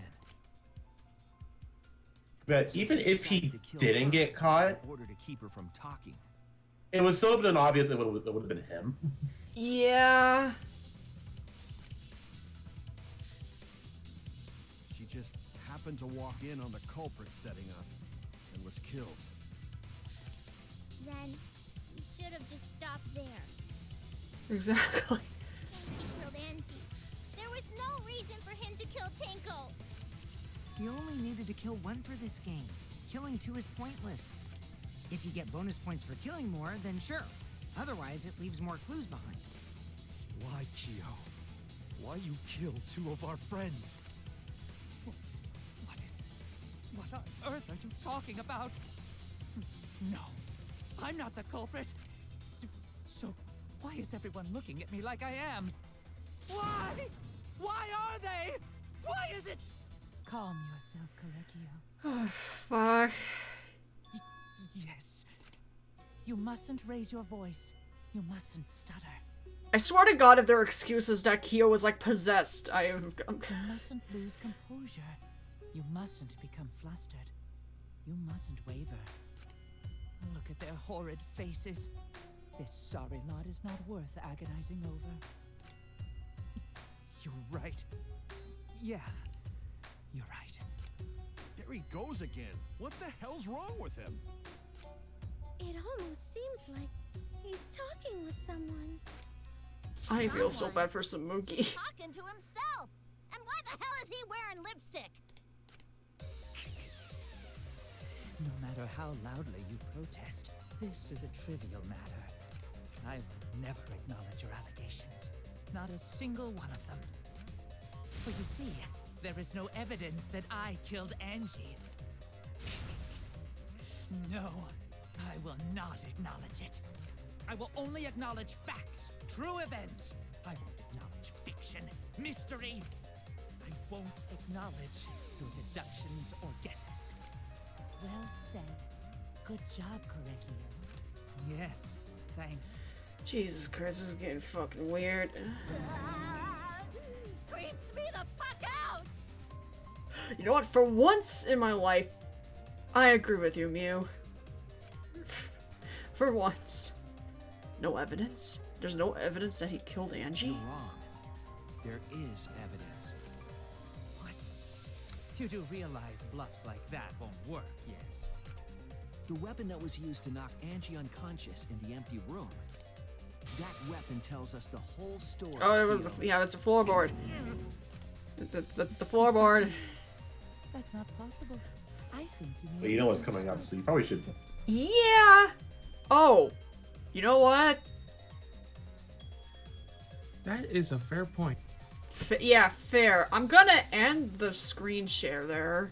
But So even if he decided to kill didn't her get caught, in order to keep her from talking. it would still have been obvious it would have been him. Yeah. She just happened to walk in on the culprit setting up and was killed. Then you should have just stopped there. Exactly. Once he killed Angie, there was no reason for him to kill Tenko. You only needed to kill one for this game. Killing two is pointless. If you get bonus points for killing more, then sure. Otherwise, it leaves more clues behind. Why, Kyo? Why you killed two of our friends? What is... What on earth are you talking about? No, I'm not the culprit. So why is everyone looking at me like I am? Why? Why are they? Why is it... Calm yourself, Korekio. Oh, fuck. Yes. You mustn't raise your voice. You mustn't stutter. I swear to God, if their excuse is that Kyo was like possessed, You mustn't lose composure. You mustn't become flustered. You mustn't waver. Look at their horrid faces. This sorry lot is not worth agonizing over. You're right. Yeah, you're right. There he goes again. What the hell's wrong with him? It almost seems like he's talking with someone. I feel so bad for Samuki. He's talking to himself. And why the hell is he wearing lipstick? No matter how loudly you protest, this is a trivial matter. I will never acknowledge your allegations. Not a single one of them. For you see, there is no evidence that I killed Angie. No, I will not acknowledge it. I will only acknowledge facts, true events. I won't acknowledge fiction, mystery. I won't acknowledge your deductions or guesses. Well said. Good job, Korekio. Yes, thanks. Jesus Christ, this is getting fucking weird. Creeps me the fuck out! You know what? For once in my life, I agree with you, Mew. For once. No evidence? There's no evidence that he killed Angie? You're wrong. There is evidence. What? You do realize bluffs like that won't work, yes? The weapon that was used to knock Angie unconscious in the empty room. That weapon tells us the whole story. Oh, it was yeah, it's a floorboard. That's the floorboard. That's not possible. I think you But you know what's coming up, so you probably should. Yeah. Oh, you know what? That is a fair point. Yeah, fair. I'm gonna end the screen share there.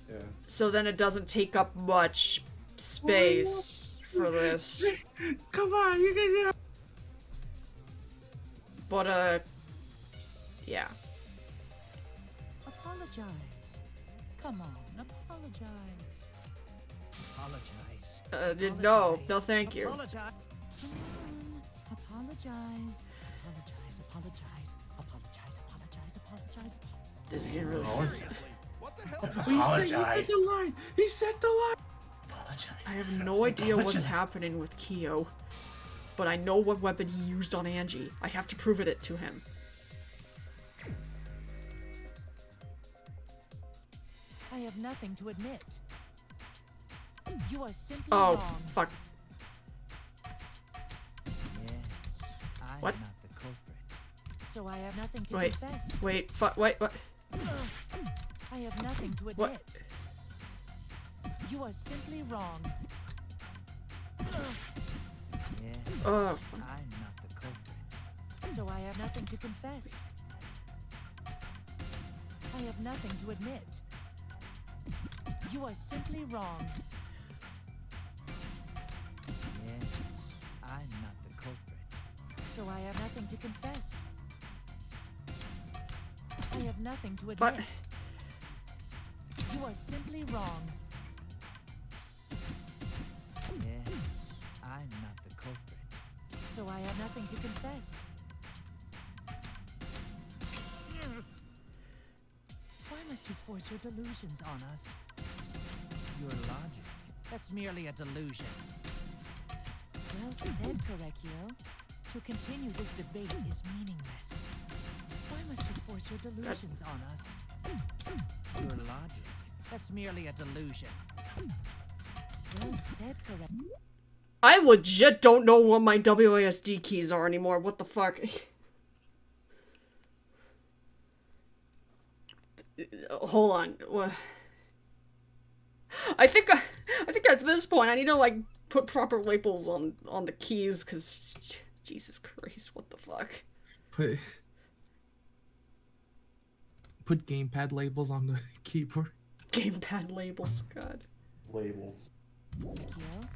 Yeah. So then it doesn't take up much space for this. Come on, you can do it. But yeah. Apologize. Come on, apologize. Apologize. No, thank you. Apologize. Come on. Apologize. Apologize. Apologize. Apologize. Apologize. Apologize. This is getting really Apologize. He said the line. Apologize. I have no idea what's happening with Kyo, but I know what weapon he used on Angie. I have to prove it to him. I have nothing to admit. You are simply Oh, wrong. fuck. Yes, I'm What? not the culprit. So I have nothing to Wait, confess. wait, fuck, wait, what? I have nothing to admit. What? You are simply wrong. Yes, Oh, fuck. I'm not the culprit. So I have nothing to confess. I have nothing to admit. You are simply wrong. Yes, I'm not the culprit. So I have nothing to confess. I have nothing to admit. But- You are simply wrong. Yes, I'm not the culprit. So I have nothing to confess. Why must you force your delusions on us? Your logic. That's merely a delusion. Well said, Korekio. To continue this debate is meaningless. Why must you force your delusions on us? Your logic. That's merely a delusion. Well said, Korekio. I legit don't know what my WASD keys are anymore. What the fuck? Hold on. I think at this point I need to like put proper labels on the keys, cause Jesus Christ, what the fuck? Put gamepad labels on the keyboard. Gamepad labels, God. Labels. Korekio,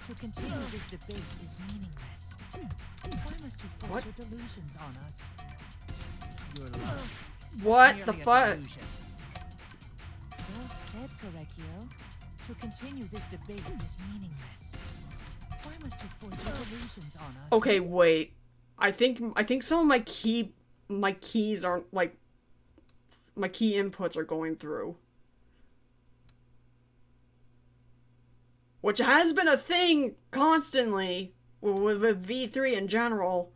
to continue this debate is meaningless. Why must you force What? your delusions on us? Your logic. What That's the merely a fuck? delusion. Well said, Korekio. To continue this debate is meaningless. Why must you force your delusions on us? Okay, wait. I think some of my keys aren't like my key inputs are going through. Which has been a thing constantly with V3 in general.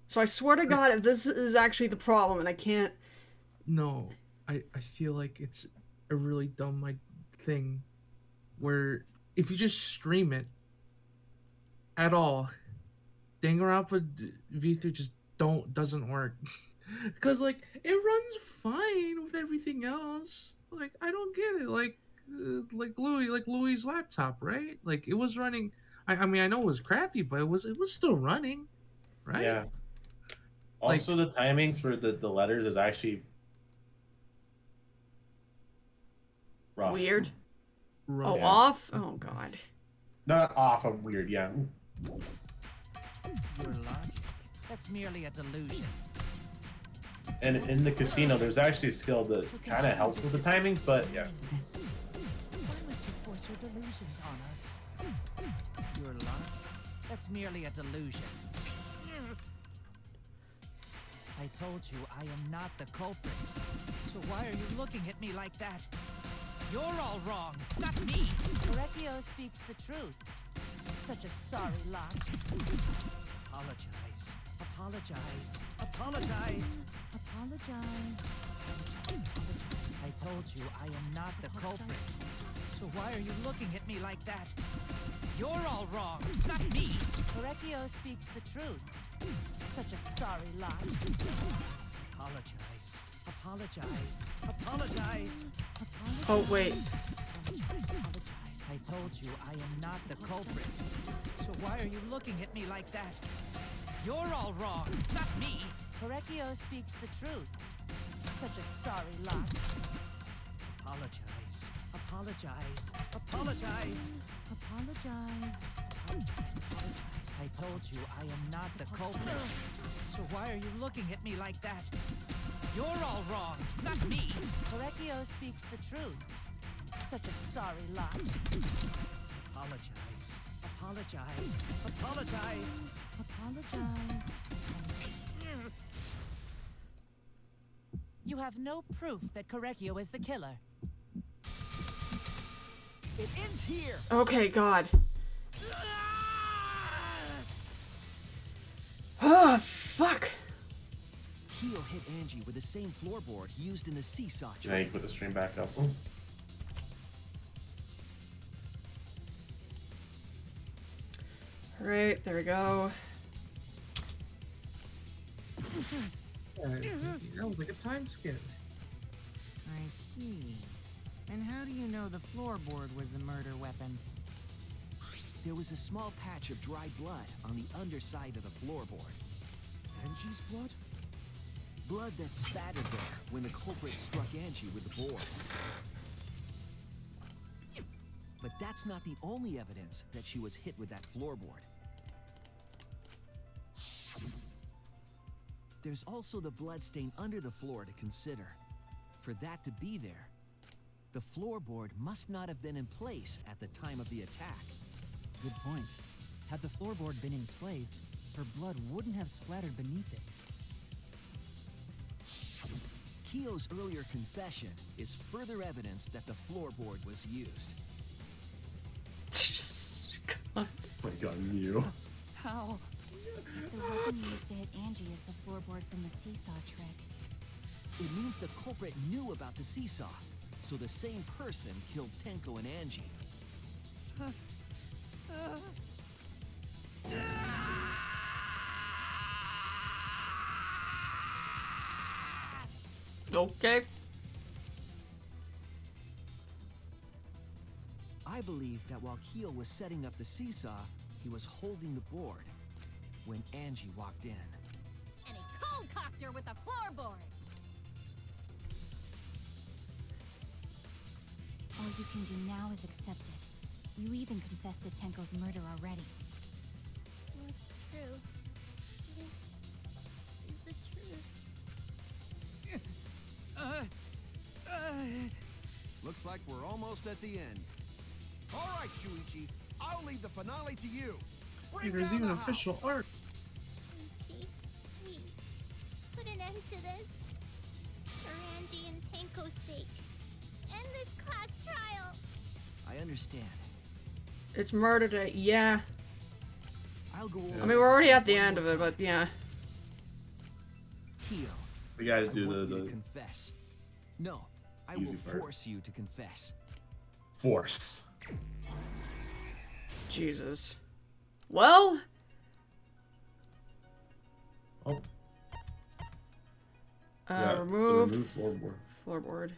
So I swear to God, if this is actually the problem and I can't... No, I feel like it's a really dumb thing where if you just stream it at all, Danganronpa V3 just doesn't work. Because like it runs fine with everything else. Like I don't get it. Like Louie's laptop, right? Like it was running. I mean I know it was crappy, but it was still running, right? Yeah. Also, the timings for the letters is actually rough. Weird. Rough. Oh, Yeah. off? Oh, God. Not off. I'm weird. Yeah. Your logic. That's merely a delusion. And in the casino, there's actually a skill that kind of helps with the timings, but yeah. Why must you force your delusions on us? Your logic. That's merely a delusion. I told you I am not the culprit. So why are you looking at me like that? You're all wrong, not me. Korekio speaks the truth. Such a sorry lot. Apologize. Apologize. Apologize. Apologize. Apologize. I told you I am not the culprit. So why are you looking at me like that? You're all wrong, not me. Correcchio speaks the truth. Such a sorry lot. Apologize. Apologize. Apologize. Oh, wait. Apologize. I told you I am not the culprit. So why are you looking at me like that? You're all wrong, not me. Correcchio speaks the truth. Such a sorry lot. Apologize. Apologize. Apologize. Apologize. Apologize. Apologize. I told you I am not the culprit. So why are you looking at me like that? You're all wrong, not me. Correcchio speaks the truth. Such a sorry lot. Apologize. Apologize. Apologize. Apologize. You have no proof that Correcchio is the killer. It ends here. Okay, God. Oh, fuck. Keo hit Angie with the same floorboard used in the seesaw Now you trick. put the stream back up. Alright, there we go. That was like a time skip. I see. And how do you know the floorboard was the murder weapon? There was a small patch of dried blood on the underside of the floorboard. Angie's blood? Blood that spattered there when the culprit struck Angie with the board. But that's not the only evidence that she was hit with that floorboard. There's also the bloodstain under the floor to consider. For that to be there, the floorboard must not have been in place at the time of the attack. Good point. Had the floorboard been in place, her blood wouldn't have splattered beneath it. Keo's earlier confession is further evidence that the floorboard was used. God. My God, you. How? The weapon used to hit Angie is the floorboard from the seesaw trick. It means the culprit knew about the seesaw, so the same person killed Tenko and Angie. Okay. I believe that while Keo was setting up the seesaw, he was holding the board when Angie walked in. And he cold-cocked her with the floorboard. All you can do now is accept it. You even confessed to Tenko's murder already. What's true? This is the truth. Looks like we're almost at the end. All right, Shuichi, I'll leave the finale to you. Bring There's down even the official house. art. Ichi, please, put an end to this. For Angie and Tenko's sake. End this class trial. I understand. It's murder day. Yeah. I'll go over I mean, we're already at the one end more of it, time. but yeah. Keo, We gotta I do want you to the confess. No, I Easy will part. force you to confess. force. Jesus. Well. Oh. Yeah, the remove remove floorboard. floorboard.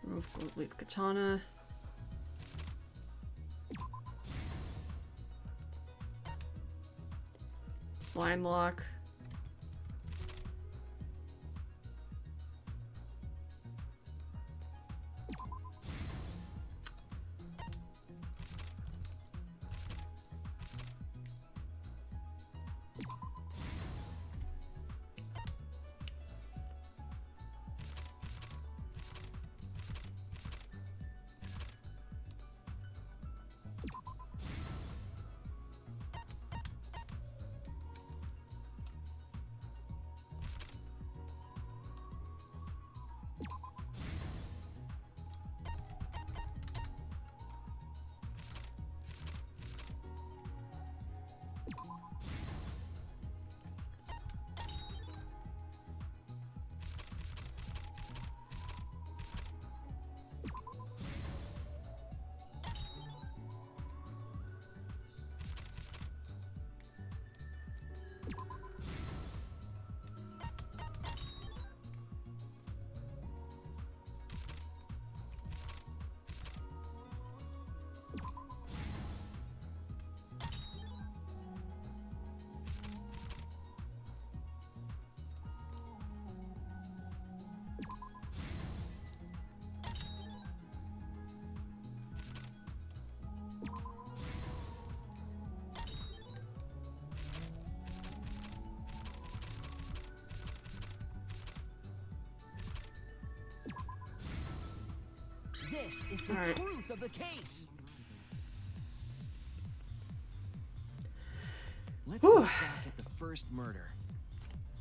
Remove gold leaf katana. Slime lock. This is the Alright. truth of the case. Let's Whew. look back at the first murder.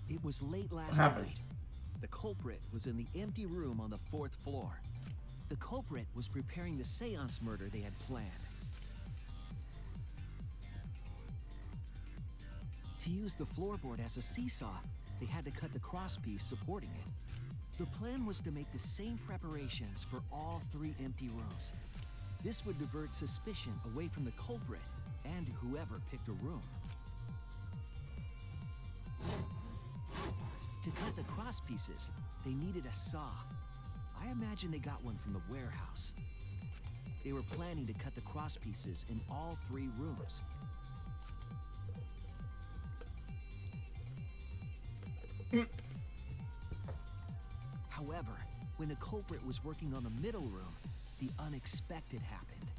It was late last happened? night. The culprit was in the empty room on the 4th floor. The culprit was preparing the seance murder they had planned. To use the floorboard as a seesaw, they had to cut the crosspiece supporting it. The plan was to make the same preparations for all 3 empty rooms. This would divert suspicion away from the culprit and whoever picked a room. To cut the crosspieces, they needed a saw. I imagine they got one from the warehouse. They were planning to cut the crosspieces in all 3 rooms. However, when the culprit was working on the middle room, the unexpected happened.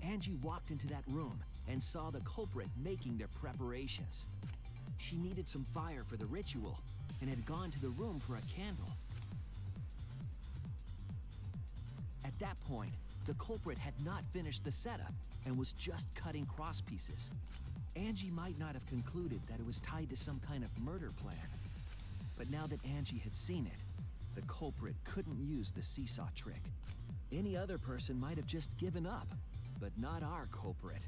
Angie walked into that room and saw the culprit making their preparations. She needed some fire for the ritual and had gone to the room for a candle. At that point, the culprit had not finished the setup and was just cutting crosspieces. Angie might not have concluded that it was tied to some kind of murder plan. But now that Angie had seen it, the culprit couldn't use the seesaw trick. Any other person might have just given up, but not our culprit.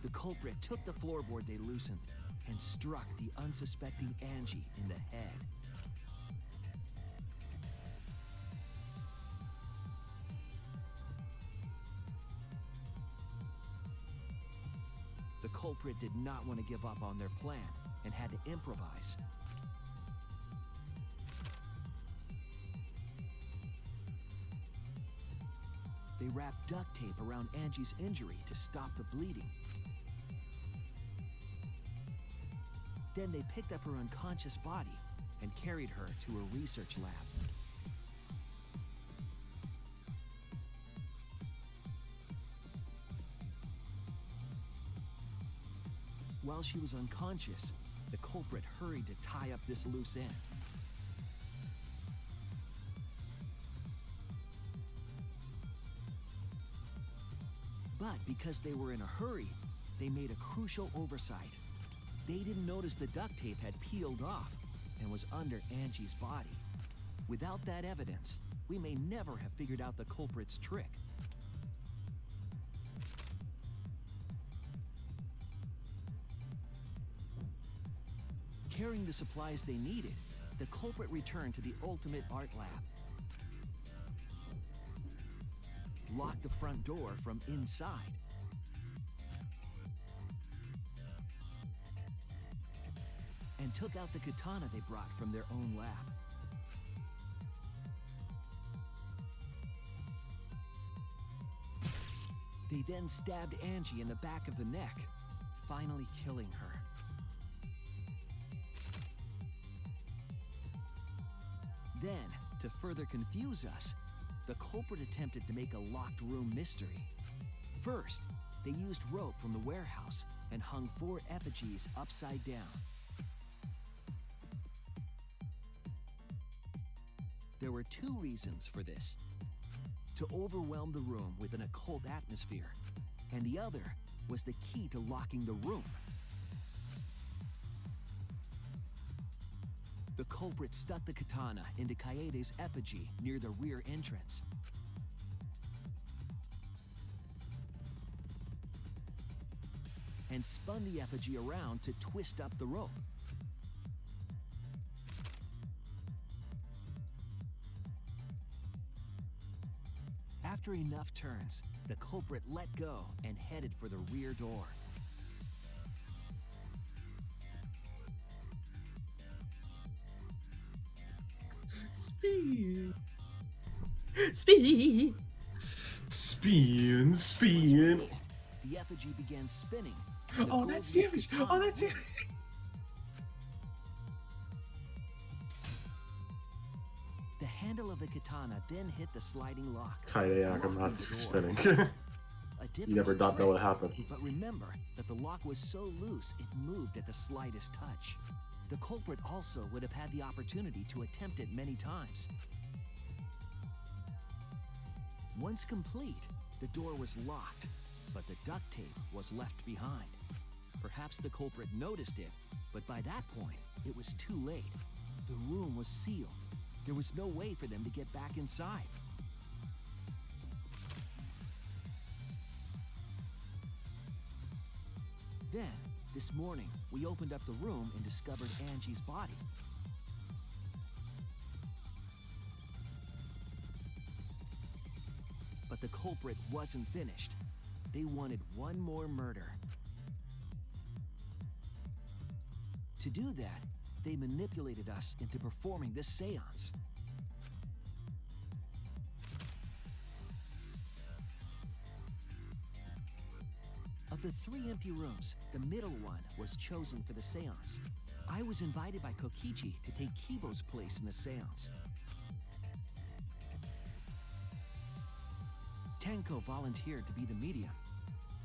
The culprit took the floorboard they loosened and struck the unsuspecting Angie in the head. The culprit did not want to give up on their plan and had to improvise. They wrapped duct tape around Angie's injury to stop the bleeding. Then they picked up her unconscious body and carried her to a research lab. While she was unconscious, the culprit hurried to tie up this loose end. But because they were in a hurry, they made a crucial oversight. They didn't notice the duct tape had peeled off and was under Angie's body. Without that evidence, we may never have figured out the culprit's trick. Carrying the supplies they needed, the culprit returned to the ultimate art lab. Locked the front door from inside. And took out the katana they brought from their own lab. They then stabbed Angie in the back of the neck, finally killing her. Then, to further confuse us, the culprit attempted to make a locked room mystery. First, they used rope from the warehouse and hung 4 effigies upside down. There were 2 reasons for this. To overwhelm the room with an occult atmosphere, and the other was the key to locking the room. The culprit stuck the katana into Kaede's effigy near the rear entrance. And spun the effigy around to twist up the rope. After enough turns, the culprit let go and headed for the rear door. Speed. Speed. Spin. The effigy began spinning. Oh, that's the image. Oh, that's it. The hand handle of the katana then hit the sliding lock. Kayak, I'm locking not the door. spinning. A You never difficult thought that would trick, happen. But remember that the lock was so loose it moved at the slightest touch. The culprit also would have had the opportunity to attempt it many times. Once complete, the door was locked, but the duct tape was left behind. Perhaps the culprit noticed it, but by that point, it was too late. The room was sealed. There was no way for them to get back inside. Then, this morning, we opened up the room and discovered Angie's body. But the culprit wasn't finished. They wanted one more murder. To do that, they manipulated us into performing this seance. Of the 3 empty rooms, the middle one was chosen for the seance. I was invited by Kokichi to take Kibo's place in the seance. Tenko volunteered to be the medium,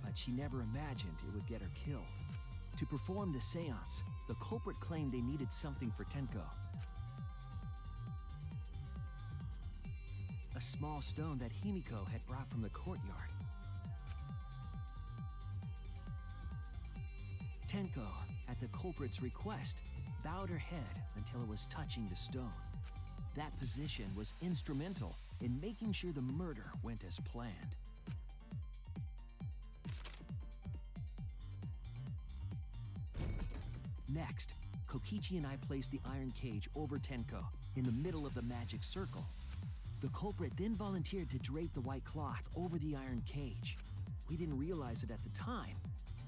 but she never imagined it would get her killed. To perform the seance, the culprit claimed they needed something for Tenko. A small stone that Himiko had brought from the courtyard. Tenko, at the culprit's request, bowed her head until it was touching the stone. That position was instrumental in making sure the murder went as planned. Next, Kokichi and I placed the iron cage over Tenko in the middle of the magic circle. The culprit then volunteered to drape the white cloth over the iron cage. We didn't realize it at the time,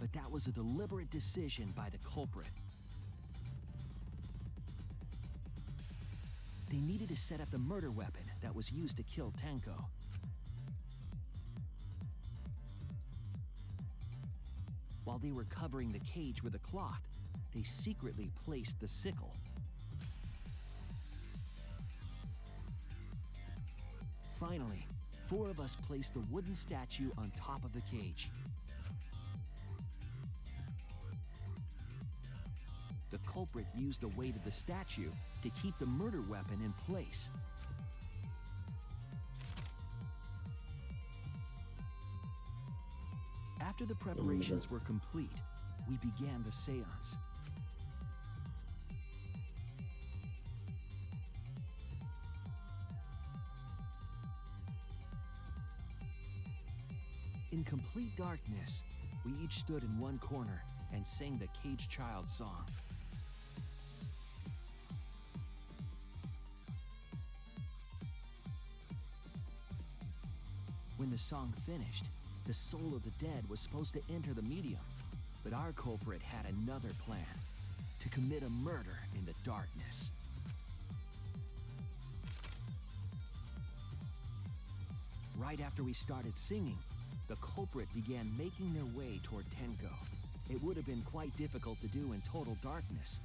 but that was a deliberate decision by the culprit. They needed to set up the murder weapon that was used to kill Tenko. While they were covering the cage with a cloth, they secretly placed the sickle. Finally, 4 of us placed the wooden statue on top of the cage. The culprit used the weight of the statue to keep the murder weapon in place. After the preparations were complete, we began the seance. In complete darkness, we each stood in one corner and sang the Cage Child song. When the song finished, the soul of the dead was supposed to enter the medium, but our culprit had another plan: to commit a murder in the darkness. Right after we started singing, the culprit began making their way toward Tenko. It would have been quite difficult to do in total darkness,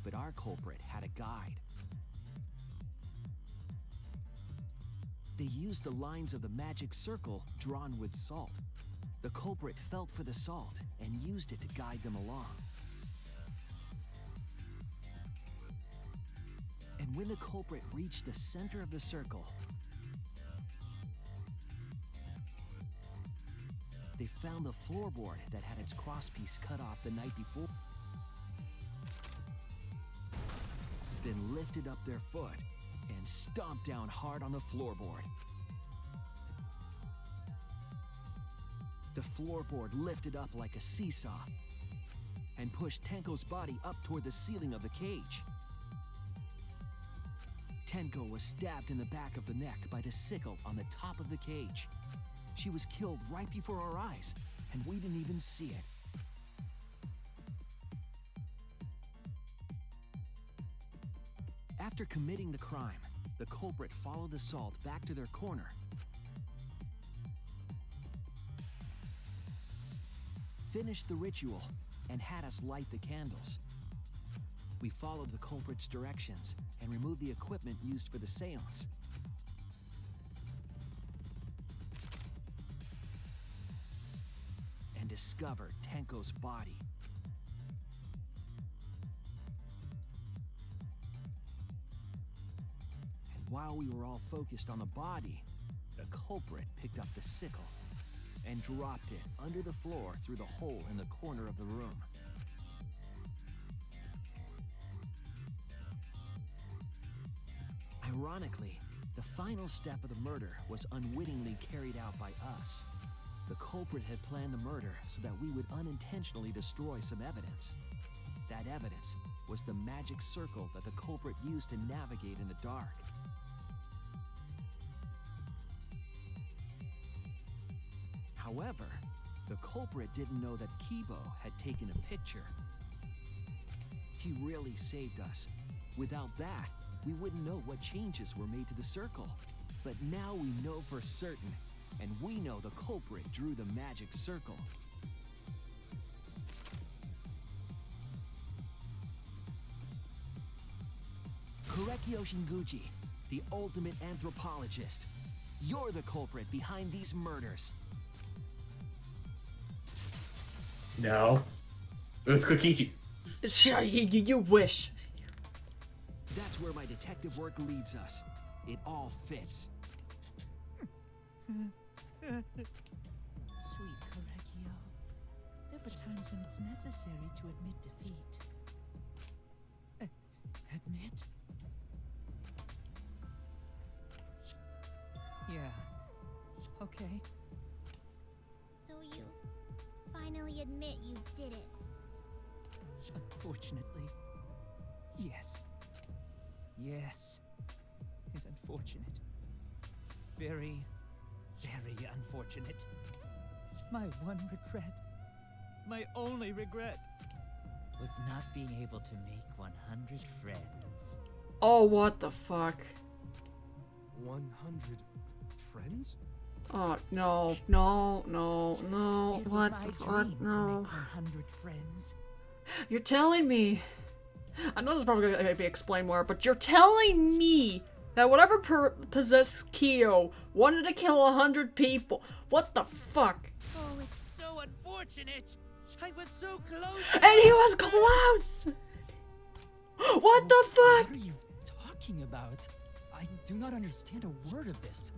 but our culprit had a guide. They used the lines of the magic circle drawn with salt. The culprit felt for the salt and used it to guide them along. And when the culprit reached the center of the circle, they found the floorboard that had its crosspiece cut off the night before. Then lifted up their foot and stomped down hard on the floorboard. The floorboard lifted up like a seesaw and pushed Tenko's body up toward the ceiling of the cage. Tenko was stabbed in the back of the neck by the sickle on the top of the cage. She was killed right before our eyes, and we didn't even see it. After committing the crime, the culprit followed the salt back to their corner. Finished the ritual and had us light the candles. We followed the culprit's directions and removed the equipment used for the seance. discover Tenko's body. And while we were all focused on the body, the culprit picked up the sickle and dropped it under the floor through the hole in the corner of the room. Ironically, the final step of the murder was unwittingly carried out by us. The culprit had planned the murder so that we would unintentionally destroy some evidence. That evidence was the magic circle that the culprit used to navigate in the dark. However, the culprit didn't know that Kibo had taken a picture. He really saved us. Without that, we wouldn't know what changes were made to the circle. But now we know for certain, and we know the culprit drew the magic circle. Korekio Shinguchi, the ultimate anthropologist. You're the culprit behind these murders. No. It was Kokichi. You wish. That's where my detective work leads us. It all fits. Sweet Korekio. There were times when it's necessary to admit defeat. Admit? Yeah. Okay. So you finally admit you did it. Unfortunately. Yes. Yes. It's unfortunate. Very, very unfortunate. My one regret, my only regret, Was not being able to make 100 friends. Oh, what the fuck? 100 friends? Oh, no, no, no, no. it was What my the fuck? dream to No. make 100 friends. You're telling me. I know this is probably gonna be explained more, but you're telling me that whatever possessed Kyo wanted to kill 100 people. What the fuck? Oh, it's so unfortunate. I was so close. And he was close! What the fuck? What are you talking about? I do not understand a word of this.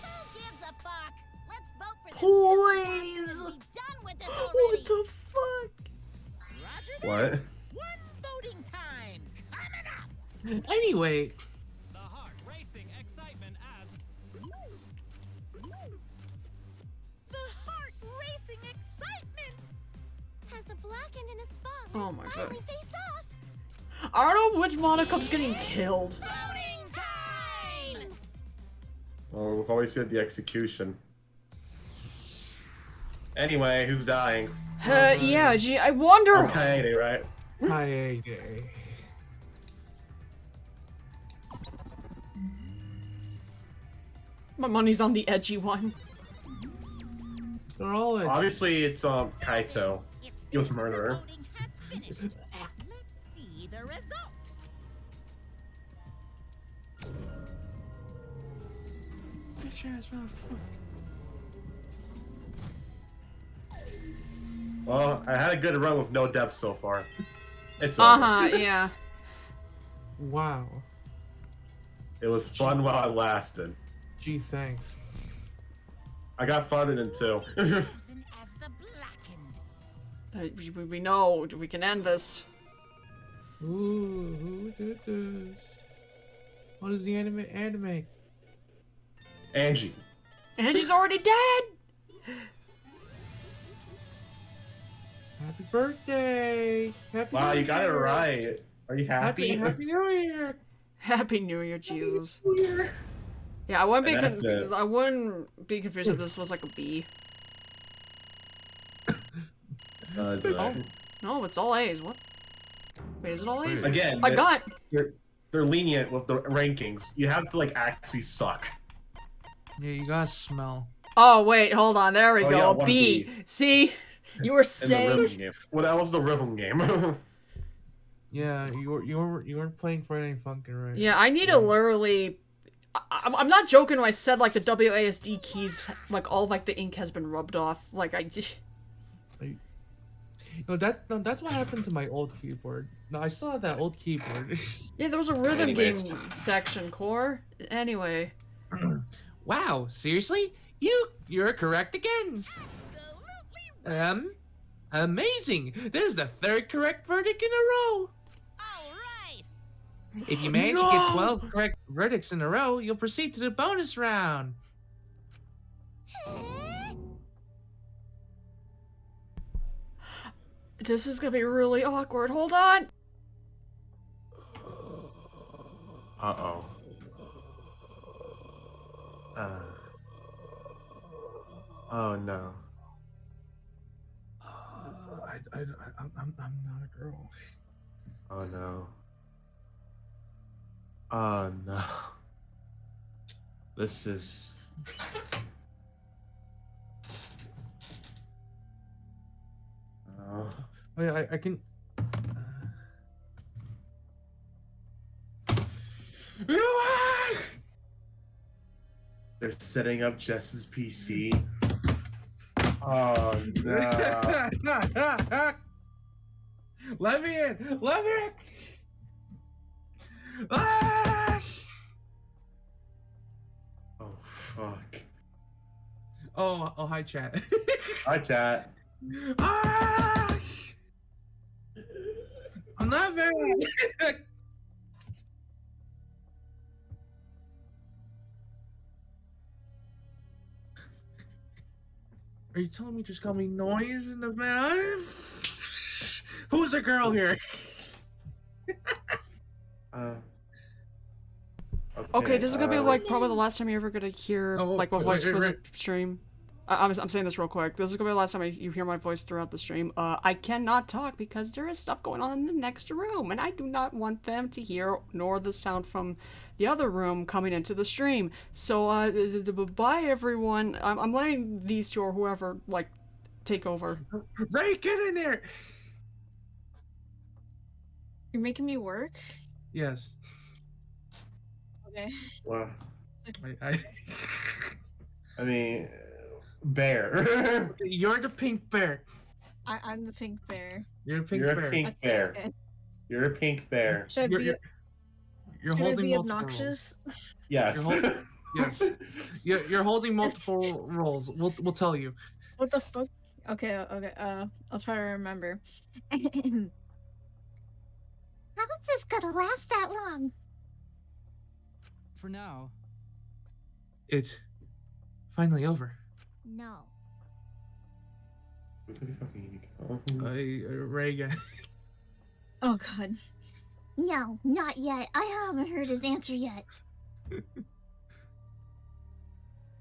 Who gives a fuck? Let's vote for this. Please! And be done with this What already. the fuck? Roger that. What? One voting time coming up. Anyway, The heart racing excitement as The heart racing excitement. Has a blackened and a spotless Oh my finally God. face off. I don't know which Monokup's getting killed. Voting time. Oh, we've always had the execution. Anyway, who's dying? Yeah, gee, I wonder. Okay, right? hi. My money's on the edgy one. They're all in. Obviously, it's Kaito. It He was seems murderer. The voting has finished. Let's see the result. Well, I had a good run with no deaths so far. It's over. Yeah. Wow. It was fun while it lasted. Gee, thanks. I got farted in too. Chosen as the blackened. We know we can end this. Ooh, who did this? What is the anime? Angie. Angie's already dead. Happy birthday! Happy Wow, birthday. you got it right. Are you happy? Happy New Year! Happy New Year, Jesus. New Year! Yeah, I wouldn't be And that's confused. it. I wouldn't be confused if this was like a B. It's a- No, it's all A's. What? Wait, is it all A's? Again, I got. they're lenient with the rankings. You have to like actually suck. Yeah, you gotta smell. Oh wait, hold on. There we Oh, go. yeah, one B. B. See, you were In the saying. rhythm game. Well, that was the rhythm game. Yeah, you weren't playing Friday Funkin', right? Yeah, I need to literally. I'm not joking when I said like the WASD keys, like all of, like the ink has been rubbed off. Like I just. No, that's what happened to my old keyboard. No, I still have that old keyboard. Yeah, there was a rhythm Anyway, game it's time. section, Core. Anyway. Wow, seriously? You're correct again. Amazing. This is the 3rd correct verdict in a row. All right. If you manage to get 12 correct verdicts in a row, you'll proceed to the bonus round. This is gonna be really awkward. Hold on. Uh-oh. Oh no. I'm not a girl. Oh no. Oh no. This is... Oh. Oh yeah, I can. They're setting up Jess's PC. Oh no. Let me in! Let me in! Ah! Oh fuck. Oh, hi, chat. Hi, chat. Ah! I'm not very. Are you telling me just got me noise in the back? Who's a girl here? Okay, this is gonna be like probably the last time you're ever gonna hear like my voice for the stream. I'm saying this real quick. This is gonna be the last time you hear my voice throughout the stream. I cannot talk because there is stuff going on in the next room, and I do not want them to hear nor the sound from the other room coming into the stream. So bye everyone. I'm letting these two or whoever like take over. Ray, get in there. You're making me work? Yes. Okay. Wow. I mean, bear. You're the pink bear. I'm the pink bear. You're a pink You're bear. a pink bear. Okay. You're a pink bear. Should I be, you're should I holding be multiple obnoxious? Yes. Yes. You're holding multiple roles. We'll tell you. What the fuck? Okay, okay. I'll try to remember. How is this gonna last that long? For now. It's finally over. No. Who's gonna fucking Reagan. Oh god. No, not yet. I haven't heard his answer yet.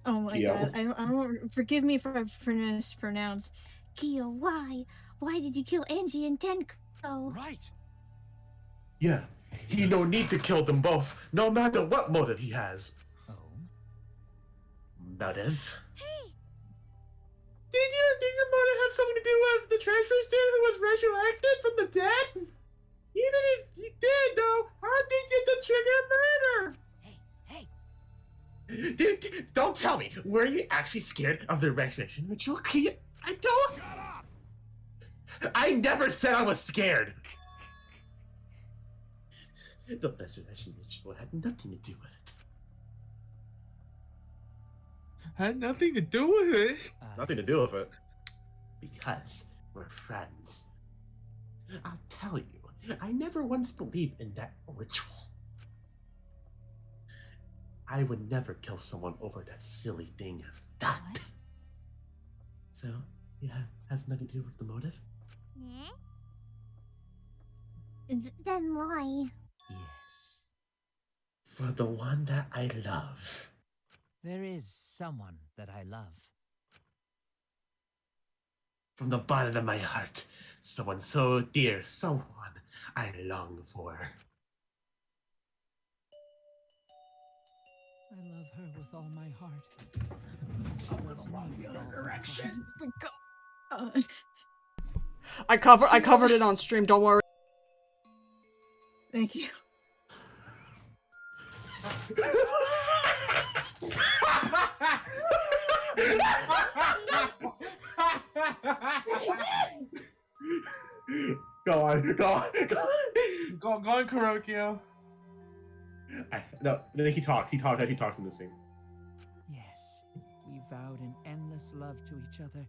Oh my Kyo. god. I don't. Forgive me if I mispronounce. Kyo, why? Why did you kill Angie and Tenko? Right. Yeah, he no need to kill them both, no matter what motive he has. Oh? Motive? Hey! Did your mother have something to do with the transfer student who was resurrected from the dead? Even if he did, though, how did you get the trigger murder? Hey! Dude, don't tell me. Were you actually scared of the resurrection ritual? I don't. Shut up! I never said I was scared. The resurrection ritual had nothing to do with it. Had nothing to do with it. Nothing to do with it. Because we're friends. I'll tell you, I never once believed in that ritual. I would never kill someone over that silly thing as that. What? So, yeah, has nothing to do with the motive? Yeah? Then why? Yes. For the one that I love. There is someone that I love. From the bottom of my heart, someone so dear, someone I long for. I love her with all my heart. She loves me with all her heart. Oh my god. I covered it on stream. Don't worry. Thank you. Go on, go on, go on. Go on, Kurokio. No, he talks in the scene. Yes, we vowed an endless love to each other,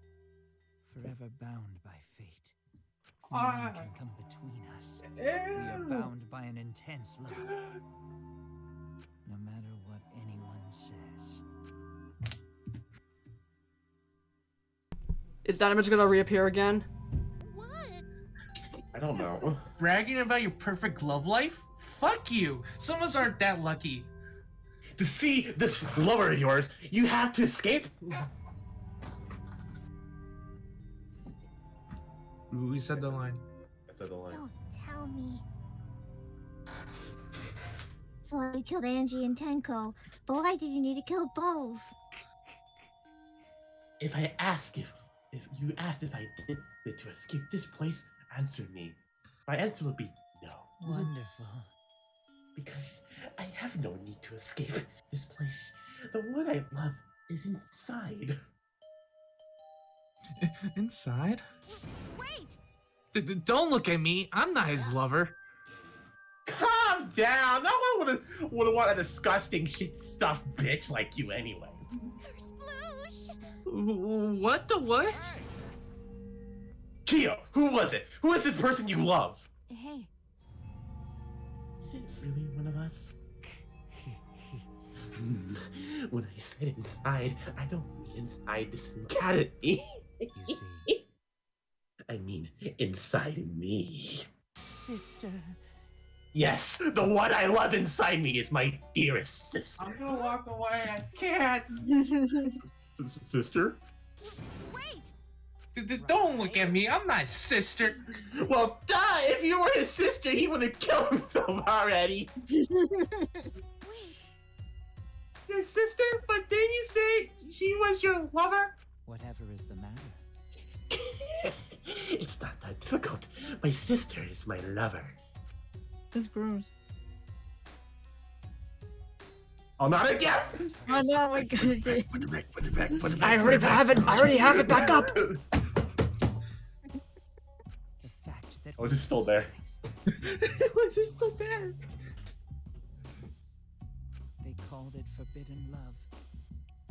forever bound by fate. No one can come between us. We are bound by an intense love. No matter what anyone says. Is that image gonna reappear again? I don't know. Bragging about your perfect love life? Fuck you! Some of us aren't that lucky. To see this lover of yours, you have to escape. We said the line. I said the line. Don't tell me. So I killed Angie and Tenko, but why did you need to kill both? If you asked if I did it to escape this place, answer me. My answer would be no. Wonderful. Because I have no need to escape this place. The one I love is inside. Inside? Wait! Don't look at me. I'm not his lover. Calm down. No one would want a disgusting shit stuffed bitch like you anyway. What the what? Kyo, who was it? Who is this person you love? Hey. Is it really one of us? When I said inside, I don't mean inside this academy. You see. I mean inside me. Sister. Yes, the one I love inside me is my dearest sister. I'm gonna walk away. I can't. Sister? Wait! Don't look at me. I'm not his sister. Well, duh! If you were his sister, he would have killed himself already. Your sister? But didn't you say she was your lover? Whatever is the matter? It's not that difficult. My sister is my lover. That's gross. Oh, not again! Oh no, my god. Put it back. I already have it back up. The fact that Oh, it's still there. It's just so bad. they called it forbidden love,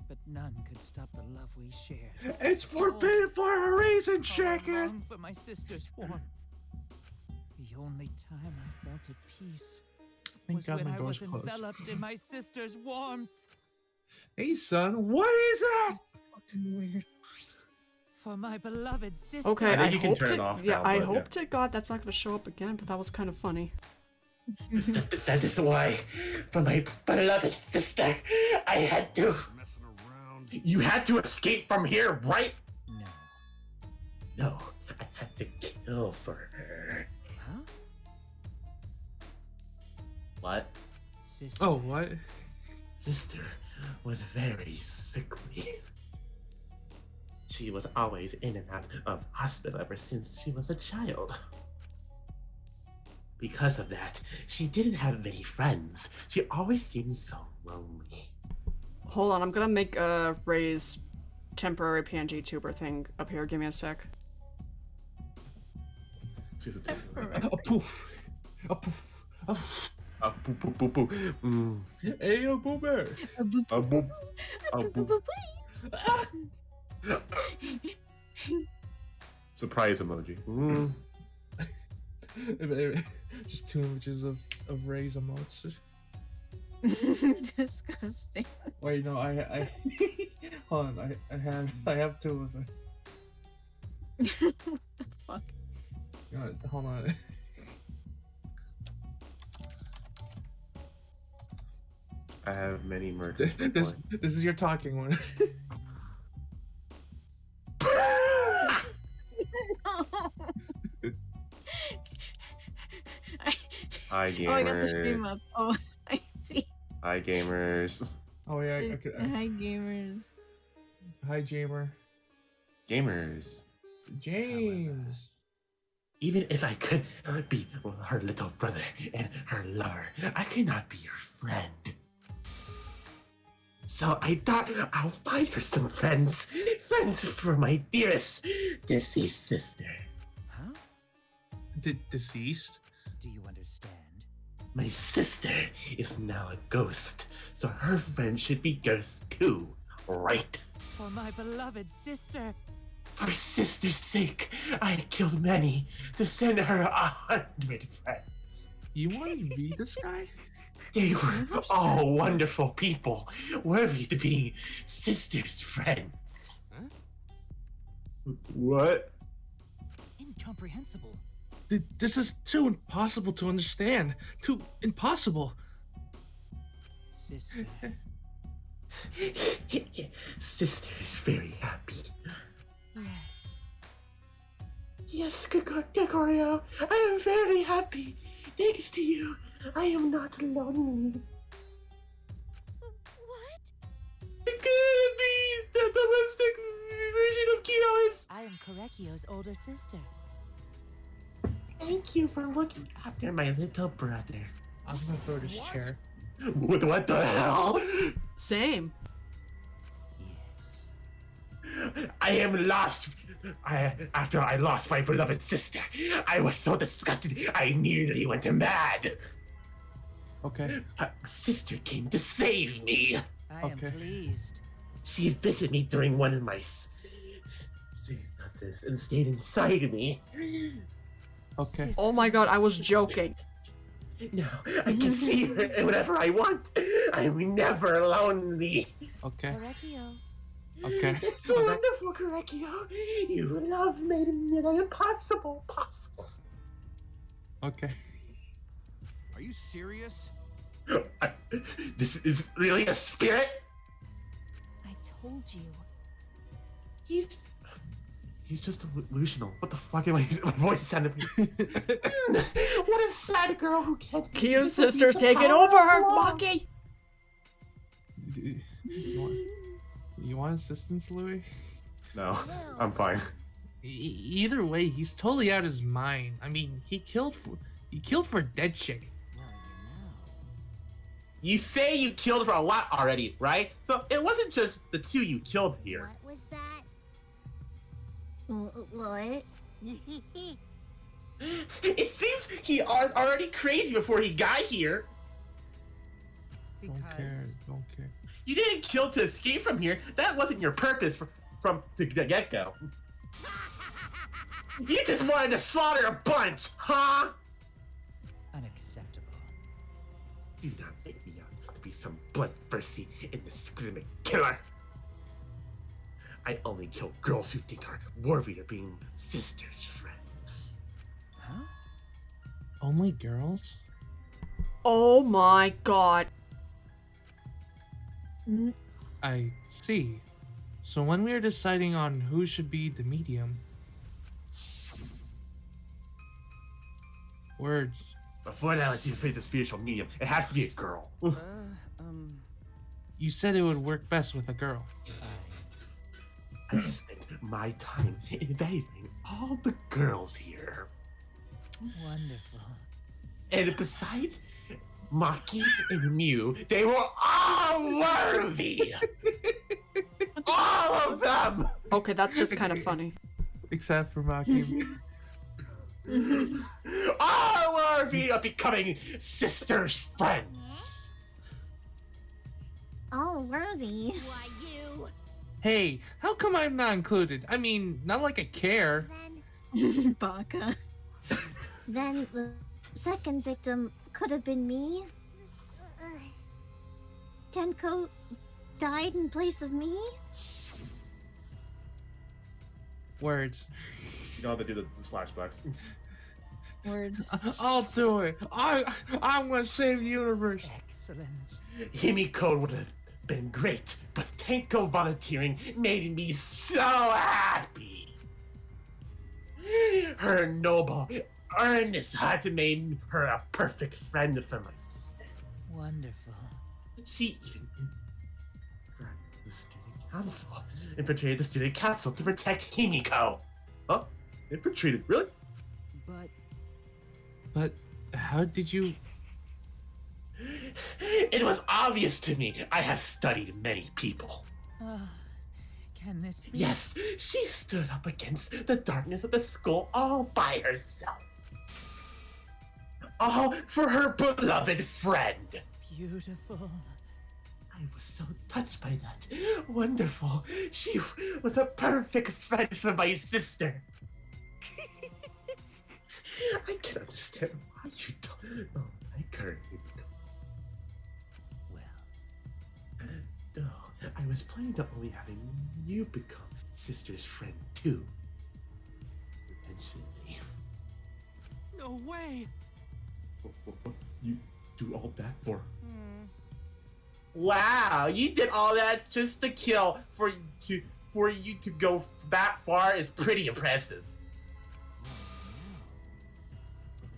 but none could stop the love we shared. It's forbidden for a reason, All jackass. along for my sister's warmth. The only time I felt at peace Thank was God when my I was door's closed. enveloped in my sister's warmth. Hey, son, what is that? Fucking weird. For my beloved sister. Okay, I I think you can hope turn to. it off Yeah, now, I but hope to God that's not gonna show up again. But that was kind of funny. That is why, for my beloved sister, I had to. Messing around. You had to escape from here, right? No. No, I had to kill for her. Huh? What? Sister. Oh, what? Sister was very sickly. She was always in and out of hospital ever since she was a child. Because of that, she didn't have many friends. She always seemed so lonely. Hold on, I'm gonna make a Ray's temporary PNG tuber thing up here. Give me a sec. She's a temporary. A poof. A poof. A poof. Boo boo boo boo. Mm. Hey, a boober. A boop. A boop. Surprise emoji. Mm. Just 2 images of Ray's emotes. Disgusting. Wait, no, I hold on, I have 2 of them. What the fuck? Hold on. I have many murders. This is your talking one. Hi gamers. Oh, I got the stream up. Oh, I see. Hi gamers. Oh yeah, I could. Hi, gamers. Hi, Jamer. Gamers. James. Even if I could be her little brother and her lover, I could not be your friend. So I thought I'll find her some friends. Friends for my dearest deceased sister. Huh? Deceased? Do you understand? My sister is now a ghost, so her friend should be ghosts too, right? For my beloved sister. For sister's sake, I killed many to send her 100 friends. You want to be this guy? They were all wonderful people, worthy to be sister's friends. Huh? What? Incomprehensible. This is too impossible to understand. Too impossible. Sister. Sister is very happy. Yes. Yes, Gregorio, I am very happy. Thanks to you, I am not lonely. What? It could be the lipstick version of Kyo is. I am Korekio's older sister. Thank you for looking after my little brother. I'm gonna throw this chair. What the hell? Same. Yes. I am lost. After I lost my beloved sister, I was so disgusted I nearly went mad. Okay. My sister came to save me. I am pleased. She visited me during one of my seances and stayed inside of me. Okay. Oh my god, I was joking. Now I can see her whenever I want. I'm never lonely. Okay. Korekio. Okay. It's so wonderful, Korekio. Your love made the impossible possible. Okay. Are you serious? This is really a spirit? I told you. He's just delusional. What the fuck am I? My voice sounded. What a sad girl who can't. Kyo's sister's taking over her, Maki! You want assistance, Louie? No, I'm fine. Either way, he's totally out of his mind. I mean, he killed for a dead chick. You say you killed for a lot already, right? So it wasn't just the two you killed here. What was that? What? It seems he was already crazy before he got here. Don't care. You didn't kill to escape from here. That wasn't your purpose from the get-go. You just wanted to slaughter a bunch, huh? Unacceptable. Do not make me out to be some bloodthirsty, indiscriminate killer. I only kill girls who think are worthy of being sisters' friends. Huh? Only girls? Oh my god. I see. So when we are deciding on who should be the medium... Words. Before now, it's afraid the spiritual medium. It has to be a girl. You said it would work best with a girl. I spent my time evaluating all the girls here. Wonderful. And besides Maki and Mew, they were all worthy! All of them! Okay, that's just kind of funny. Except for Maki. All worthy of becoming sisters' friends! All worthy. Why you? Hey, how come I'm not included? I mean, not like I care. Baka. Then the second victim could have been me. Tenko died in place of me. Words. You know how to do the flashbacks. Words. I'll do it. I'm gonna save the universe. Excellent. Himiko would have been great, but Tenko volunteering made me so happy. Her noble, earnest heart made her a perfect friend for my sister. Wonderful. She even the student council infiltrated the student council to protect Himiko. Huh? Infiltrated? Really? But how did you... It was obvious to me. I have studied many people. Can this be? Yes, she stood up against the darkness of the school all by herself. All for her beloved friend. Beautiful. I was so touched by that. Wonderful. She was a perfect friend for my sister. I can understand why you don't like her. Well. No, I was planning on only having you become sister's friend too. Eventually. No way! You do all that for? Wow, you did all that just to kill for you to go that far is pretty impressive.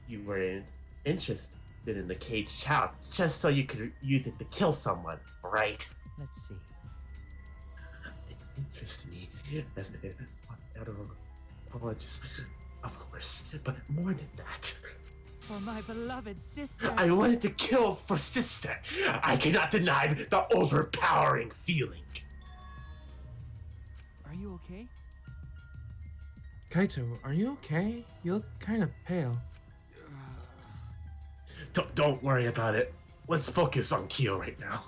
You were interested in the cage child just so you could use it to kill someone, right? Let's see. It interests me as an anthropologist, of course, but more than that. For my beloved sister. I wanted to kill for sister. I cannot deny the overpowering feeling. Are you okay? Kaito, are you okay? You look kind of pale. Don't worry about it. Let's focus on Kyo right now.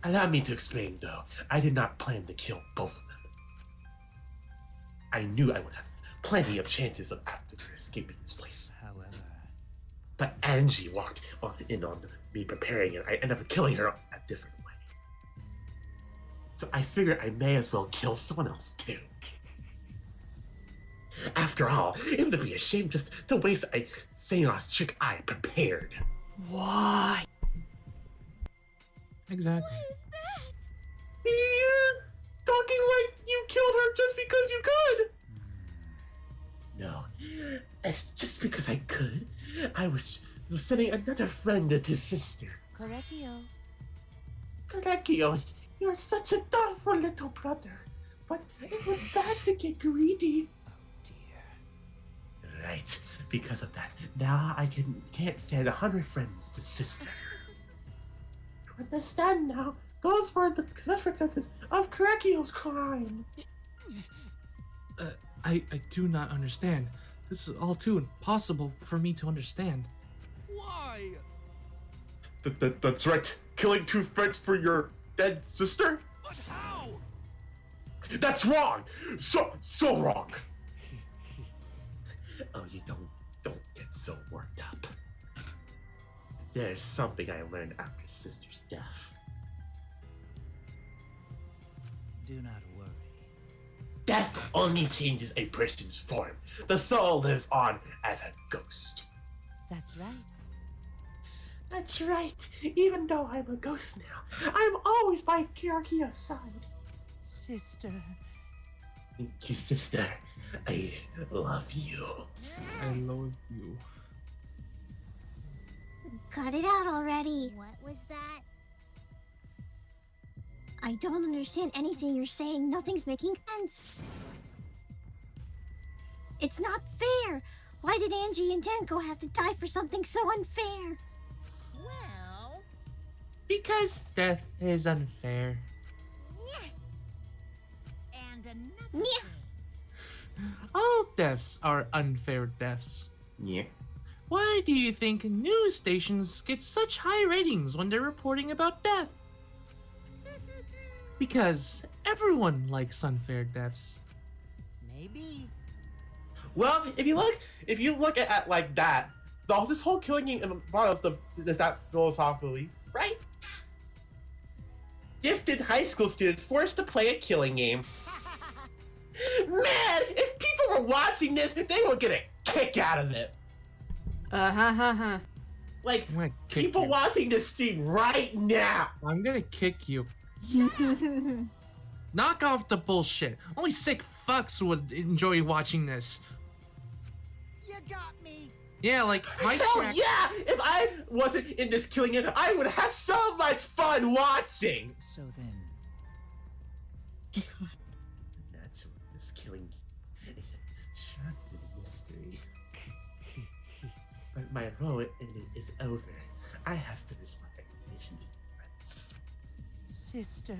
Allow me to explain, though. I did not plan to kill both of them. I knew I would have plenty of chances of after escaping this place. However, but Angie walked in on me preparing it. I ended up killing her a different way. So I figured I may as well kill someone else too. After all, it would be a shame just to waste a seance trick I prepared. Why? Exactly. What is that? You're talking like you killed her just because you could. No, it's just because I could. I was sending another friend to sister. Correcchio. Correcchio, you're such a thoughtful little brother. But it was bad to get greedy. oh dear. Right, because of that, now I can't send 100 friends to sister. You understand now? Those were the consequences of Correcchio's crime. I do not understand. This is all too impossible for me to understand. Why? That's right. Killing 2 friends for your dead sister? But how? That's wrong! So wrong! Oh, you don't get so worked up. There's something I learned after sister's death. Do not worry. Death only changes a person's form. The soul lives on as a ghost. That's right. That's right. Even though I'm a ghost now, I'm always by Kirakia's side. Sister. Thank you, sister. I love you. I love you. Cut it out already. What was that? I don't understand anything you're saying. Nothing's making sense. It's not fair. Why did Angie and Tenko have to die for something so unfair? Well... Because death is unfair. And another Yeah. thing. All deaths are unfair deaths. Yeah. Why do you think news stations get such high ratings when they're reporting about death? Because everyone likes unfair deaths. Maybe. Well, if you look at like that, this whole killing game models does that philosophically, right? Gifted high school students forced to play a killing game. Man, if people were watching this, they would get a kick out of it. Like, I'm gonna kick people you. watching this stream right now. I'm gonna kick you. Knock off the bullshit. Only sick fucks would enjoy watching this. You got me. Yeah, like my Hell track- yeah! If I wasn't in this killing game, I would have so much fun watching. So then, That's what this killing game is a shocking mystery. But my role in it is over. I have finished my explanation to your friends. sister.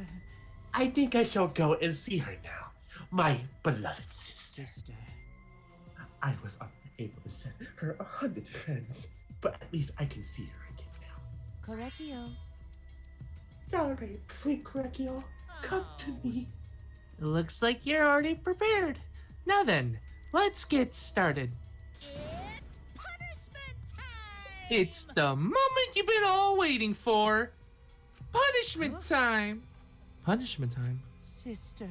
I think I shall go and see her now. My beloved sister. Sister. I was able to send her 100 friends, but at least I can see her again now. Correcchio. It's alright, sweet Correcchio. Come to me. Looks like you're already prepared. Now then, let's get started. It's punishment time! It's the moment you've been all waiting for. Punishment time. Punishment time. Sister.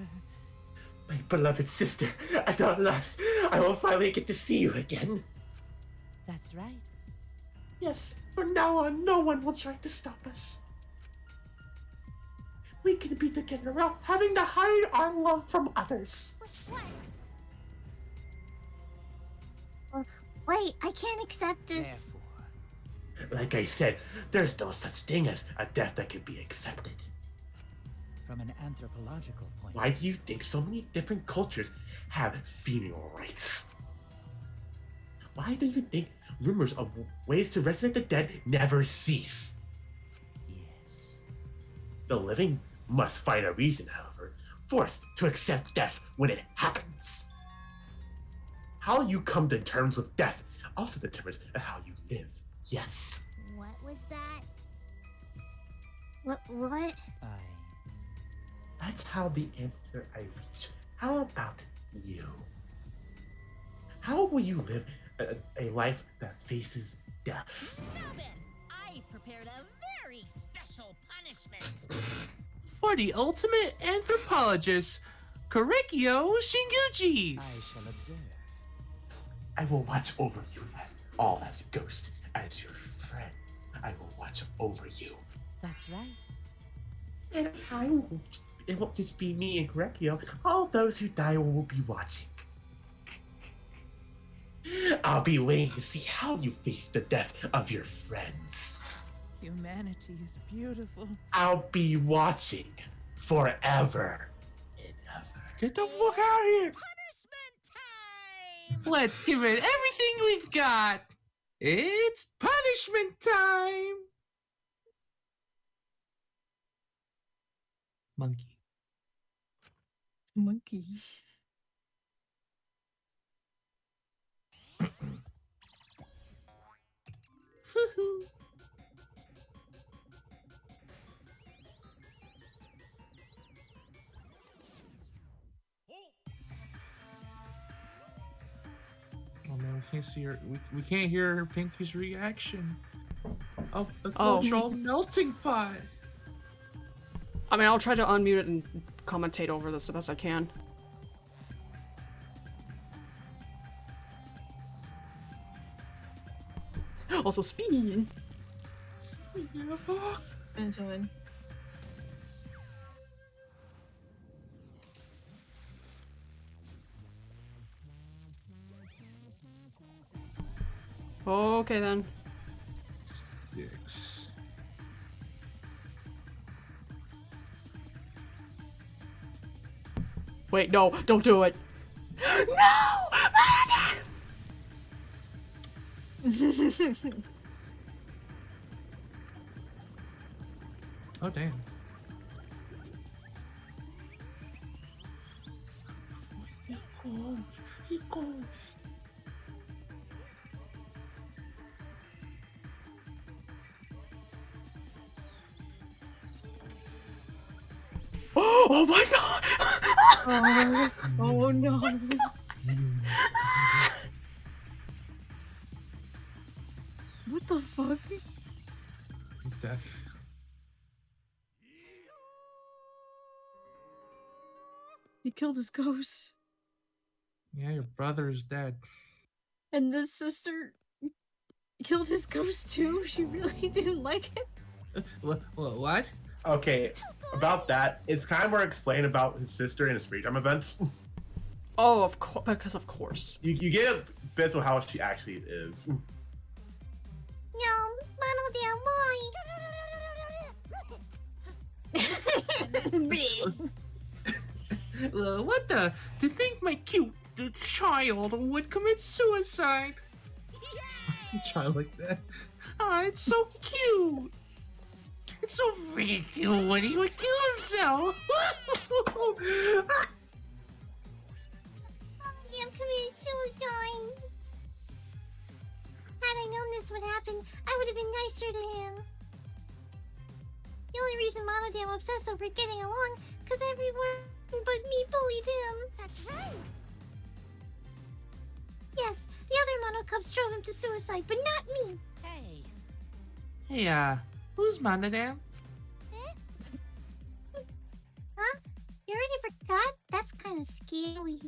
My beloved sister, at last, I will finally get to see you again. That's right. Yes, from now on, no one will try to stop us. We can be together without having to hide our love from others. Wait, I can't accept this. Therefore, Like I said, there's no such thing as a death that can be accepted. from an anthropological point Why do you think so many different cultures have funeral rites? Why do you think rumors of ways to resurrect the dead never cease? yes. The living must find a reason, however, forced to accept death when it happens. How you come to terms with death also determines how you live. Yes. What was that? What? That's how the answer I reached. How about you? How will you live a life that faces death? Now then, I've prepared a very special punishment. For the ultimate anthropologist, Correcchio Shinguchi. I shall observe. I will watch over you as a ghost, as your friend. I will watch over you. That's right. And it won't just be me and Correcchio. All those who die will be watching. I'll be waiting to see how you face the death of your friends. Humanity is beautiful. I'll be watching forever and ever. Get the fuck out of here. Punishment time! Let's give it everything we've got. It's punishment time. Monkey. Monkey. Oh man, we can't see her. We can't hear her Pinky's reaction of the Oh. cultural melting pot. I mean, I'll try to unmute it and commentate over this the best I can. Also, spin. Yeah, fuck. Into it. Okay then. 6. Wait, no, don't do it. Oh damn. He goes. Oh my god! Oh no. What the fuck? Death. He killed his ghost. Yeah, your brother is dead. And this sister killed his ghost too? She really didn't like him? What? Okay, about that, it's kind of more explained about his sister and his free time events. Oh, of course, because of course. You get a bit of how she actually is. No, Bottle Down Boy. What the? To think my cute child would commit suicide. What's a child like that? Ah, it's so cute. It's so very cute when he would kill himself. Damn, committed suicide. this would happen, I would have been nicer to him. The only reason Monodam obsessed over getting along, because everyone but me bullied him. That's right. Yes, the other Monocubs drove him to suicide, but not me. Hey. Hey, who's Monodam? Huh? You already forgot? That's kind of scary.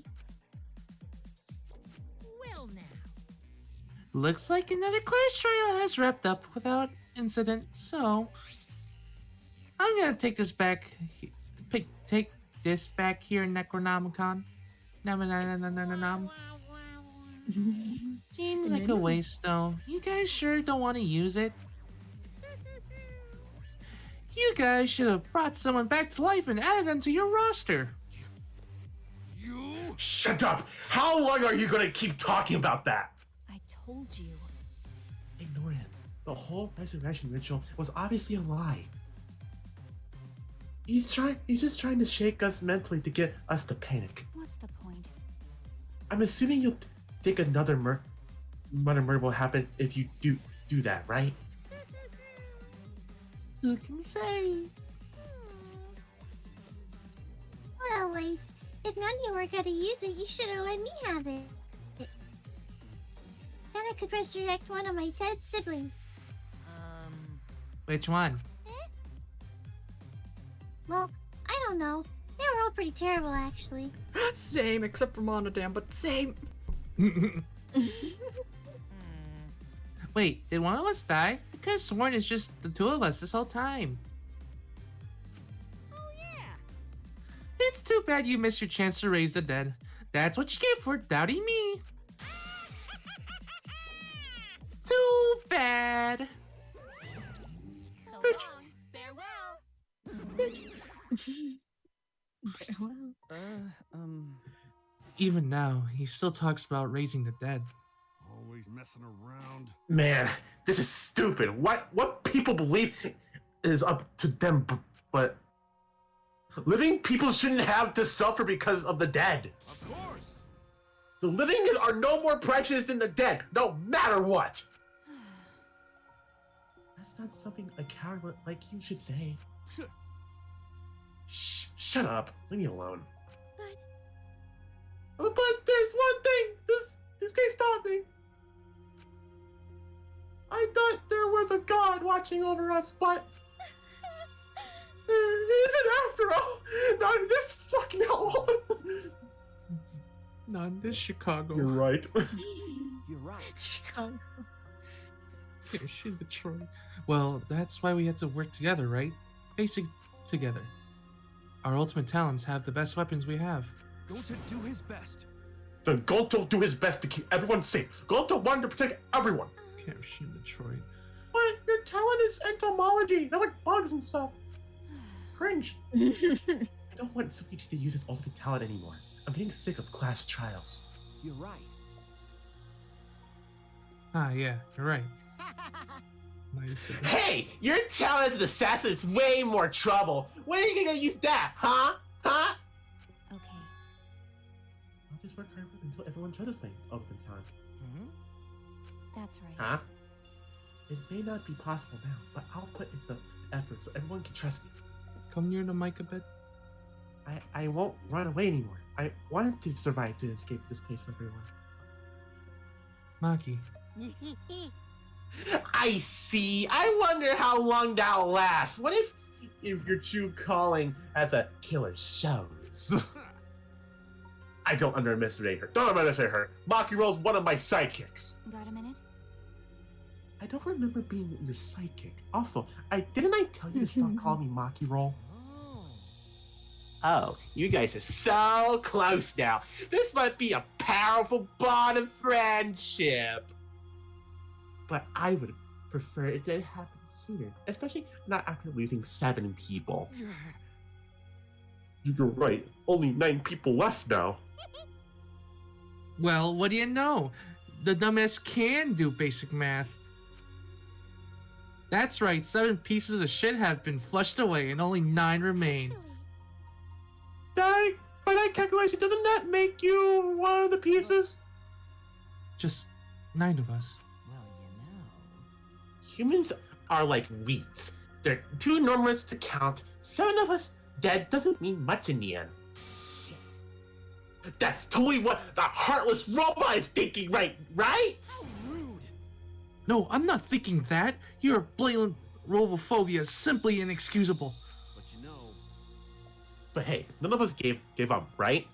Well now. Looks like another class trial has wrapped up without incident, so I'm gonna take this back. Take this back here in Necronomicon. Nom. Seems like a waste, though. You guys sure don't want to use it? You guys should have brought someone back to life and added them to your roster. You? Shut up! How long are you gonna keep talking about that? I told you. Ignore him. The whole resurrection ritual was obviously a lie. He's just trying to shake us mentally to get us to panic. What's the point? I'm assuming you'll think another murder will happen if you do that, right? Who can say? Well, Waste, if none of you were gonna use it, you should have let me have it. Then I could resurrect one of my dead siblings. Which one? Well, I don't know. They were all pretty terrible, actually. Same, except for Monodam, but same. Wait, did one of us die? I could have sworn it's just the two of us this whole time. Oh yeah. It's too bad you missed your chance to raise the dead. That's what you get for doubting me. Too bad. So long. Farewell. Even now, he still talks about raising the dead. Always messing around. Man, this is stupid. What people believe is up to them, but living people shouldn't have to suffer because of the dead. Of course. The living are no more precious than the dead, no matter what. That's not something a coward like you should say. Shut up. Leave me alone. But there's one thing. This case taught me. I thought there was a god watching over us, but there isn't after all. Not in this fucking hell. Not in this Chicago. You're right. You're right. Chicago. Yeah, shit, Detroit. Well, that's why we have to work together, right? Basic together. Our ultimate talents have the best weapons we have. Gonta do his best. Then Gonto do his best to keep everyone safe. Gonto wanted to protect everyone. Can't shoot Detroit. But your talent is entomology. They're like bugs and stuff. Cringe. I don't want Sukichi to use his ultimate talent anymore. I'm getting sick of class trials. You're right. Ah, yeah, you're right. Nice. Hey, your talent as an assassin is way more trouble. When are you gonna use that, huh? Huh? Okay. I'll just work hard until everyone trusts my ultimate talent. That's right. Huh? It may not be possible now, but I'll put in the effort so everyone can trust me. Come near the mic a bit. I won't run away anymore. I want to survive to escape this place for everyone. Maki. I see. I wonder how long that'll last. What if your true calling as a killer shows? I don't underestimate her. Don't underestimate her. Maki Roll's one of my sidekicks. Got a minute? I don't remember being your sidekick. Also, didn't I tell you to stop calling me Maki Roll? Oh, you guys are so close now. This might be a powerful bond of friendship. But I would prefer it to happen sooner, especially not after losing 7 people. You're right. Only 9 people left now. Well, what do you know? The dumbass can do basic math. That's right, 7 pieces of shit have been flushed away and only 9 remain. By that calculation, doesn't that make you one of the pieces? Just 9 of us. Well, you know. Humans are like weeds. They're too numerous to count. 7 of us dead doesn't mean much in the end. Shit. That's totally what the heartless robot is thinking, right? How rude! No, I'm not thinking that. Your blatant robophobia is simply inexcusable. But you know, But hey, none of us gave up, right?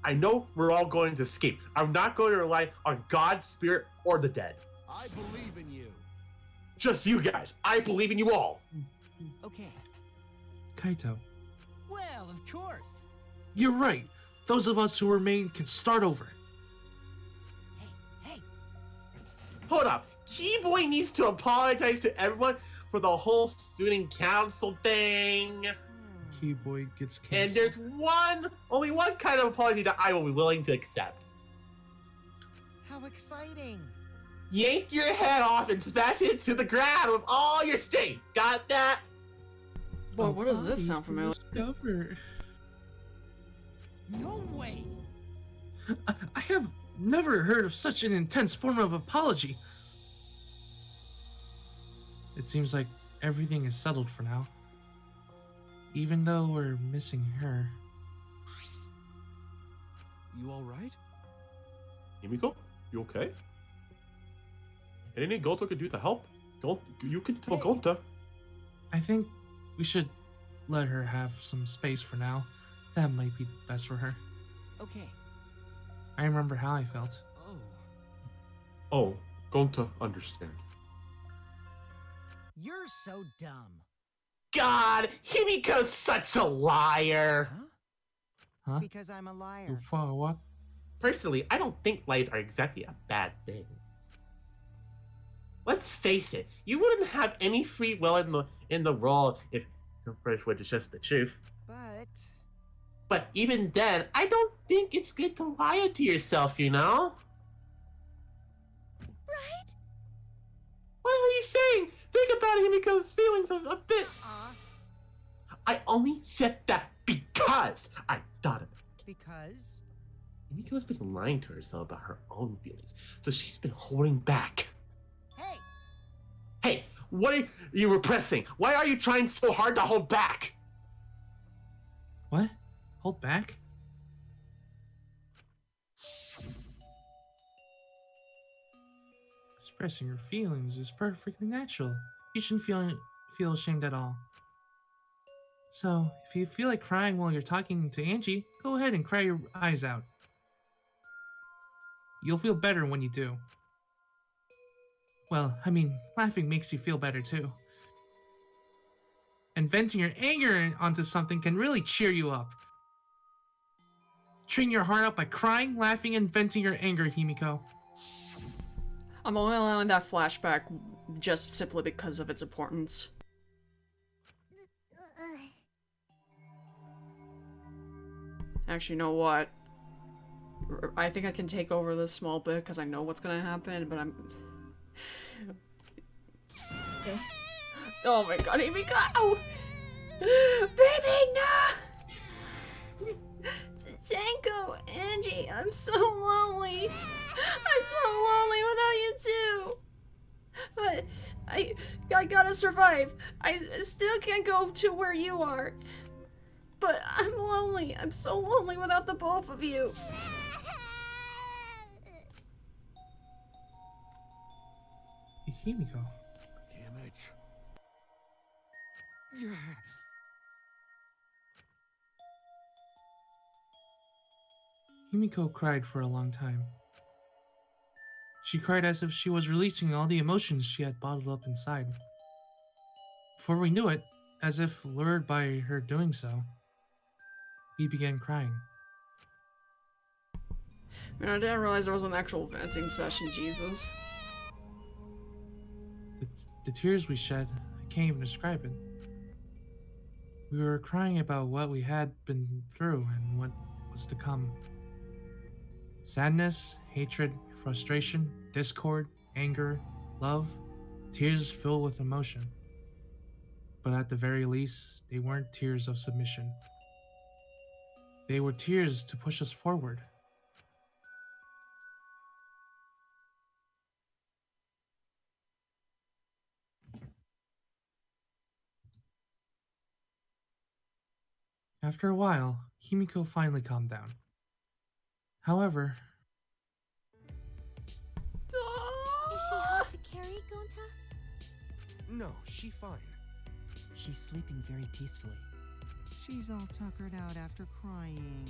I know we're all going to escape. I'm not going to rely on God, Spirit, or the dead. I believe in you. Just you guys. I believe in you all. Okay. Kaito, Well, of course. you're right. Those of us who remain can start over. Hey, Hold up. Keyboy needs to apologize to everyone for the whole student council thing. Keyboy gets And canceled. there's only one kind of apology that I will be willing to accept. how exciting. Yank your head off and smash it to the ground with all your strength. Got that? Boy, what does this sound familiar? Discover. No way! I have never heard of such an intense form of apology. It seems like everything is settled for now. Even though we're missing her. You all right? Himiko, you okay? Anything Gonta could do to help? You can tell Gonta. I think we should let her have some space for now. That might be best for her. Okay. I remember how I felt. Oh, Gonta understand. You're so dumb. God, Himiko's such a liar. Huh? Because I'm a liar. You follow what? Personally, I don't think lies are exactly a bad thing. Let's face it, you wouldn't have any free will in the world if confessed was just the truth. But even then, I don't think it's good to lie to yourself, you know? Right? What are you saying? Think about Himiko's feelings a bit. I only said that because I thought of it. Because? Himiko's been lying to herself about her own feelings, so she's been holding back. Hey! Hey, what are you repressing? Why are you trying so hard to hold back? What? Hold back? Expressing your feelings is perfectly natural. You shouldn't feel ashamed at all. So, if you feel like crying while you're talking to Angie, go ahead and cry your eyes out. You'll feel better when you do. Well, I mean, laughing makes you feel better too. And venting your anger onto something can really cheer you up. Train your heart up by crying, laughing, and venting your anger, Himiko. I'm only allowing that flashback just simply because of its importance. Actually, you know what? I think I can take over this small bit because I know what's gonna happen, but I'm... Okay. Oh my god, Himiko! Oh! Baby, no! Tanko, Angie, I'm so lonely. I'm so lonely without you too. But I gotta survive. I still can't go to where you are. But I'm lonely. I'm so lonely without the both of you. Himiko. Damn it. Yes. Himiko cried for a long time. She cried as if she was releasing all the emotions she had bottled up inside. Before we knew it, as if lured by her doing so, we began crying. Man, I didn't realize there was an actual venting session, Jesus. The tears we shed, I can't even describe it. We were crying about what we had been through and what was to come. Sadness, hatred, frustration, discord, anger, love, tears filled with emotion. But at the very least, they weren't tears of submission. They were tears to push us forward. After a while, Himiko finally calmed down. However, Is she hard to carry, Gonta? No, she fine. She's sleeping very peacefully. She's all tuckered out after crying.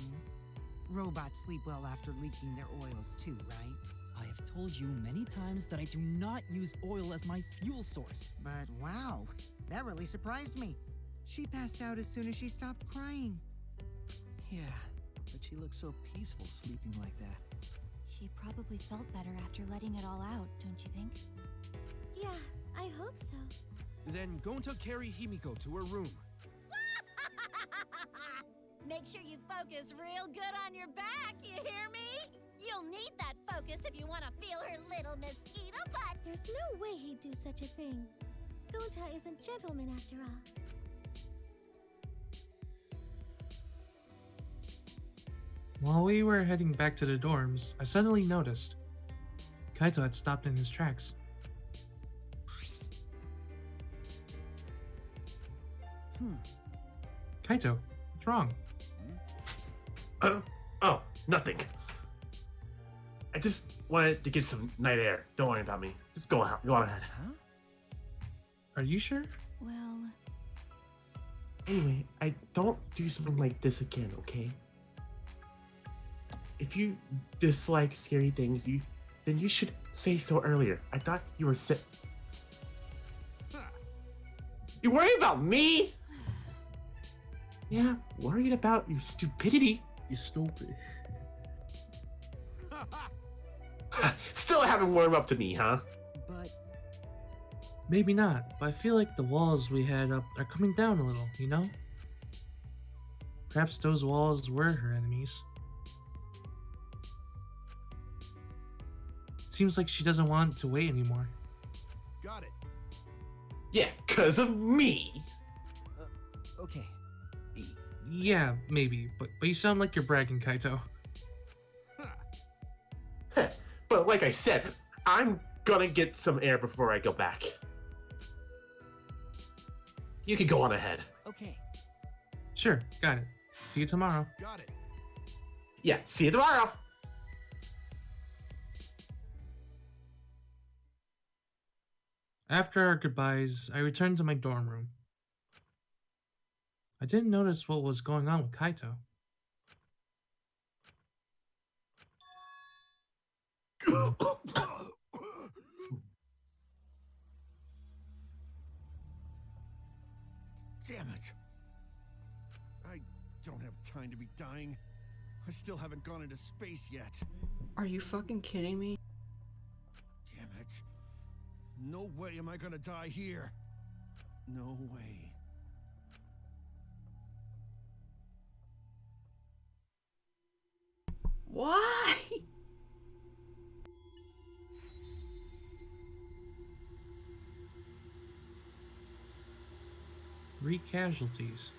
Robots sleep well after leaking their oils too, right? I have told you many times that I do not use oil as my fuel source. But wow, that really surprised me. She passed out as soon as she stopped crying. Yeah, but she looks so peaceful sleeping like that. She probably felt better after letting it all out, don't you think? Yeah, I hope so. Then Gonta carry Himiko to her room. Make sure you focus real good on your back, you hear me? You'll need that focus if you want to feel her little mosquito butt. There's no way he'd do such a thing. Gonta is a gentleman after all. while we were heading back to the dorms, I suddenly noticed Kaito had stopped in his tracks. Kaito, what's wrong? Oh, nothing. I just wanted to get some night air. Don't worry about me. Just go out. Go on ahead. Huh? Are you sure? Well, Anyway, I don't do something like this again, okay? If you dislike scary things, then you should say so earlier. I thought you were sick. You worry about me? Yeah, worried about your stupidity. You stupid. Still haven't warmed up to me, huh? But Maybe not, but I feel like the walls we had up are coming down a little, you know? Perhaps those walls were her enemies. Seems like she doesn't want to wait anymore. Got it. Yeah, 'cause of me. Okay. Yeah, maybe, but you sound like you're bragging, Kaito. But like I said, I'm gonna get some air before I go back. You can go on ahead. Okay. Sure, got it. See you tomorrow. Got it. Yeah, see you tomorrow. After our goodbyes, I returned to my dorm room. I didn't notice what was going on with Kaito. Damn it. I don't have time to be dying. I still haven't gone into space yet. Are you fucking kidding me? Damn it. No way am I gonna die here. No way. Why? Three casualties.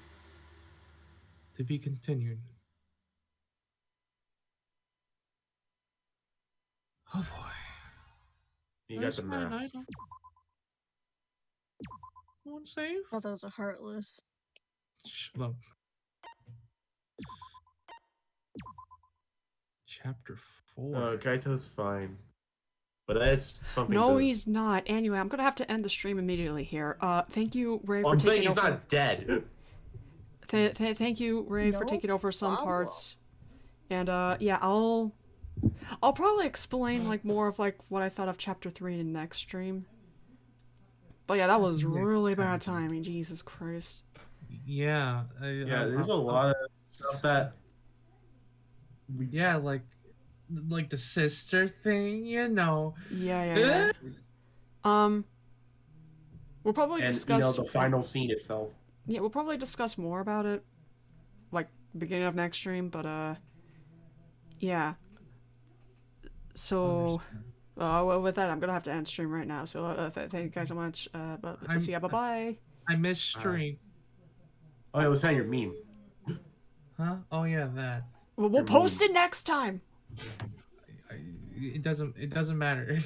To be continued. Oh boy. You got the mask. Want to save? I thought those are heartless. Shut up. Chapter 4. Kaito's fine. But that's something No, to... he's not. Anyway, I'm gonna have to end the stream immediately here. Thank you, Ray, for I'm taking saying he's over. not dead. Thank you, Ray, for No taking over some problem. parts. And yeah, I'll probably explain like more of like what I thought of chapter 3 in the next stream. But yeah, that was really bad timing. Jesus Christ. Yeah. Yeah, there's a lot of stuff that... Yeah, like the sister thing, you know. Yeah. We'll probably And, discuss. the final scene itself. Yeah, we'll probably discuss more about it, like beginning of next stream. But yeah. So, well, with that, I'm gonna have to end stream right now. So thank you guys so much. But see ya. Bye bye. I missed stream. Oh, it was saying your meme. Huh? Oh yeah, that. We'll post it next time. It doesn't matter.